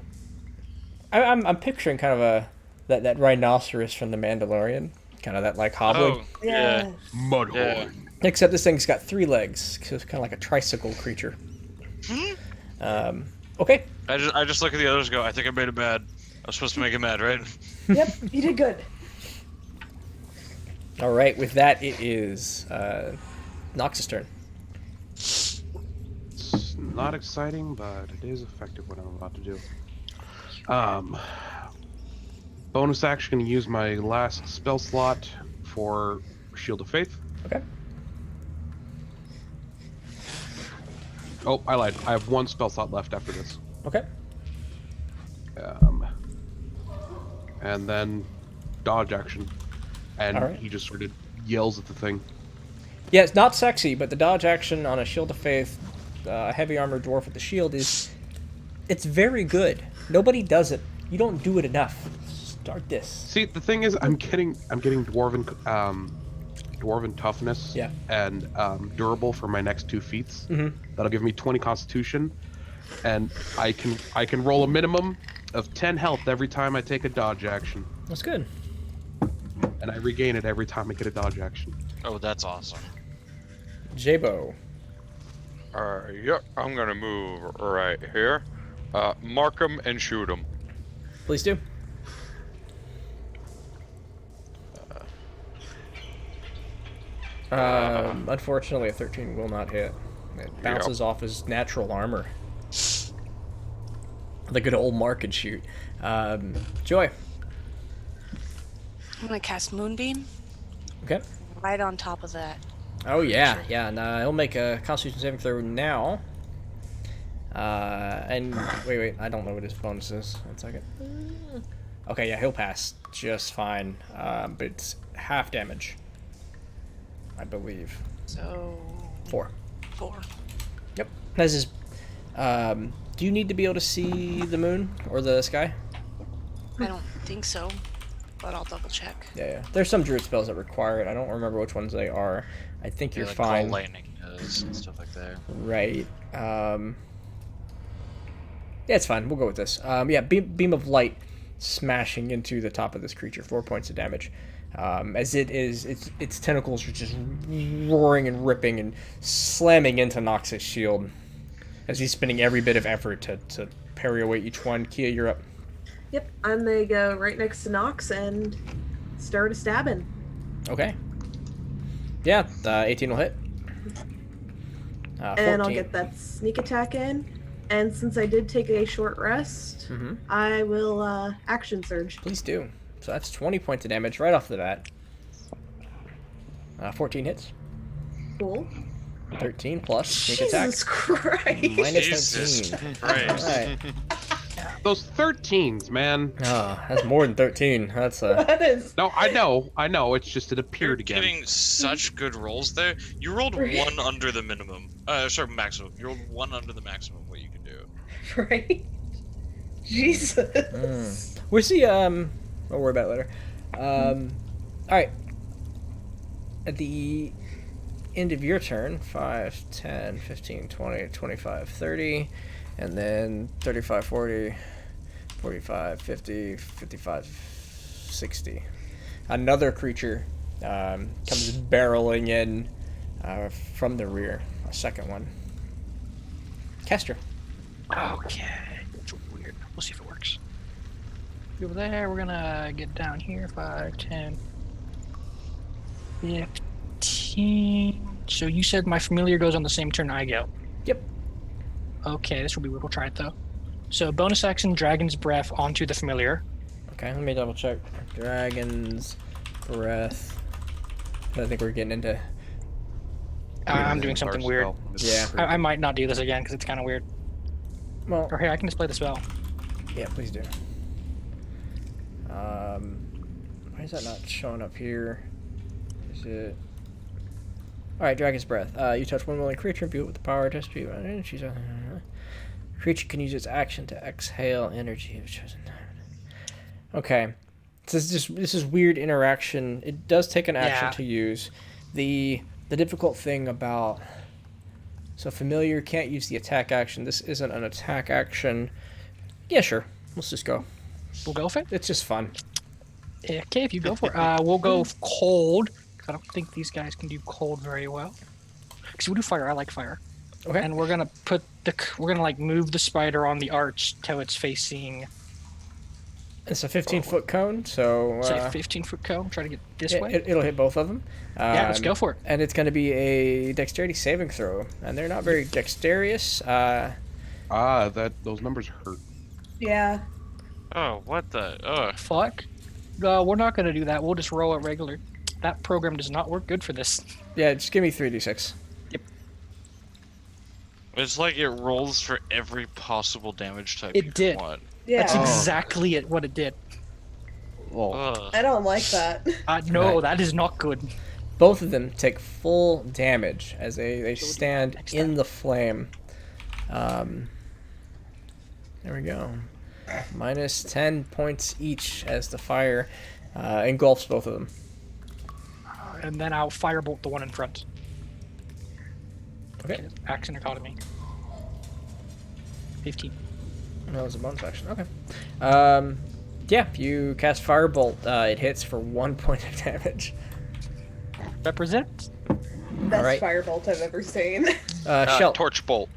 picturing kind of that rhinoceros from the Mandalorian, kind of that like hobbling. Oh, yeah. Mudhorn. Yeah. Except this thing's got 3 legs, so it's kind of like a tricycle creature. Okay. I just look at the others and go, I think I made him mad. I was supposed to make him mad, right? Yep, you did good. All right. With that, it is Nox's turn. It's not exciting, but it is effective what I'm about to do. Bonus action, gonna use my last spell slot for Shield of Faith. Okay. Oh, I lied. I have 1 spell slot left after this. Okay. And then dodge action. And Alright. he just sort of yells at the thing. Yeah, it's not sexy, but the dodge action on a Shield of Faith, heavy armored dwarf with the shield it's very good. Nobody does it. You don't do it enough. Start this. See, the thing is, I'm getting dwarven toughness Yeah. and durable for my next 2 feats. Mhm. That'll give me 20 Constitution, and I can roll a minimum of 10 health every time I take a dodge action, That's good. and I regain it every time I get a dodge action. Oh, that's awesome. Jabo. Yep, I'm gonna move right here. Mark them and shoot them. Please do. Unfortunately, a 13 will not hit. It bounces off his natural armor. The good old mark and shoot. Joy. I'm gonna cast Moonbeam Okay. right on top of that. Oh yeah, yeah. And he'll make a Constitution saving throw now. And wait, I don't know what his bonus is. 1 second. Okay, yeah, he'll pass just fine. But it's half damage, I believe. So 4. 4. Yep. As his, do you need to be able to see the moon or the sky? I don't think so, but I'll double check. Yeah. There's some druid spells that require it. I don't remember which ones they are. I think you're like fine. Call lightning does and stuff like that. Right. Yeah, it's fine. We'll go with this. Yeah, beam of light smashing into the top of this creature. 4 points of damage. As its tentacles are just roaring and ripping and slamming into Nox's shield as he's spending every bit of effort to parry away each one. Kia, you're up. Yep, I'm gonna go right next to Nox and start a stabbing. Okay. Yeah, 18 will hit. 14. And I'll get that sneak attack in. And since I did take a short rest, I will action surge. Please do. So that's 20 points of damage right off the bat. 14 hits. Cool. 13 plus sneak attack. Jesus Christ. Minus Jesus 19. Christ. Alright. Those 13s, man. Oh, that's more than 13. That's a... That is. No, I know. It's just it You're appeared again. getting such good rolls there. You rolled 1 under the minimum. Sorry, maximum. You rolled 1 under the maximum what you can do. Right? Jesus. Where's the, I'll worry about it later. Alright. At the end of your turn, 5, 10, 15, 20, 25, 30, and then 35, 40, 45, 50, 55, 60. Another creature comes barreling in from the rear. A second one. Kester. Okay. It's weird. We'll see if it works. Over there, we're gonna get down here. 5, 10, 15. So you said my familiar goes on the same turn I go. Yep. Okay, this will be weird. We'll try it though. So bonus action, Dragon's Breath onto the familiar. Okay, let me double check. Dragon's Breath. I think we're getting into... I'm doing something weird. Yeah. I might not do this again because it's kind of weird. Well, Or here, I can display the spell. yeah, please do. Why is that not showing up here? Is it... Alright, Dragon's Breath. You touch one willing creature, view it with the power to speed. Creature can use its action to exhale energy of chosen time. Okay. This is weird interaction. It does take an action to use. The difficult thing about... So familiar can't use the attack action. This isn't an attack action. Yeah, sure. Let's just go. We'll go for it? It's just fun. Okay, if you go for it. We'll go cold. I don't think these guys can do cold very well. Because we do fire. I like fire. Okay. And we're gonna like move the spider on the arch till it's facing. It's a 15-foot cone, so... Say 15-foot cone. Try to get this way. It'll hit both of them. Yeah, let's go for it. And it's going to be a dexterity saving throw, and they're not very dexterous. Those numbers hurt. Yeah. Oh, what the? Fuck. We're not gonna do that. We'll just roll it regular. That program does not work good for this. Yeah, just give me 3d6. Yep. It's like it rolls for every possible damage type It you did. want. Yeah. That's exactly what it did. Well, I don't like that. No, that is not good. Both of them take full damage as they stand in the flame. There we go. Minus 10 points each as the fire engulfs both of them. And then I'll firebolt the one in front. Okay. Action economy. 15. That was a bonus action. Okay. Yeah, you cast Firebolt. It hits for 1 point of damage. Represent. Best Alright. firebolt I've ever seen. Shell. Torch bolt.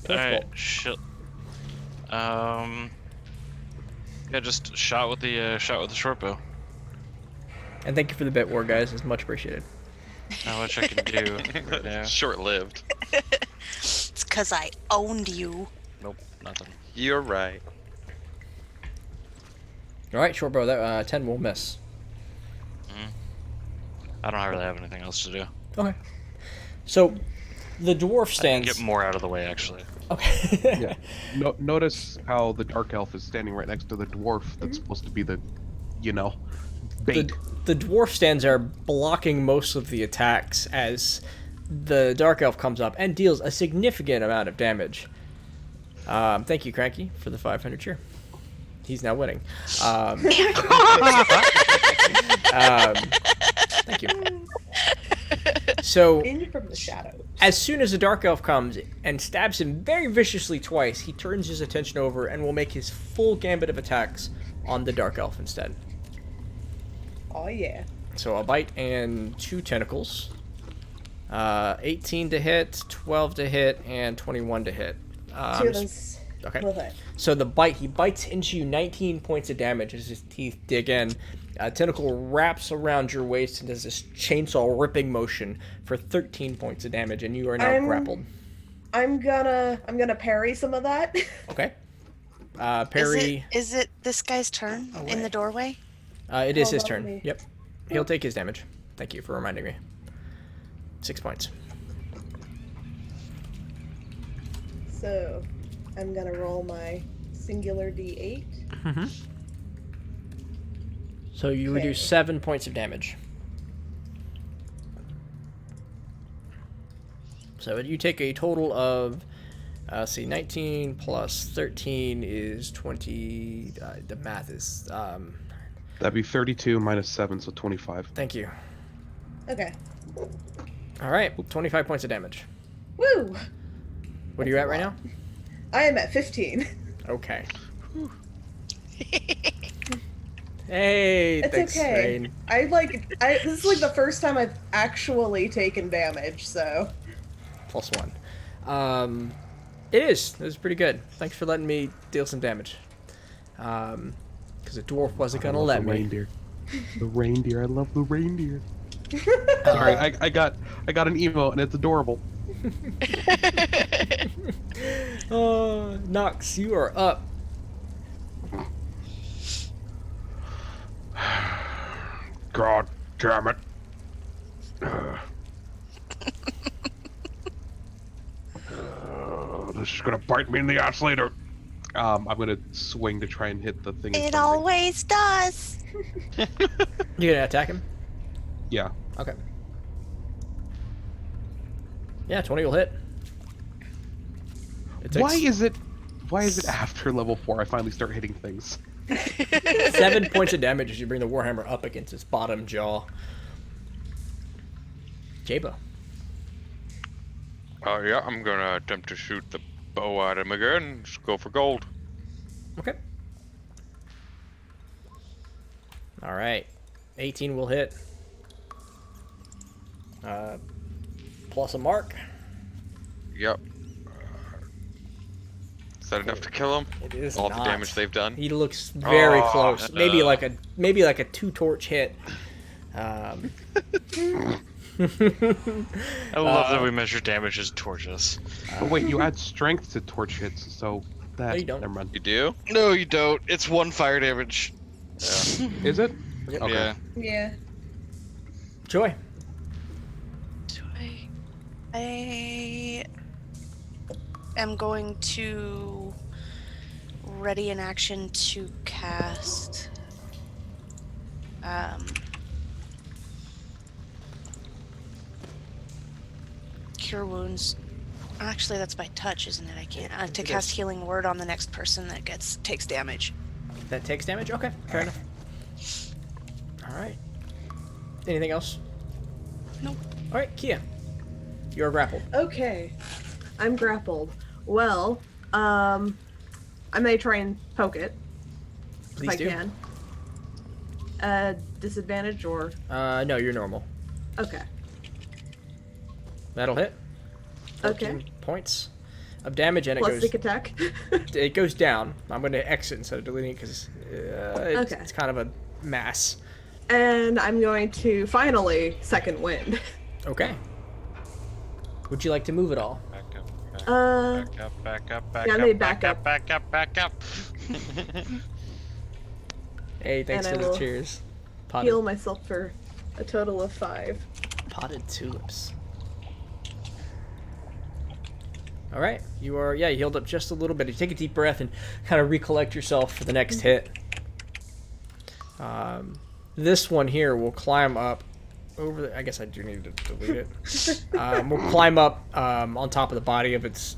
Alright, shit. Yeah, just shot with the short bow. And thank you for the bit war, guys. It's much appreciated. Not much I can do right now. Short-lived. It's because I owned you. Nope, nothing. You're right. All right, short bow. That 10 will miss. I don't really have anything else to do. Okay. So, the dwarf I can stands. get more out of the way, actually. Okay. Yeah. Notice how the dark elf is standing right next to the dwarf that's supposed to be the, bait. The dwarf stands there blocking most of the attacks as the dark elf comes up and deals a significant amount of damage. Thank you, Cranky, for the 500 cheer. He's now winning. Thank you. So, In from the shadows. as soon as the dark elf comes and stabs him very viciously twice, he turns his attention over and will make his full gambit of attacks on the dark elf instead. Oh yeah. So a bite and 2 tentacles. 18 to hit, 12 to hit, and 21 to hit. Two of those. Okay. will hit. So the bite, he bites into you 19 points of damage as his teeth dig in. A tentacle wraps around your waist and does this chainsaw ripping motion for 13 points of damage, and you are now grappled. I'm gonna parry some of that. Okay. Parry. Is it this guy's turn in the doorway? It is his Hold on, turn. me. Yep. He'll take his damage. Thank you for reminding me. 6 points. So, I'm gonna roll my singular D8. Mm-hmm. So you would do Okay. 7 points of damage. So you take a total of, 19 plus 13 is 20. The math is. That'd be 32 minus 7, so 25. Thank you. Okay. All right, 25 points of damage. Woo! What are you at right now? I am at 15. Okay. Hey, It's thanks, okay. Rain. This is like the first time I've actually taken damage, so. +1. It is. It was pretty good. Thanks for letting me deal some damage. Because the dwarf wasn't gonna let the me. reindeer. The reindeer. I love the reindeer. Sorry, I got an email and it's adorable. Nox, you are up. God damn it. This is gonna bite me in the ass later. I'm gonna swing to try and hit the thing. in It front of me. always does. You gonna attack him? Yeah. Okay. Yeah, 20 will hit. It takes Why is it after level 4 I finally start hitting things? 7 points of damage as you bring the warhammer up against its bottom jaw. Jabo. Yeah, I'm gonna attempt to shoot the bow at him again. Just go for gold. Okay. All right. 18 will hit. Plus a mark. Yep. Is that enough to kill him? It is All not. the damage they've done. He looks very Oh, close. Maybe like a 2-torch hit. I love that we measure damage as torches. But wait, you add strength to torch hits, so that. No, you don't. Never mind. You do? No, you don't. It's 1 fire damage. Is it? Yep. Okay. Yeah. Yeah. Joy. I am going to ready an action to cast Cure wounds. Actually, that's by touch, isn't it? I can't. I have to It cast is. Healing Word on the next person that takes damage. That takes damage? Okay, fair enough. Alright. Anything else? Nope. Alright, Kia. You're grappled. Okay. I'm grappled. Well, I may try and poke it. Please if do. I can. Disadvantage or... No, you're normal. Okay. That'll hit. 14 Okay. points of damage, and Plus it goes. sneak attack. It goes down. I'm going to exit instead of deleting it because Okay. it's kind of a mass. And I'm going to finally second wind. Okay. Would you like to move at all? Back up. Uh, Back up. yeah, I need back up. Back up. Hey, thanks And for I the will cheers. heal myself for a total of 5. Potted tulips. All right, you healed up just a little bit. You take a deep breath and kind of recollect yourself for the next hit. This one here will climb up over the, I guess I do need to delete it. We'll climb up on top of the body of its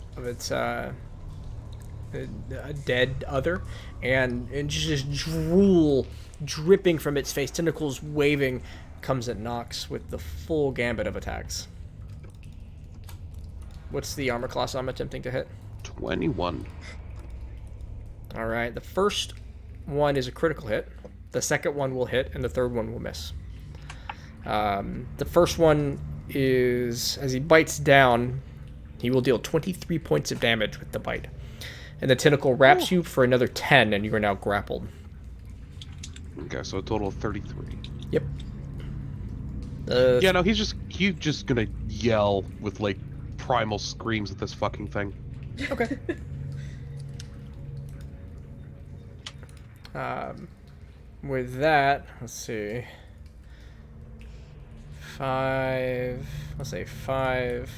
dead other, and just drool dripping from its face, tentacles waving, comes at Nox with the full gambit of attacks. What's the armor class I'm attempting to hit? 21. All right, the first one is a critical hit. The second one will hit, and the third one will miss. The first one is, as he bites down, he will deal 23 points of damage with the bite. And the tentacle wraps you for another 10, and you are now grappled. Okay, so a total of 33. Yep. Yeah, no, he's just gonna yell with, like, primal screams at this fucking thing. Okay. With that, let's see. 5, let's say 5,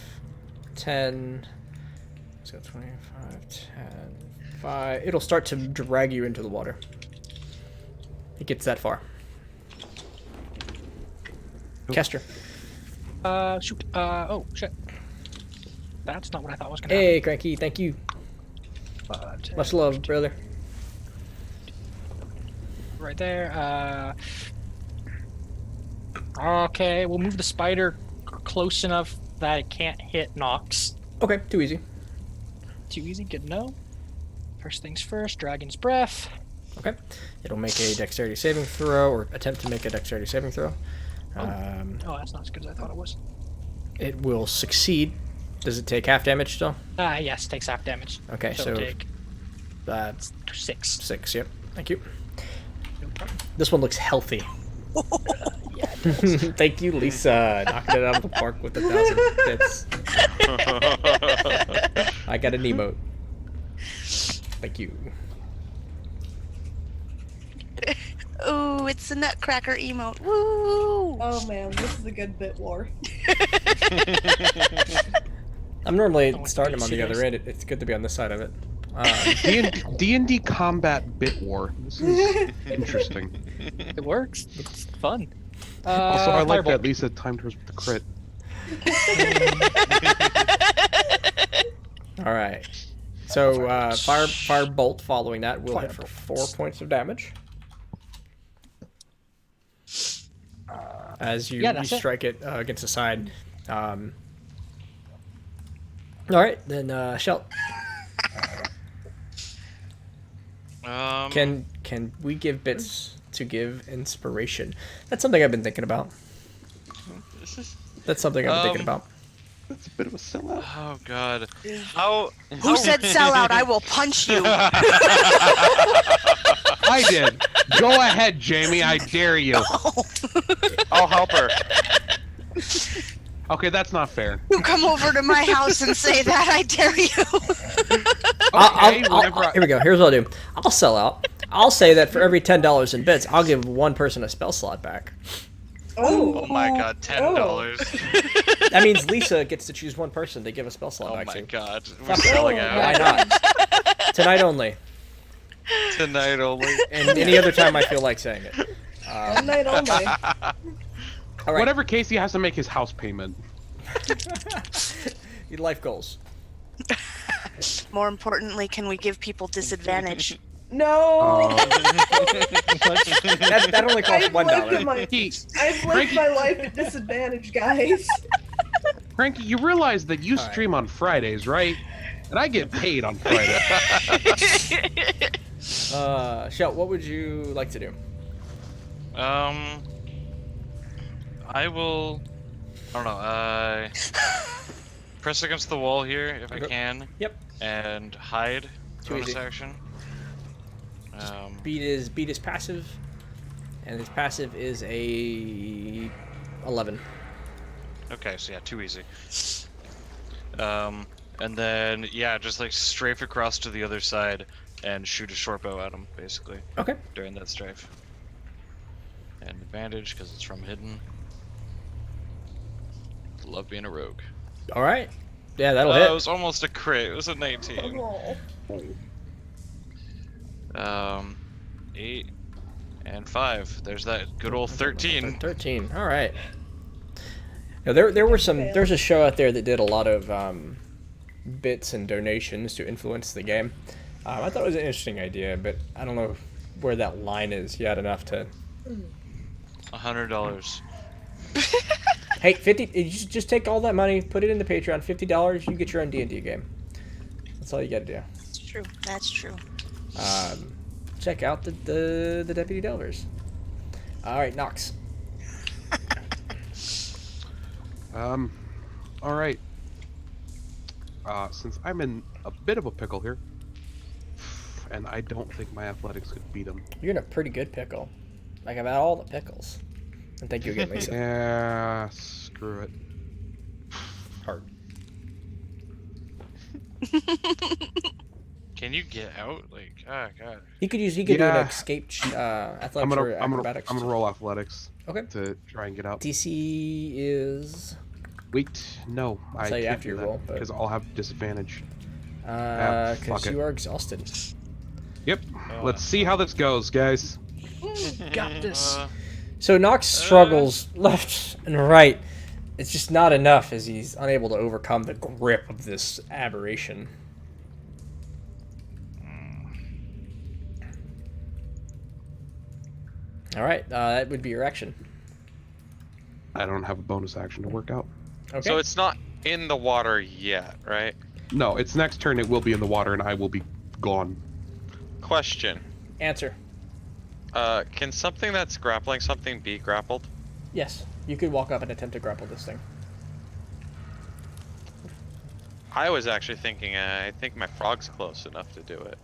10, let's go 25, 10, 5. It'll start to drag you into the water. It gets that far. Kester. Shoot. Oh, shit. That's not what I thought was gonna happen. Hey, Cranky, thank you. Much love, brother. Right there. Okay, we'll move the spider close enough that it can't hit Nox. Okay, too easy. Too easy, good to know. First things first, Dragon's Breath. Okay. It'll make a dexterity saving throw, or attempt to make a dexterity saving throw. Oh, that's not as good as I thought it was. It will succeed. Does it take half damage still? Yes, takes half damage. Okay, so take 6. 6. 6, yep. Thank you. No problem. This one looks healthy. Yeah, it does. Thank you, Lisa. Knocking it out of the park with 1,000 bits. I got an emote. Thank you. Ooh, it's a nutcracker emote. Woo! Oh man, this is a good bit war. I'm normally want to starting be them on the serious. other end. It's good to be on this side of it. D&D combat bit war. This is interesting. It works. It's fun. Also, I like Firebolt. that Lisa timed hers with the crit. All right. So fire bolt following that will hit for 4 points of damage. As you, Yeah, that's it. strike it against the side. All right, then Shelt. Can we give bits to give inspiration? That's something I've been thinking about. That's something I've been thinking about. That's a bit of a sellout. Oh god. How Who said sellout? I will punch you. I did. Go ahead, Jamie. I dare you. I'll help her. Okay, that's not fair. You come over to my house and say that, I dare you. Here we go. Here's what I'll do. I'll sell out. I'll say that for every $10 in bits, I'll give one person a spell slot back. Oh my god, $10. That means Lisa gets to choose one person to give a spell slot Oh back my to. god. We're selling Why out. not? Tonight only. Tonight only. And any other time I feel like saying it. One night only. All right. Whatever case, he has to make his house payment. Your life goals. More importantly, can we give people disadvantage? No. That only costs I've lived $1. my Hey, I've lived my life at disadvantage, guys. Frankie, you realize that you All right. stream on Fridays, right? And I get paid on Friday. Shell, what would you like to do? I will. I don't know. Press against the wall here if I Okay. can. Yep. And hide. Too Bonus easy. action. Beat his passive, and his passive is a 11. Okay, so yeah, too easy. And then yeah, just like strafe across to the other side and shoot a short bow at him, basically. Okay. During that strafe. And advantage because it's from hidden. Love being a rogue. All right. Yeah, that'll It hit. was almost a crit. It was a 19. Oh. 8 and 5. There's that good old 13. 13. All right. Now, there were some. There's a show out there that did a lot of bits and donations to influence the game. I thought it was an interesting idea, but I don't know where that line is yet enough to. $100. Hey, 50. You just take all that money, put it into Patreon. $50, you get your own D&D game. That's all you got to do. That's true. That's true. Check out the Deputy Delvers. All right, Nox. All right. Since I'm in a bit of a pickle here, and I don't think my athletics could beat him. You're in a pretty good pickle. Like about all the pickles. And thank you again, Lisa. Yeah, screw it. Hard. Can you get out? Like, oh god. He could do an Yeah. escape athletics or acrobatics. I'm gonna roll athletics. Okay. To try and get out. DC is Wait, no, I say can't after do you that roll, but- because I'll have disadvantage. because fuck it. you are exhausted. Yep. Let's see how this goes, guys. Got this. So Nox struggles left and right. It's just not enough as he's unable to overcome the grip of this aberration. All right, that would be your action. I don't have a bonus action to work out. Okay. So it's not in the water yet, right? No, its next turn it will be in the water and I will be gone. Question. Answer. Can something that's grappling something be grappled? Yes, you could walk up and attempt to grapple this thing. I was actually thinking, I think my frog's close enough to do it.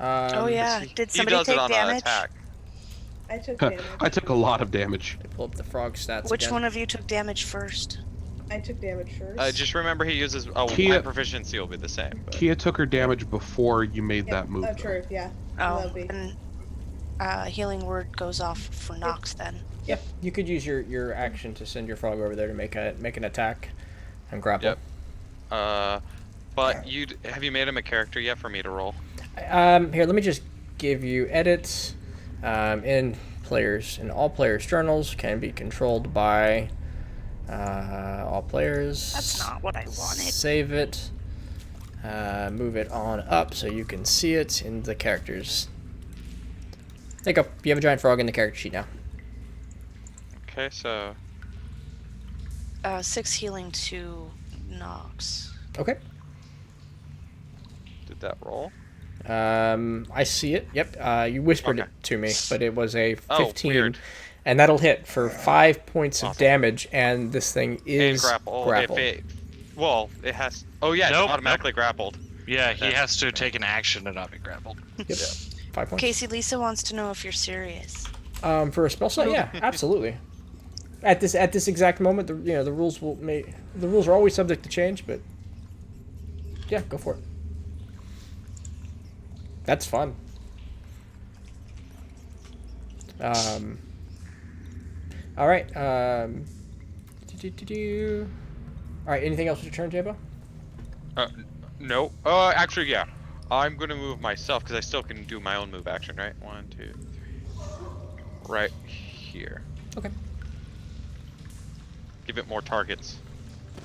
Oh yeah. Did somebody he does take it on damage? an attack. I took damage. I took a lot of damage. Pull up the frog stats Which again. one of you took damage first? I took damage first. Just remember he uses. Oh, Kia- my proficiency will be the same. But... Kia took her damage before you made that move. Oh, though. true. Yeah. Oh, That'll be- and healing word goes off for Nox then. Yep, you could use your action to send your frog over there to make an attack and grapple. Yep. But have you made him a character yet for me to roll? Here, let me just give you edits. In all players' journals can be controlled by all players. That's not what I wanted. Save it. Move it on up so you can see it in the characters. There you go. You have a giant frog in the character sheet now. Okay, so 6 healing to Nox. Okay. did that roll? I see it. Yep. You whispered Okay. it to me, but it was a 15, weird. and that'll hit for 5 points of Awesome. damage. And this thing is And grapple. grappled. It has. Oh yeah, Nope, it's automatically grappled. Yeah, he Yeah. has to take an action to not be grappled. Yep. 5 points. Casey, Lisa wants to know if you're serious. For a spell slot, yeah, absolutely. At this exact moment, the rules are always subject to change, but yeah, go for it. That's fun. All right. All right. Anything else with your turn, Jabo? No. Actually, yeah. I'm gonna move myself because I still can do my own move action, right? 1, 2, 3. Right here. Okay. Give it more targets.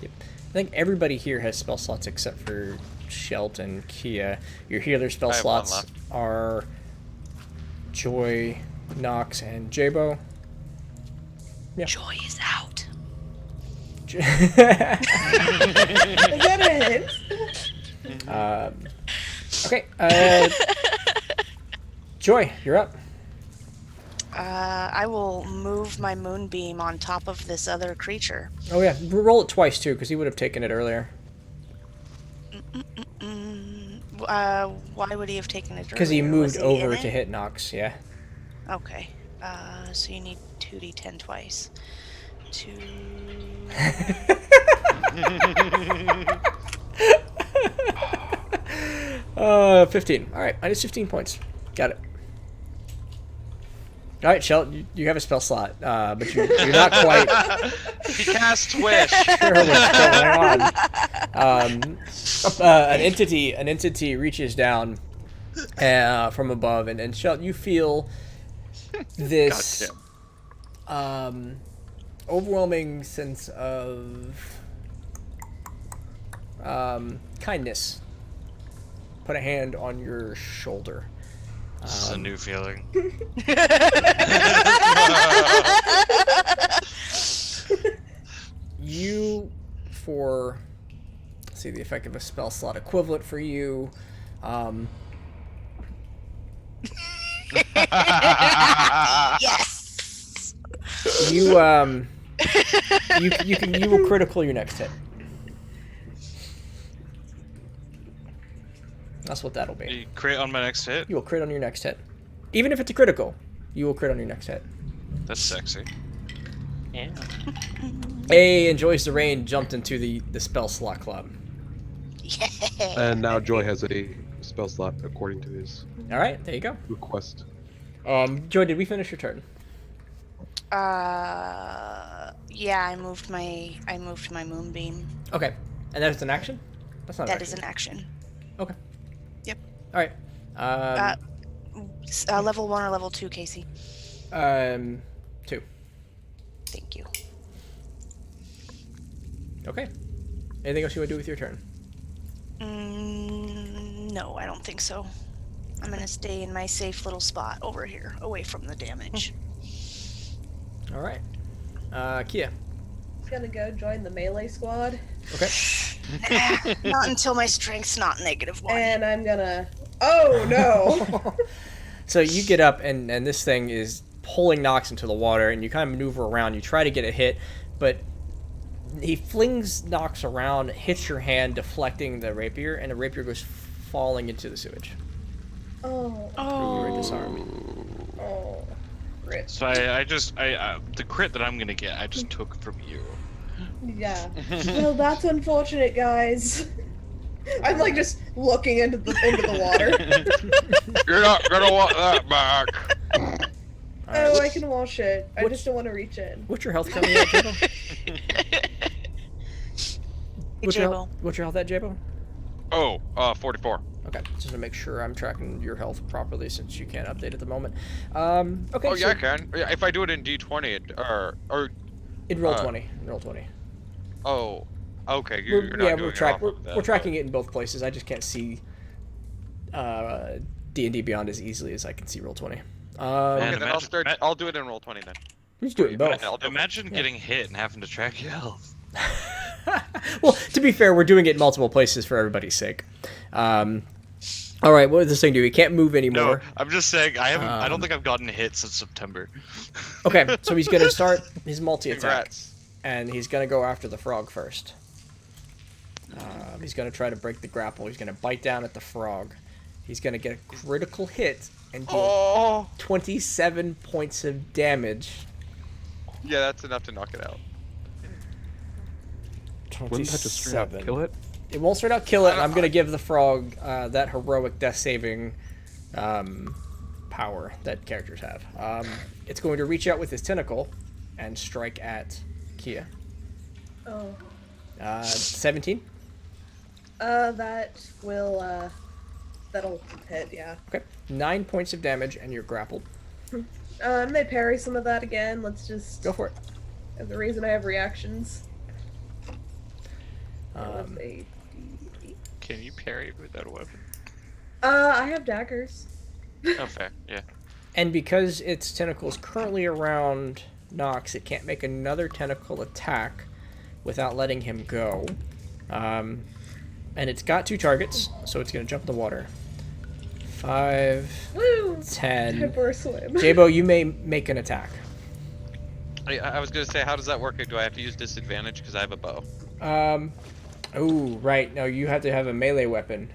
Yep. I think everybody here has spell slots except for Shelt and Kia. Your healer spell I have one slots left. are Joy, Nox, and Jabo. Yeah. Joy is out. Is that a hint? Okay. Joy, you're up. I will move my moonbeam on top of this other creature. Oh yeah, roll it twice too, because he would have taken it earlier. Why would he have taken it? Because he earlier? moved Was he over in to it? hit Nox. Yeah. Okay. So you need 2d10 twice. 2. 15. All right, minus 15 points. Got it. All right, Shelt, you have a spell slot, but you're not quite He casts wish. sure what's going on. An entity reaches down from above, and Shelt, you feel this overwhelming sense of kindness. Put a hand on your shoulder. This is a new feeling. You, for let's see the effect of a spell slot equivalent for you. Yes. You you will critical your next hit. That's what that'll be. You crit on my next hit? You will crit on your next hit. Even if it's a critical, you will crit on your next hit. That's sexy. Yeah. A enjoys the rain jumped into the spell slot club. Yeah. And now Joy has a spell slot according to his All right, there you go. request. Joy, did we finish your turn? Yeah, I moved my moonbeam. Okay, and that is an action. That's not. That is an action. Okay. Yep. All right. Level 1 or level 2, Casey? 2. Thank you. Okay. Anything else you want to do with your turn? No, I don't think so. I'm gonna stay in my safe little spot over here, away from the damage. All right. Kia. Gonna go join the melee squad, Okay. Not until my strength's not -1. and I'm gonna. Oh no! So you get up, and this thing is pulling Nox into the water, and you kind of maneuver around. You try to get a hit, but he flings Nox around, hits your hand, deflecting the rapier, and the rapier goes falling into the sewage. Oh. You were disarmed. Oh. Rip. So the crit that I'm gonna get, I just took from you. Yeah. Well, that's unfortunate, guys. I'm like just looking into the water. You're not gonna want that back. Oh, I can wash it. I just don't want to reach in. What's your health coming at, Jabo? What's your health at, Jabo? Oh, 44. Okay, just to make sure I'm tracking your health properly since you can't update at the moment. Okay. Oh so yeah, I can. Yeah, if I do it in D20, It'd roll 20. Roll 20. Oh, okay. You're not doing it off of that, we're tracking it in both places. I just can't see D&D Beyond as easily as I can see roll 20. Man, Okay, then I'll do it in roll 20 then. We just do it in both. I'll do it. Imagine getting hit and having to track your health. Well, to be fair, we're doing it in multiple places for everybody's sake. All right, what does this thing do? He can't move No, anymore. I'm just saying I don't think I've gotten hit since September. Okay, so he's going to start his multi-attack. Congrats. And he's going to go after the frog first. He's going to try to break the grapple. He's going to bite down at the frog. He's going to get a critical hit and deal 27 points of damage. Yeah, that's enough to knock it out. Wouldn't that just straight up 27. kill it? It won't straight out kill it. I'm going to give the frog that heroic death saving power that characters have. It's going to reach out with his tentacle and strike at Kia. Oh. 17. That will that'll hit. Yeah. Okay. 9 points of damage, and you're grappled. May parry some of that again. Let's just Go for it. There's the reason I have reactions. That was a D8. Can you parry without a weapon? I have daggers. Oh, fair. Yeah. And because its tentacle is currently around Nox, it can't make another tentacle attack without letting him go. And it's got 2 targets, so it's going to jump in the water. 5, Woo! 10. For a swim. Jabo, you may make an attack. I was gonna say, how does that work? Do I have to use disadvantage because I have a bow? Oh, right. No, you have to have a melee weapon.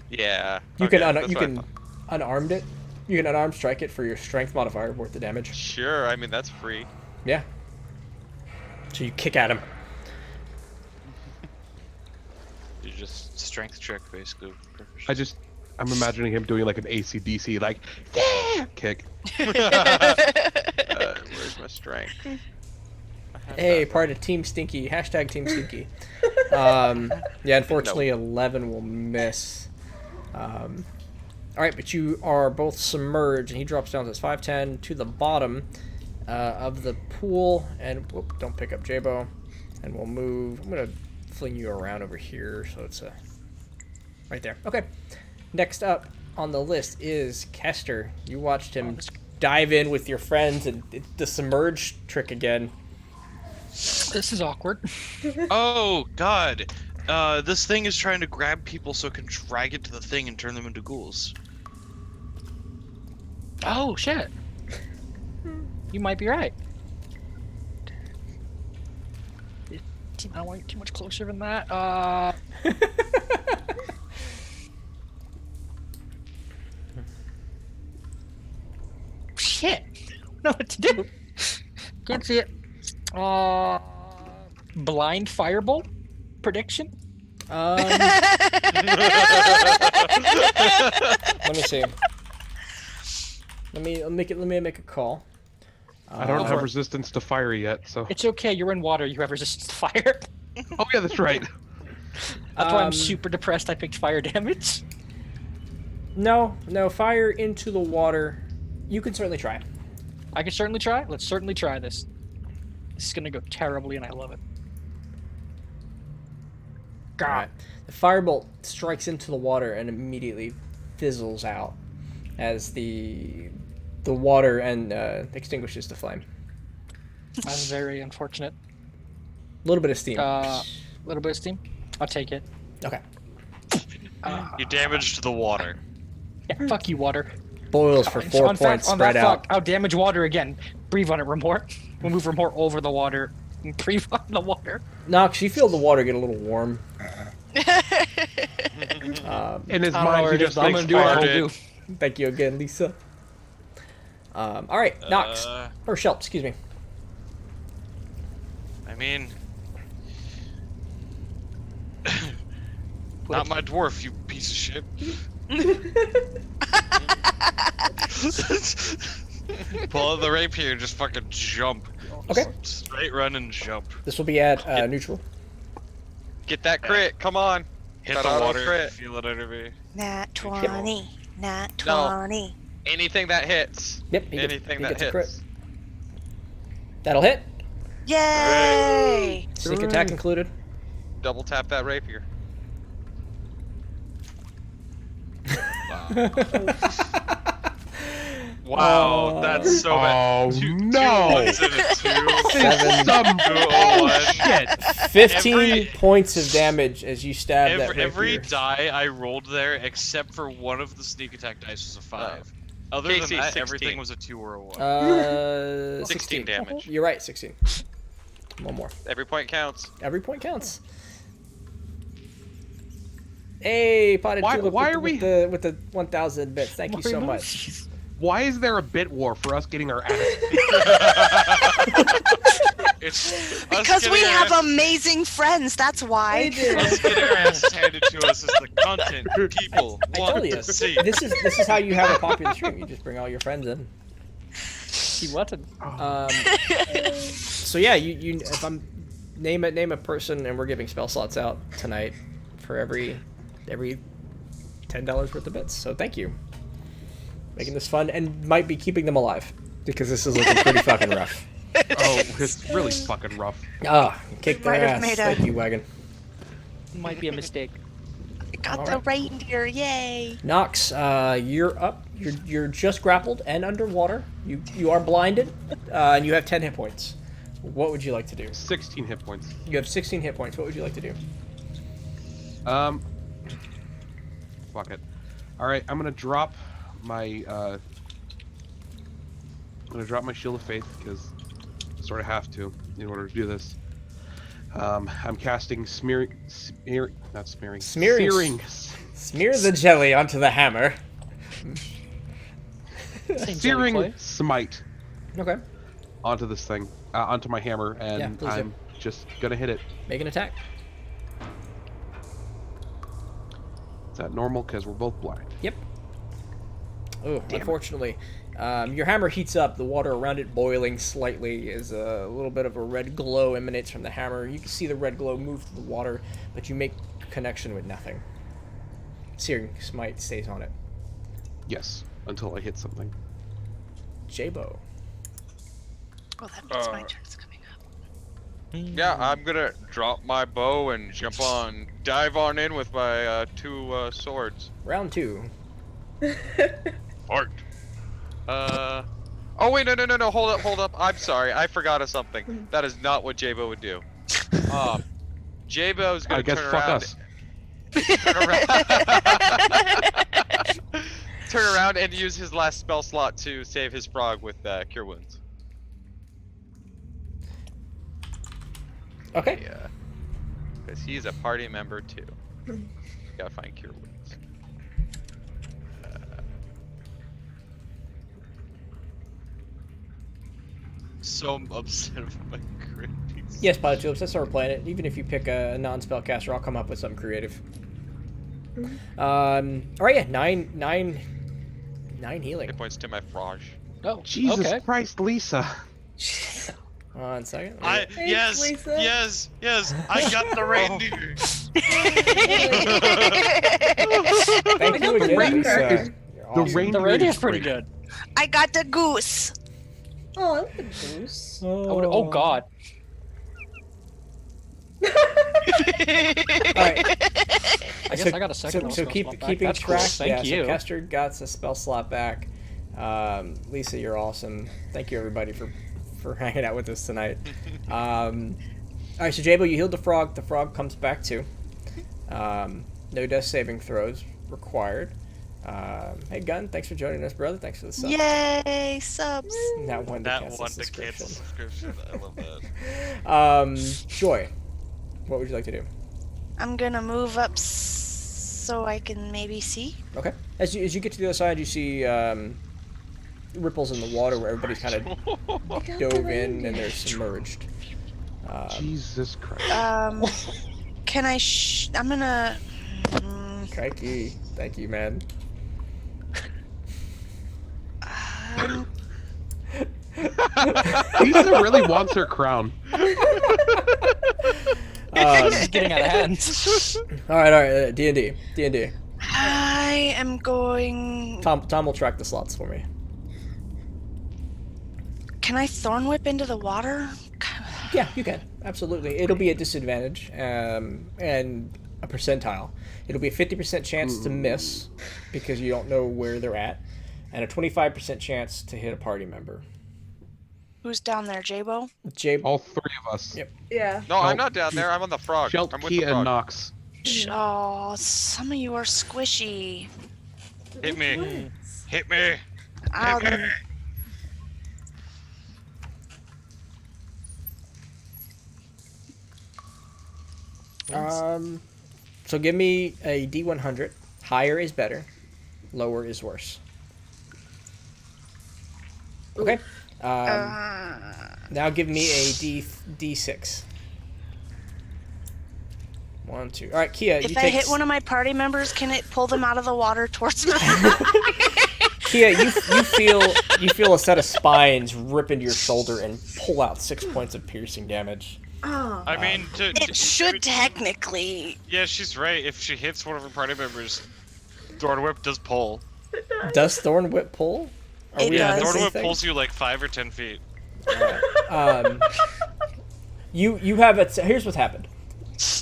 Yeah. You okay, can that's what I thought. unarmed it. You can unarmed strike it for your strength modifier worth the damage. Sure. I mean, that's free. Yeah. So you kick at him. You just strength check, basically. I'm imagining him doing like an AC/DC, like, yeah, kick. Where's my strength? I have Hey, that. part of Team Stinky. Hashtag Team Stinky. Yeah, unfortunately, 11 will miss. Alright, but you are both submerged, and he drops down to 5'10" to the bottom of the pool. And whoop, don't pick up Jabo. And we'll move. I'm going to fling you around over here, so it's right there. Okay. Next up on the list is Kester. You watched him dive in with your friends, and the submerge trick again. This is awkward. Oh, God. This thing is trying to grab people so it can drag it to the thing and turn them into ghouls. Oh, shit. You might be right. I don't want to get too much closer than that. Shit. I don't know what to do. Can't see it. Blind firebolt prediction. Let me see. Let me make a call. I don't have resistance to fire yet, so. It's okay. You're in water. You have resistance to fire. Oh yeah, that's right. That's why I'm super depressed. I picked fire damage. No, fire into the water. You can certainly try. I can certainly try. Let's certainly try this. This is gonna go terribly, and I love it. God. Alright. The firebolt strikes into the water and immediately fizzles out as the water and extinguishes the flame. That's very unfortunate. A little bit of steam. Little bit of steam. I'll take it. Okay. You damaged the water. Yeah, fuck you, water. Boils for 4 points spread out. I'll damage water again. Breathe on it, Remort. We'll move Remort over the water and breathe on the water. Nox, you feel the water get a little warm. In his I don't know mind, where he it is, just but I'm thinks gonna do what fire. I'll do. Thank you again, Lisa. Alright, Nox. Or Shelp, excuse me. I mean... Not my dwarf, you piece of shit. Pull out the rapier and just fucking jump. Okay. Just straight run and jump. This will be at neutral. Get that crit. Come on. Hit That the auto water, crit. feel it under me. Nat 20. Nat 20. Anything that hits. Yep, he Anything gets that a crit. hits. That'll hit. Yay! Sneak attack included. Double tap that rapier. Wow, that's so bad. Oh Two no! ones and a two. Seven. Some Shit. 15 points of damage as you stab that Every rapier. die I rolled there, except for one of the sneak attack dice, was a 5. Other than Casey, that, 16. everything was a 2 or a 1. 16 damage. You're right, 16. One more. Every point counts. Every point counts. Hey, Potted Why- Tulip why with, are we- with the 1,000 bits. Thank you so much. Why is there a bit war for us getting our ass? It's us Because we getting our have amazing friends, that's why. us getting our asses handed to us is the content people I want told you. to see. This is how you have a popular stream. You just bring all your friends in. He wanted. So yeah, you if I'm name a person, and we're giving spell slots out tonight for every $10 worth of bits. So thank you, making this fun, and might be keeping them alive because this is looking pretty fucking rough. Oh, it's really fucking rough. Ah, kick their Might have ass. made a- Thank you, Wagon. Might be a mistake. I got All the right. reindeer, yay! Nox, you're up. You're just grappled and underwater. You are blinded, and you have 10 hit points. What would you like to do? 16 hit points. You have 16 hit points. What would you like to do? Fuck it. All right, I'm gonna drop my shield of faith because I sort of have to in order to do this. I'm casting searing. Smear the jelly onto the hammer. Same Searing jelly smite Okay. onto this thing, onto my hammer, and please do. I'm just gonna hit it. Make an attack. Is that normal? Because we're both blind. Yep. Oh, unfortunately, your hammer heats up. The water around it boiling slightly as a little bit of a red glow emanates from the hammer. You can see the red glow move through the water, but you make connection with nothing. Searing smite stays on it. Yes, until I hit something. J-Bo. Oh, that means my turn's coming up. Yeah, I'm gonna drop my bow and dive on in with my 2 swords. Round 2. Fart. Oh wait, no, hold up. I'm sorry, I forgot of something. That is not what Jabo would do. Jabo's gonna I guess turn fuck around. us. Turn around and use his last spell slot to save his frog with Cure Wounds. Okay. Yeah. Because he's a party member too. Gotta find Cure Wounds. So I'm upset with my crit. Yes, Polytubes, that's how we're playing it. Even if you pick a non-spellcaster, I'll come up with something creative. Alright, yeah, 9 healing. Hit points to my frog. Oh, Jesus okay. Christ, Lisa. 1 second. Yes, Lisa. yes, I got the reindeer. Thank you again, reindeer. Lisa. You're The awesome. reindeer The reindeer's is pretty great. good. I got the goose. Oh, I like the goose. Oh god. Alright. I guess I got a second. So spell keep slot back. keeping That's track. Cool. Thank yeah, you. So Kester got a spell slot back. Lisa, you're awesome. Thank you everybody for hanging out with us tonight. Alright, so Jabo, you healed the frog. The frog comes back too. No death saving throws required. Hey Gun, thanks for joining us, brother. Thanks for the sub. Yay, subs. That one to That cancel one to subscription. cancel subscription. I love that. Joy, what would you like to do? I'm gonna move up so I can maybe see. Okay. As you get to the other side, you see ripples in the water where everybody's kind of dove in and they're submerged. Jesus Christ. Can I I'm gonna... Crikey. Thank you, man. Lisa really wants her crown. This is getting out of hand. Alright, D&D. I am going... Tom will track the slots for me. Can I Thorn Whip into the water? Yeah, you can. Absolutely. It'll be a disadvantage, and a percentile. It'll be a 50% chance to miss, because you don't know where they're at, and a 25% chance to hit a party member. Who's down there, Jabo? All 3 of us. Yep. Yeah. No, I'm not down there. I'm on the frog. Shelt, I'm with Kia, the frog. and Nox. Oh, some of you are squishy. Hit me. Hit me. I'll... So give me a D100. Higher is better. Lower is worse. Okay. Now give me a D6. 1, 2. All right, Kia. If you I take hit one of my party members, can it pull them out of the water towards me? Kia, you feel a set of spines rip into your shoulder and pull out 6 points of piercing damage. Oh. I mean, It should technically. Yeah, she's right. If she hits one of her party members, Thorn Whip does pull. Does Thorn Whip pull? Are It we does. missing Thorn Whip things? pulls you like 5 or 10 feet. You have a. Here's what's happened.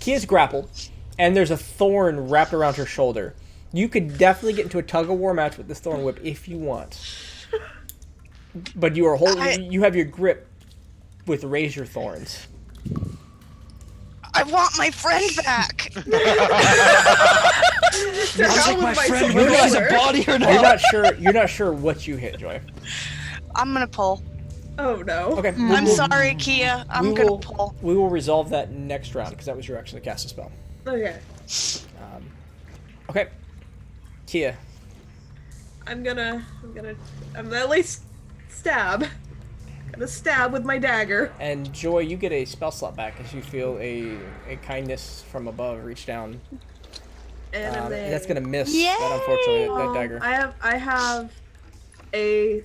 Kia's grappled, and there's a thorn wrapped around her shoulder. You could definitely get into a tug-of-war match with this thorn whip if you want. But you are holding. You have your grip with razor thorns. I want my friend back. Sounds like my friend whether she's a body or not. You're not sure what you hit, Joy. I'm gonna pull. Oh no. Okay. I'm sorry, Kia. I'm gonna pull. We will resolve that next round because that was your action to cast a spell. Okay. Okay. Kia. I'm gonna at least stab. Gonna stab with my dagger. And Joy, you get a spell slot back as you feel a kindness from above reach down. And that's gonna miss. That, unfortunately, that dagger.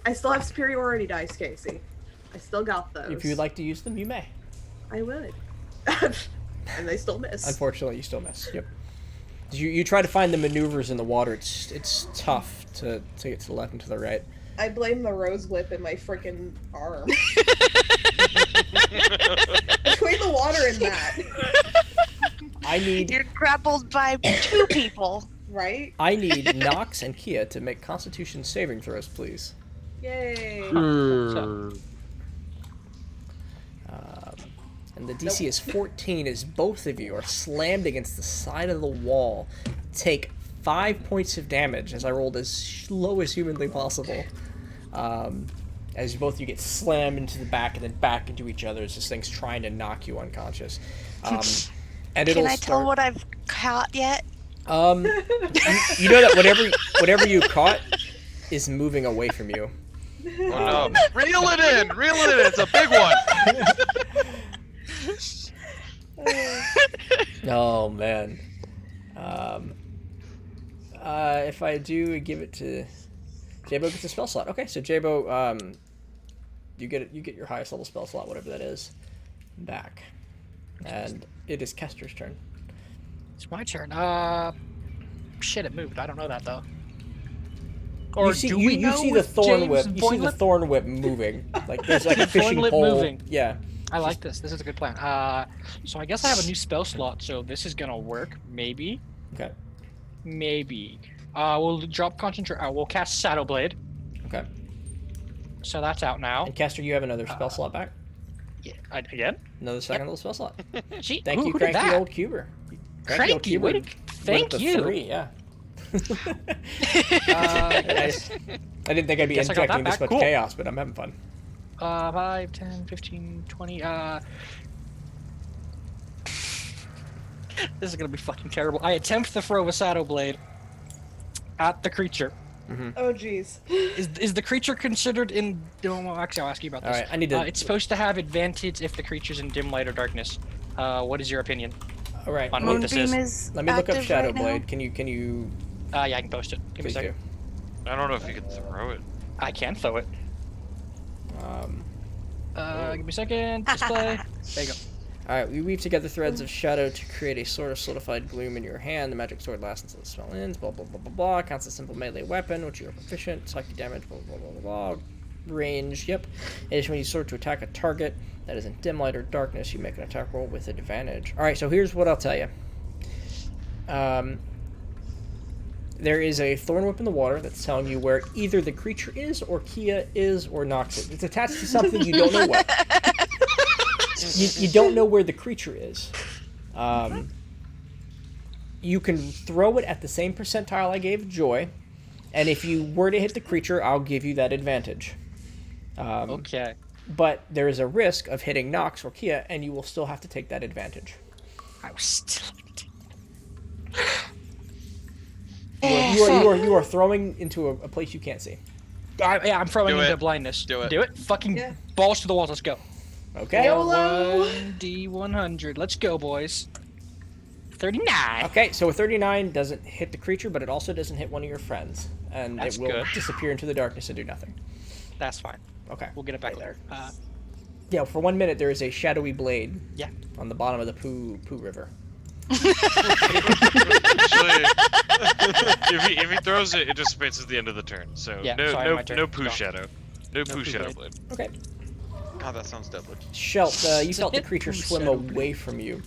I still have superiority dice, Casey. I still got those. If you'd like to use them, you may. I would. And they still miss. Unfortunately, you still miss. Yep. You try to find the maneuvers in the water. It's tough to get to the left and to the right. I blame the rose whip in my freaking arm. Between the water and that. You're grappled by 2 people. Right? I need Nox and Kia to make Constitution saving throws, please. Yay. And the DC is 14 as both of you are slammed against the side of the wall. Take 5 points of damage as I rolled as low as humanly possible. As both of you get slammed into the back and then back into each other as this thing's trying to knock you unconscious. And Can I tell what I've caught yet? You know that whatever you caught is moving away from you. Oh no! Reel it in! Reel it in! It's a big one! Oh man. If I do give it to Jabo, gets a spell slot. Okay, so Jabo, you get your highest level spell slot, whatever that is, back, and it is Kester's turn. It's my turn. Shit, it moved. I don't know that though. Or you see the thorn whip. You see the thorn whip moving. Like there's like a fishing pole. Moving. Yeah. I like this. This is a good plan. So I guess I have a new spell slot, so this is gonna work. Maybe. Okay. Maybe. We'll drop concentration. We'll cast Shadow Blade. Okay. So that's out now. And Caster, you have another spell slot back. Yeah. Again? Another second level spell slot. Gee, Thank you, cranky old cuber. Cranky. Thank you. 3, yeah. I didn't think I'd be injecting this much chaos, but I'm having fun. 5, 10, 15, 20. This is gonna be fucking terrible. I attempt to throw a Shadow Blade at the creature. Mm-hmm. Oh jeez. Is the creature considered in? Well, actually, I'll ask you about this. All right, I need to. It's supposed to have advantage if the creature's in dim light or darkness. What is your opinion? All right. On what this is? Let me look up Shadow Blade. Can you? Yeah, I can post it. Give me a second. I don't know if you can throw it. I can throw it. Give me a second. Display. There you go. Alright, we weave together threads of shadow to create a sword of solidified gloom in your hand. The magic sword lasts until the spell ends. Blah, blah, blah, blah, blah. Counts as a simple melee weapon, which you are proficient. Psychic damage, blah, blah, blah, blah, blah. Range, yep. In addition, when you sword to attack a target that is in dim light or darkness, you make an attack roll with advantage. Alright, so here's what I'll tell you. There is a thorn whip in the water that's telling you where either the creature is, or Kia is, or Nox it. It's attached to something you don't know what. You don't know where the creature is. You can throw it at the same percentile I gave Joy, and if you were to hit the creature, I'll give you that advantage. Okay. But there is a risk of hitting Nox or Kia, and you will still have to take that advantage. I was still. You are throwing into a place you can't see. Yeah, I'm throwing into blindness. Do it. Do it. Fucking balls to the walls. Let's go. Okay. YOLO! 1d100. Let's go, boys. 39. Okay, so a 39 doesn't hit the creature, but it also doesn't hit one of your friends. And That's it will good. disappear into the darkness and do nothing. That's fine. Okay. We'll get it back later. Yeah, for 1 minute there is a shadowy blade Yeah. on the bottom of the Pooh River. Actually, if he throws it, it dissipates at the end of the turn. So Yeah, no, sorry, my turn. no poo Go. shadow, no poo poo shadow blade. blade. Okay. God, that sounds deadly. Shelt, you felt the creature Pooh swim shadow away from you.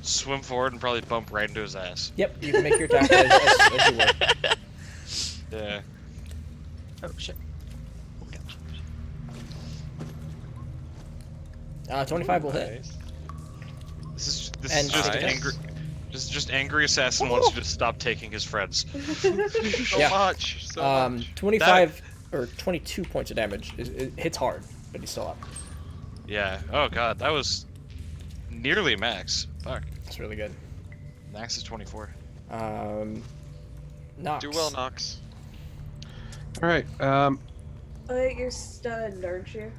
Swim forward and probably bump right into his ass. Yep, you can make your attack as you work. Yeah. Oh shit. 25 will hit. Nice. This And is just nice. angry. This is just angry assassin wants you to stop taking his friends. So Yeah. much. So much. 25 or 22 points of damage. It hits hard, but he's still up. Yeah. Oh god, that was nearly max. Fuck. That's really good. Max is 24. Nox. Do well, Nox. All right. You're stunned, aren't you?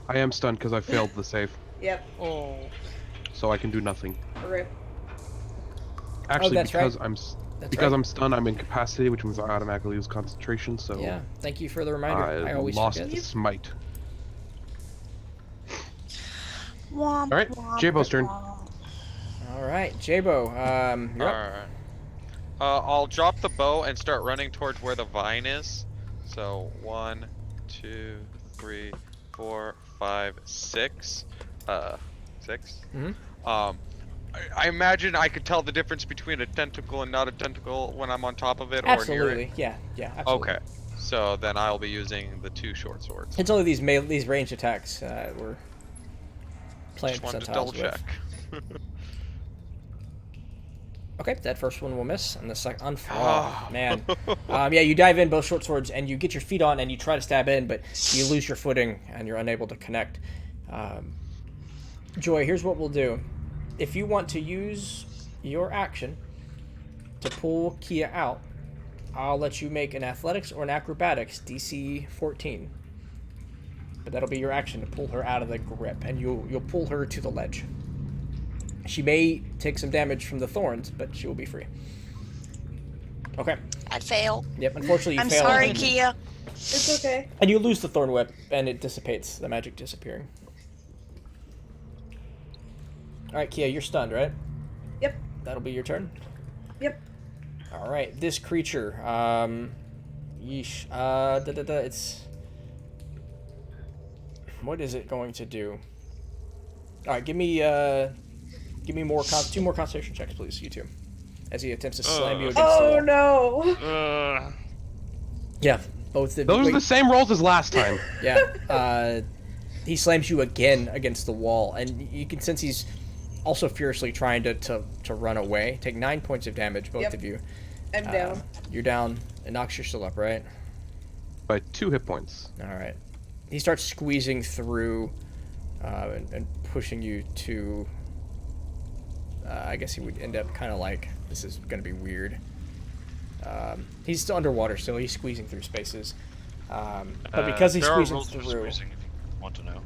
I am stunned because I failed the save, Yep. Oh. so I can do nothing. Rip. Actually, that's because right. That's because right. I'm stunned, I'm incapacitated, which means I automatically lose concentration. So Yeah, thank you for the reminder. I always lost forget. the smite. Womp, All right, womp, J-Bo's turn. womp. All right, Jabo, you're up. Alright. I'll drop the bow and start running towards where the vine is. So 1, 2, 3, 4, 5, 6. 6. Mhm. I imagine I could tell the difference between a tentacle and not a tentacle when I'm on top of it or near it. Absolutely, yeah, absolutely. Okay. So then I'll be using the 2 short swords. It's only these ranged attacks we're playing Just wanted to percentiles double with. check. Okay, that first one will miss, and the second, Ah. man. Yeah, you dive in both short swords, and you get your feet on, and you try to stab in, but you lose your footing, and you're unable to connect. Joy, here's what we'll do. If you want to use your action to pull Kia out, I'll let you make an athletics or an acrobatics DC 14. But that'll be your action to pull her out of the grip, and you'll pull her to the ledge. She may take some damage from the thorns, but she will be free. Okay. I fail. Yep, unfortunately you I'm fail. sorry, and, Kia. It's okay. and you lose the thorn whip, and it dissipates, the magic disappearing. Alright, Kia, you're stunned, right? Yep. That'll be your turn? Yep. Alright, this creature, yeesh. It's... What is it going to do? Alright, give me more, 2 more concentration checks, please, you two. As he attempts to slam you against the Oh wall. no! Yeah, both of Those are the same rolls as last time. Yeah, he slams you again against the wall, and you can sense he's also furiously trying to run away. Take 9 points of damage, both Yep. of you. I'm down. You're down, and Nox, you're still up, right? By 2 hit points. All right. He starts squeezing through and pushing you to... I guess he would end up kind of like... This is going to be weird. He's still underwater still. He's squeezing through spaces. But because he's there are squeezing rules for through... squeezing if you want to know.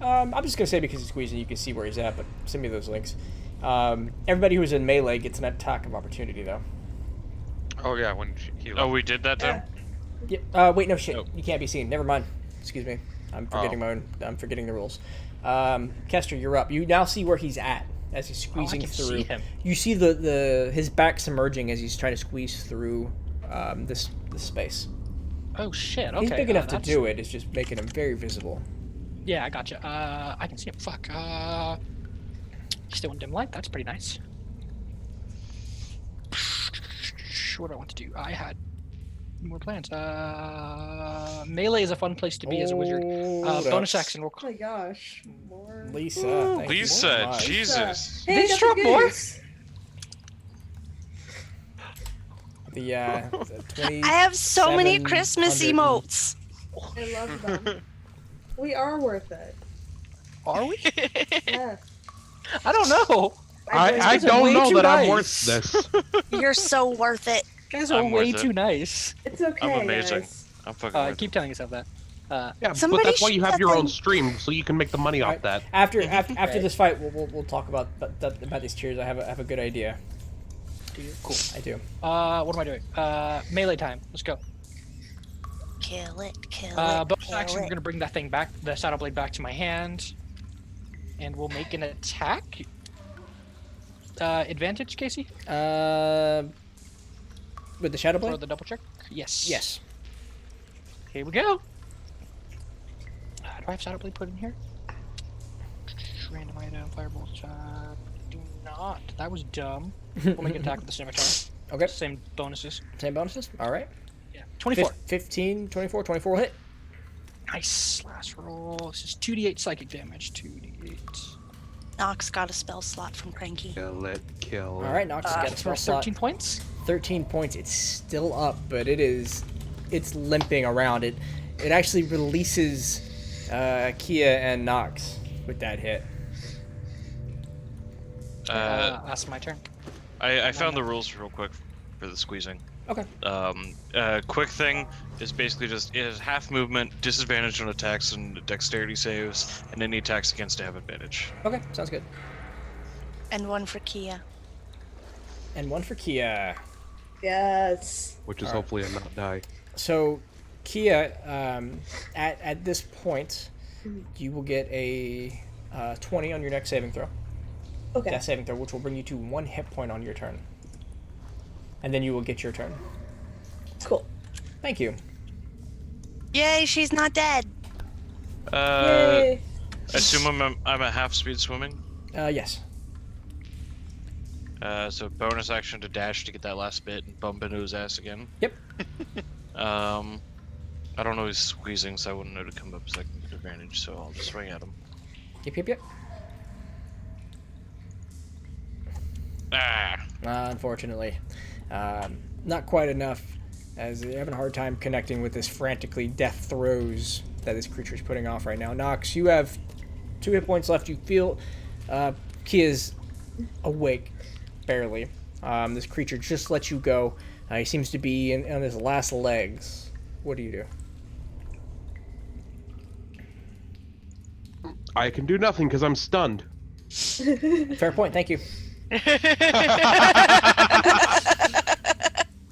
I'm just going to say because he's squeezing, you can see where he's at, but send me those links. Everybody who's in melee gets an attack of opportunity, though. Oh yeah, when he Oh, we did that too? Yeah. Wait, no shit. Oh. You can't be seen. Never mind. Excuse me. I'm forgetting I'm forgetting the rules. Kester, you're up. You now see where he's at as he's squeezing can through. see him. You see his back submerging as he's trying to squeeze through this space. Oh shit. Okay. He's big enough to that's- do it. It's just making him very visible. Yeah, I gotcha. I can see him. Fuck. Still in dim light. That's pretty nice. What do I want to do? I had more plans. Melee is a fun place to be as a wizard. Hold Bonus up. action. Oh my gosh. More. Lisa. Ooh. Thank you Lisa, so much. Jesus. Hey, They I got struck the more? goodies. The 20. I have so many 700 Christmas emotes. I love them. We are worth it. Are we? Yes. I don't know. I guys are don't way know too that I'm nice. worth this. You're so worth it. You guys are I'm way worth it. too nice. It's okay. I'm amazing. Guys. I'm fucking worth Keep telling yourself that. Yeah, but Somebody that's why you shoot have that your own thing. stream, so you can make the money off Alright, that. After Right. this fight, we'll talk about these tiers. I have a good idea. Do you? Cool. I do. What am I doing? Melee time. Let's go. Kill it, kill Bonus kill action, I'm it. gonna bring that thing back, the saddle blade back to my hand. And we'll make an attack. Advantage, Casey? With the shadow For blade. the double check? Yes. Yes. Here we go. Do I have saddle blade put in here? random item, fireball shot. Do not. That was dumb. We'll make an attack with the scimitar. Okay. Same bonuses. Same bonuses? All right. Yeah. 24. 15, 24, 24 will hit. Nice. Last roll. This is 2d8 psychic damage. 2d8. Nox got a spell slot from Cranky. Kill it. Kill it. All right, Nox got a spell slot. 13 points. 13 points. It's still up, but it's limping around. It actually releases Kia and Nox with that hit. That's my turn. I found the rules real quick for the squeezing. Okay. Quick thing is basically just it has half movement, disadvantage on attacks and dexterity saves, and any attacks against to have advantage. Okay, sounds good. And one for Kia. And one for Kia. Yes. Which is hopefully a not die. So, Kia, at this point, you will get a 20 on your next saving throw. Okay. Death saving throw, which will bring you to 1 hit point on your turn. And then you will get your turn. Cool. Thank you. Yay, she's not dead. Yay. Assume I'm at half speed swimming. Yes. So bonus action to dash to get that last bit and bump into his ass again. Yep. I don't know he's squeezing, so I wouldn't know to come up second advantage, so I'll just swing at him. Yep. Ah! Unfortunately. Not quite enough, as you're having a hard time connecting with this frantically death throes that this creature is putting off right now. Nox, you have 2 hit points left. You feel Kia's awake, barely. This creature just lets you go. He seems to be on his last legs. What do you do? I can do nothing because I'm stunned. Fair point, thank you.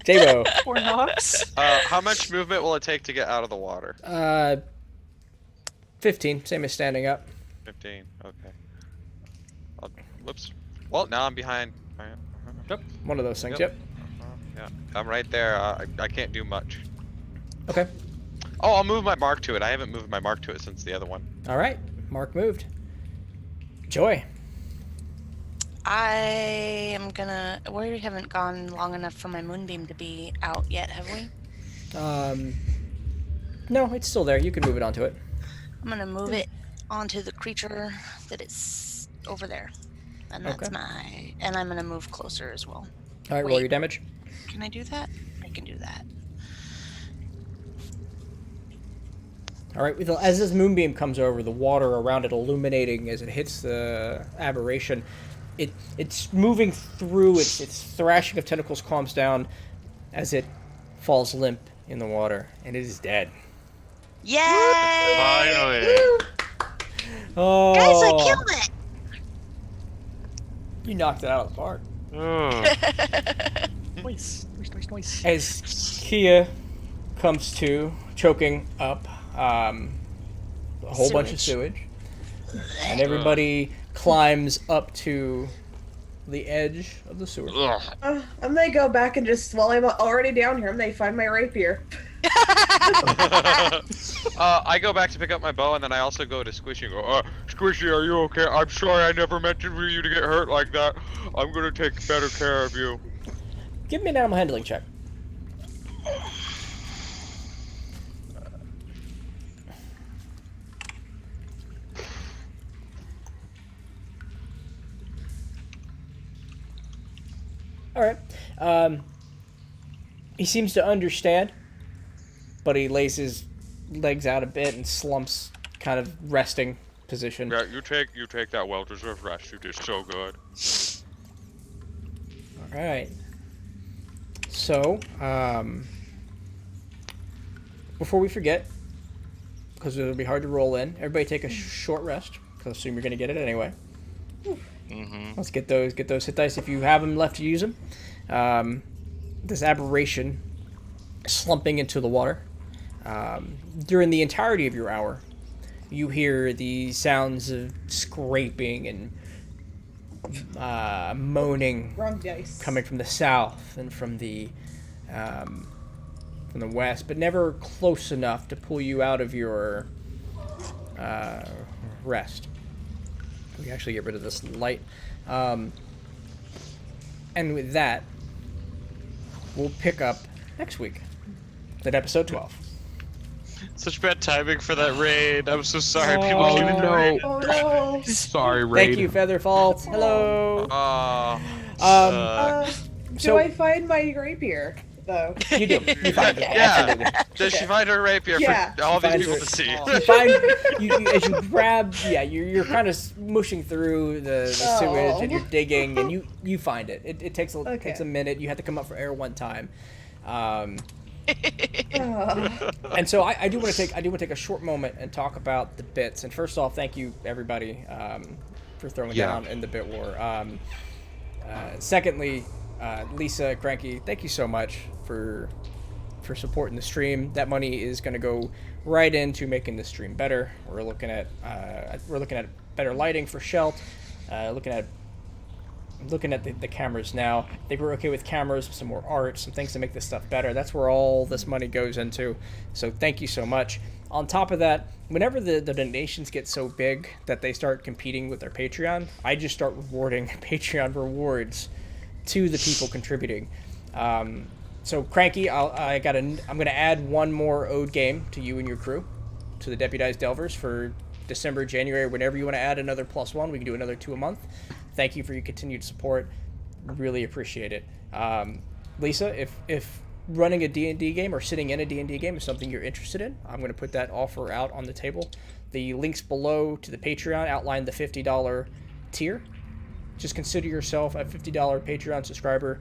Jabo. Or Nox. How much movement will it take to get out of the water? 15, same as standing up. 15. Okay. Whoops. Well, now I'm behind. Yep. One of those things. Yep. Yeah. I'm right there. I can't do much. Okay. Oh, I'll move my mark to it. I haven't moved my mark to it since the other one. All right. Mark moved. Joy. I am gonna. We haven't gone long enough for my moonbeam to be out yet, have we? No, it's still there. You can move it onto it. I'm gonna move it onto the creature that is over there, and that's Okay. And I'm gonna move closer as well. All right, roll Wait. your damage. Can I do that? I can do that. All right, as this moonbeam comes over, the water around it illuminating as it hits the aberration, it's moving through. Its thrashing of tentacles calms down as it falls limp in the water, and it is dead. Yay! Finally! Oh, Guys, I killed it! You knocked it out of the park. Oh. Nice. As Kia comes to, choking up a whole bunch of sewage, and everybody climbs up to the edge of the sewer. Ugh. I may go back and just, while I'm already down here, I may find my rapier. I go back to pick up my bow, and then I also go to Squishy and go, Squishy, are you okay? I'm sorry I never meant for you to get hurt like that. I'm gonna take better care of you. Give me an animal handling check. All right. He seems to understand, but he lays his legs out a bit and slumps, kind of resting position. Yeah, you take that well-deserved rest. You did so good. All right. So, before we forget, because it'll be hard to roll in, everybody take a short rest, because I assume you're going to get it anyway. Mm-hmm. Let's get those hit dice if you have them left to use them. This aberration slumping into the water. During the entirety of your hour, you hear the sounds of scraping and moaning Wrong dice. coming from the south and from the west, but never close enough to pull you out of your rest. We actually get rid of this light. And with that, we'll pick up next week at episode 12. Such bad timing for that raid. I'm so sorry. People Oh came in the raid. Oh no. Sorry, Raid. Thank you, Featherfault. Hello. Do So- I find my rapier though? You do. You find it. Yeah. Absolutely. Does she find her rapier Yeah. for all these finds people her- to see? You find you as you grab, you're kind of smushing through the sewage and you're digging and you find it. It takes a Okay. takes a minute. You have to come up for air one time. Oh. And so I do want to take a short moment and talk about the bits. And first off, thank you everybody for throwing down in the bit war. Secondly, Lisa, Cranky, thank you so much for supporting the stream. That money is going to go right into making the stream better. We're looking at better lighting for Shelt. Looking at the cameras now. I think we're okay with cameras, some more art, some things to make this stuff better. That's where all this money goes into. So thank you so much. On top of that, whenever the donations get so big that they start competing with their Patreon, I just start rewarding Patreon rewards to the people contributing. So Cranky, I'm gonna add one more ode game to you and your crew, to the Deputized Delvers for December, January, whenever you want to add another +1, we can do another 2 a month. Thank you for your continued support. Really appreciate it. Lisa, if running a D&D game or sitting in a D&D game is something you're interested in, I'm going to put that offer out on the table. The links below to the Patreon outline the $50 tier. Just consider yourself a $50 Patreon subscriber.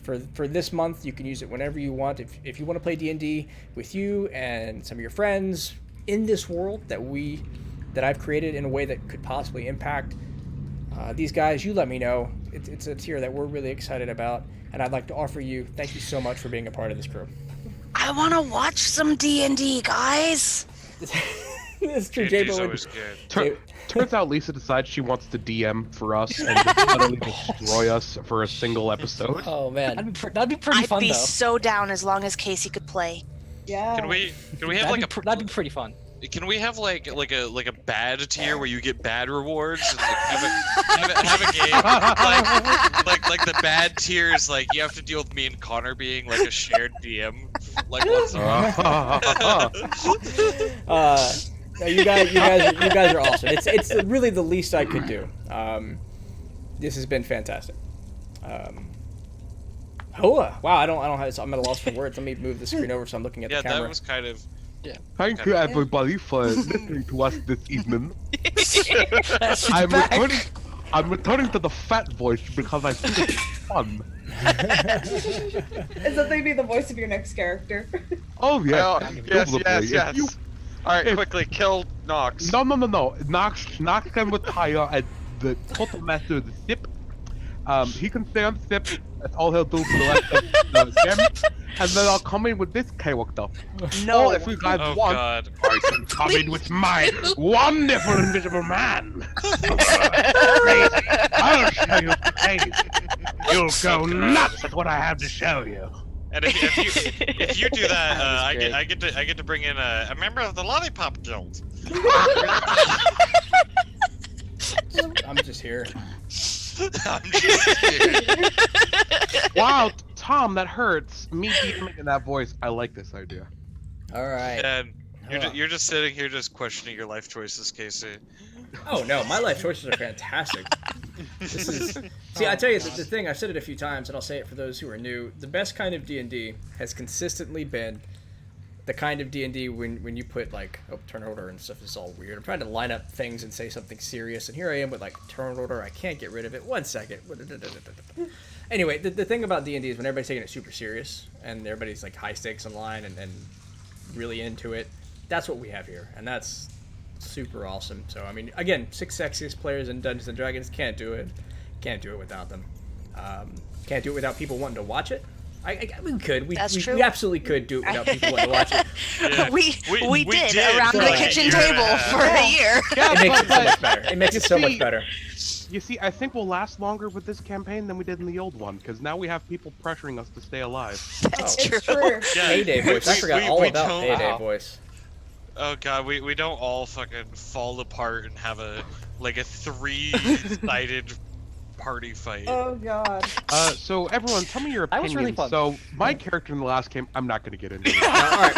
For this month, you can use it whenever you want. If you want to play D&D with you and some of your friends in this world that I've created in a way that could possibly impact these guys, you let me know. It's a tier that we're really excited about, and I'd like to offer you thank you so much for being a part of this crew. I want to watch some D&D, guys. It's true, D&D's Jabo always good. Turns out Lisa decides she wants to DM for us and just utterly destroy us for a single episode. Oh man, That'd be pretty I'd fun, be though. so down as long as Casey could play. Yeah. Can we have That'd, like that'd be pretty fun. Can we have like a bad tier where you get bad rewards and like have a game like the bad tier is like you have to deal with me and Connor being like a shared DM like once a month. No, you guys are awesome. It's really the least I could do. This has been fantastic. Wow, I don't have. I'm at a loss for words. Let me move the screen over so I'm looking at the camera. That was kind of. Thank you everybody for listening to us this evening. She's I'm back. returning to the fat voice because I think it's fun. Is that maybe the voice of your next character? Oh yeah, yes, indubitably. yes, If you- yes. Alright, quickly, kill Nox. No. Nox can retire as the total master of the ship. He can stay on the ship. That's all he'll do for the rest of the game. And then I'll come in with this character. No. Or if you guys Oh want, god. I can come in with my wonderful invisible man. Crazy. I'll show you crazy. You'll go nuts at what I have to show you. And if you do that, I get to bring in a member of the Lollipop Guild. I'm just here. I'm just kidding. Wow, Tom, that hurts. Me DMing in that voice. I like this idea. All right. And you're just sitting here just questioning your life choices, Casey. Oh no, my life choices are fantastic. This is see, I tell you the thing. I've said it a few times, and I'll say it for those who are new. The best kind of D&D has consistently been the kind of D&D when you put like turn order and stuff is all weird. I'm trying to line up things and say something serious, and here I am with like turn order. I can't get rid of it. 1 second. Anyway, the thing about D&D is when everybody's taking it super serious and everybody's like high stakes online and really into it. That's what we have here, and that's super awesome. So I mean, again, 6 sexiest players in Dungeons and Dragons, can't do it without them. Can't do it without people wanting to watch it. We could. We absolutely could do it without people wanting to watch it. Yeah. We did did around for the like a kitchen year and a table half. for a year. It makes it so much better. It makes it so much better. You see, I think we'll last longer with this campaign than we did in the old one, because now we have people pressuring us to stay alive. That's It's true. true. Yeah, Payday voice. I forgot all we about don't- Payday Wow. voice. Oh god, we don't all fucking fall apart and have a 3-sided party fight. Oh god. So everyone, tell me your That was opinions. really fun. So my character in the last game, I'm not going to get into it. All right.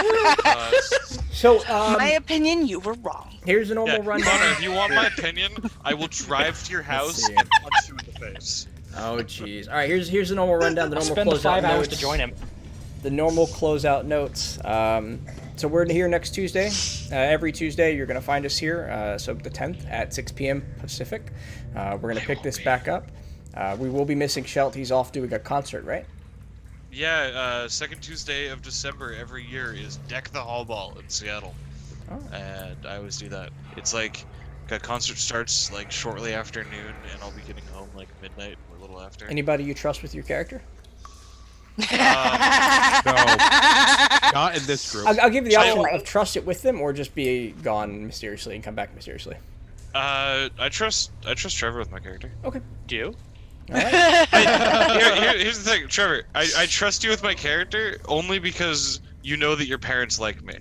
So My opinion, you were wrong. here's a normal Yeah, rundown. Connor, if you want my opinion, I will drive to your house see. and punch you in the face. Oh jeez. All right, here's the normal rundown. The I'll normal spend the closeout 5 hours notes. to join him. The normal closeout notes. So we're here next Tuesday. Every Tuesday, you're gonna find us here. So the 10th at 6 p.m. Pacific. We're gonna pick this back up. We will be missing Shelt. He's off doing a concert, right? Yeah, second Tuesday of December every year is Deck the Hall Ball in Seattle. Oh. And I always do that. It's like, the concert starts shortly after noon, and I'll be getting home midnight or a little after. Anybody you trust with your character? No, not in this group. I'll give you the option of trust it with them or just be gone mysteriously and come back mysteriously. I trust Trevor with my character. Okay. Do you? All right. Here's the thing, Trevor. I trust you with my character only because you know that your parents like me.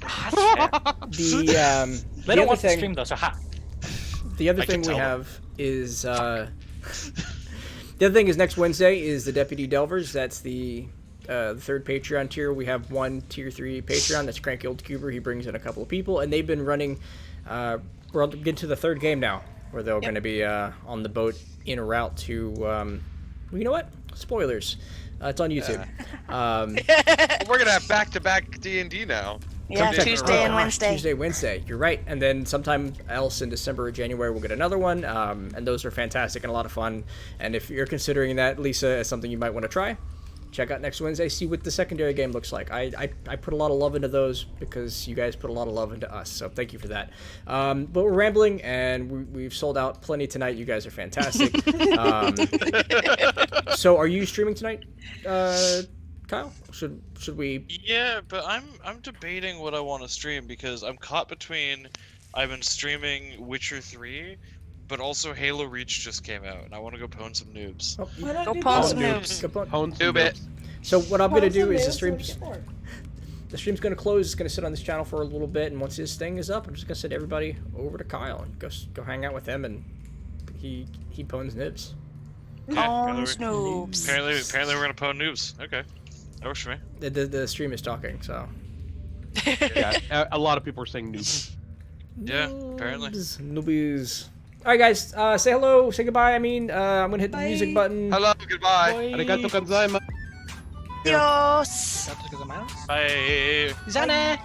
The They don't watch the stream though, so ha. The other I can thing we tell them. have is the other thing is next Wednesday is the Deputy Delvers. That's the third Patreon tier. We have one tier 3 Patreon. That's Cranky Old Cuber. He brings in a couple of people, and they've been running. We're getting to the third game now, where they're going to be on the boat en route to. Well, you know what? Spoilers. It's on YouTube. We're gonna have back-to-back D&D now. Yeah, Check it Tuesday out. and Wednesday. Tuesday, Wednesday. You're right. And then sometime else in December or January, we'll get another one. And those are fantastic and a lot of fun. And if you're considering that, Lisa, as something you might want to try, check out next Wednesday. See what the secondary game looks like. I put a lot of love into those because you guys put a lot of love into us. So thank you for that. But we're rambling, and we've sold out plenty tonight. You guys are fantastic. So are you streaming tonight, Kyle? Should we? Yeah, but I'm debating what I want to stream because I'm caught between I've been streaming Witcher 3, but also Halo Reach just came out, and I want to go pwn some noobs. Why not Go do pawn both? some noobs. Do it. So what I'm Pawn gonna do some is the noobs so we stream's get more. the stream's gonna close. It's gonna sit on this channel for a little bit, and once his thing is up, I'm just gonna send everybody over to Kyle and go hang out with him, and he pwns nibs. Pawn noobs. Apparently we're gonna pwn noobs. Okay, that works for me. The stream is talking, so. Yeah, a lot of people are saying noob. Yeah, apparently. Newbies. All right, guys. Say hello. Say goodbye. I'm gonna hit the music Bye. button. Hello, goodbye. Arigato gozaimasu. Dios. Bye. Zane.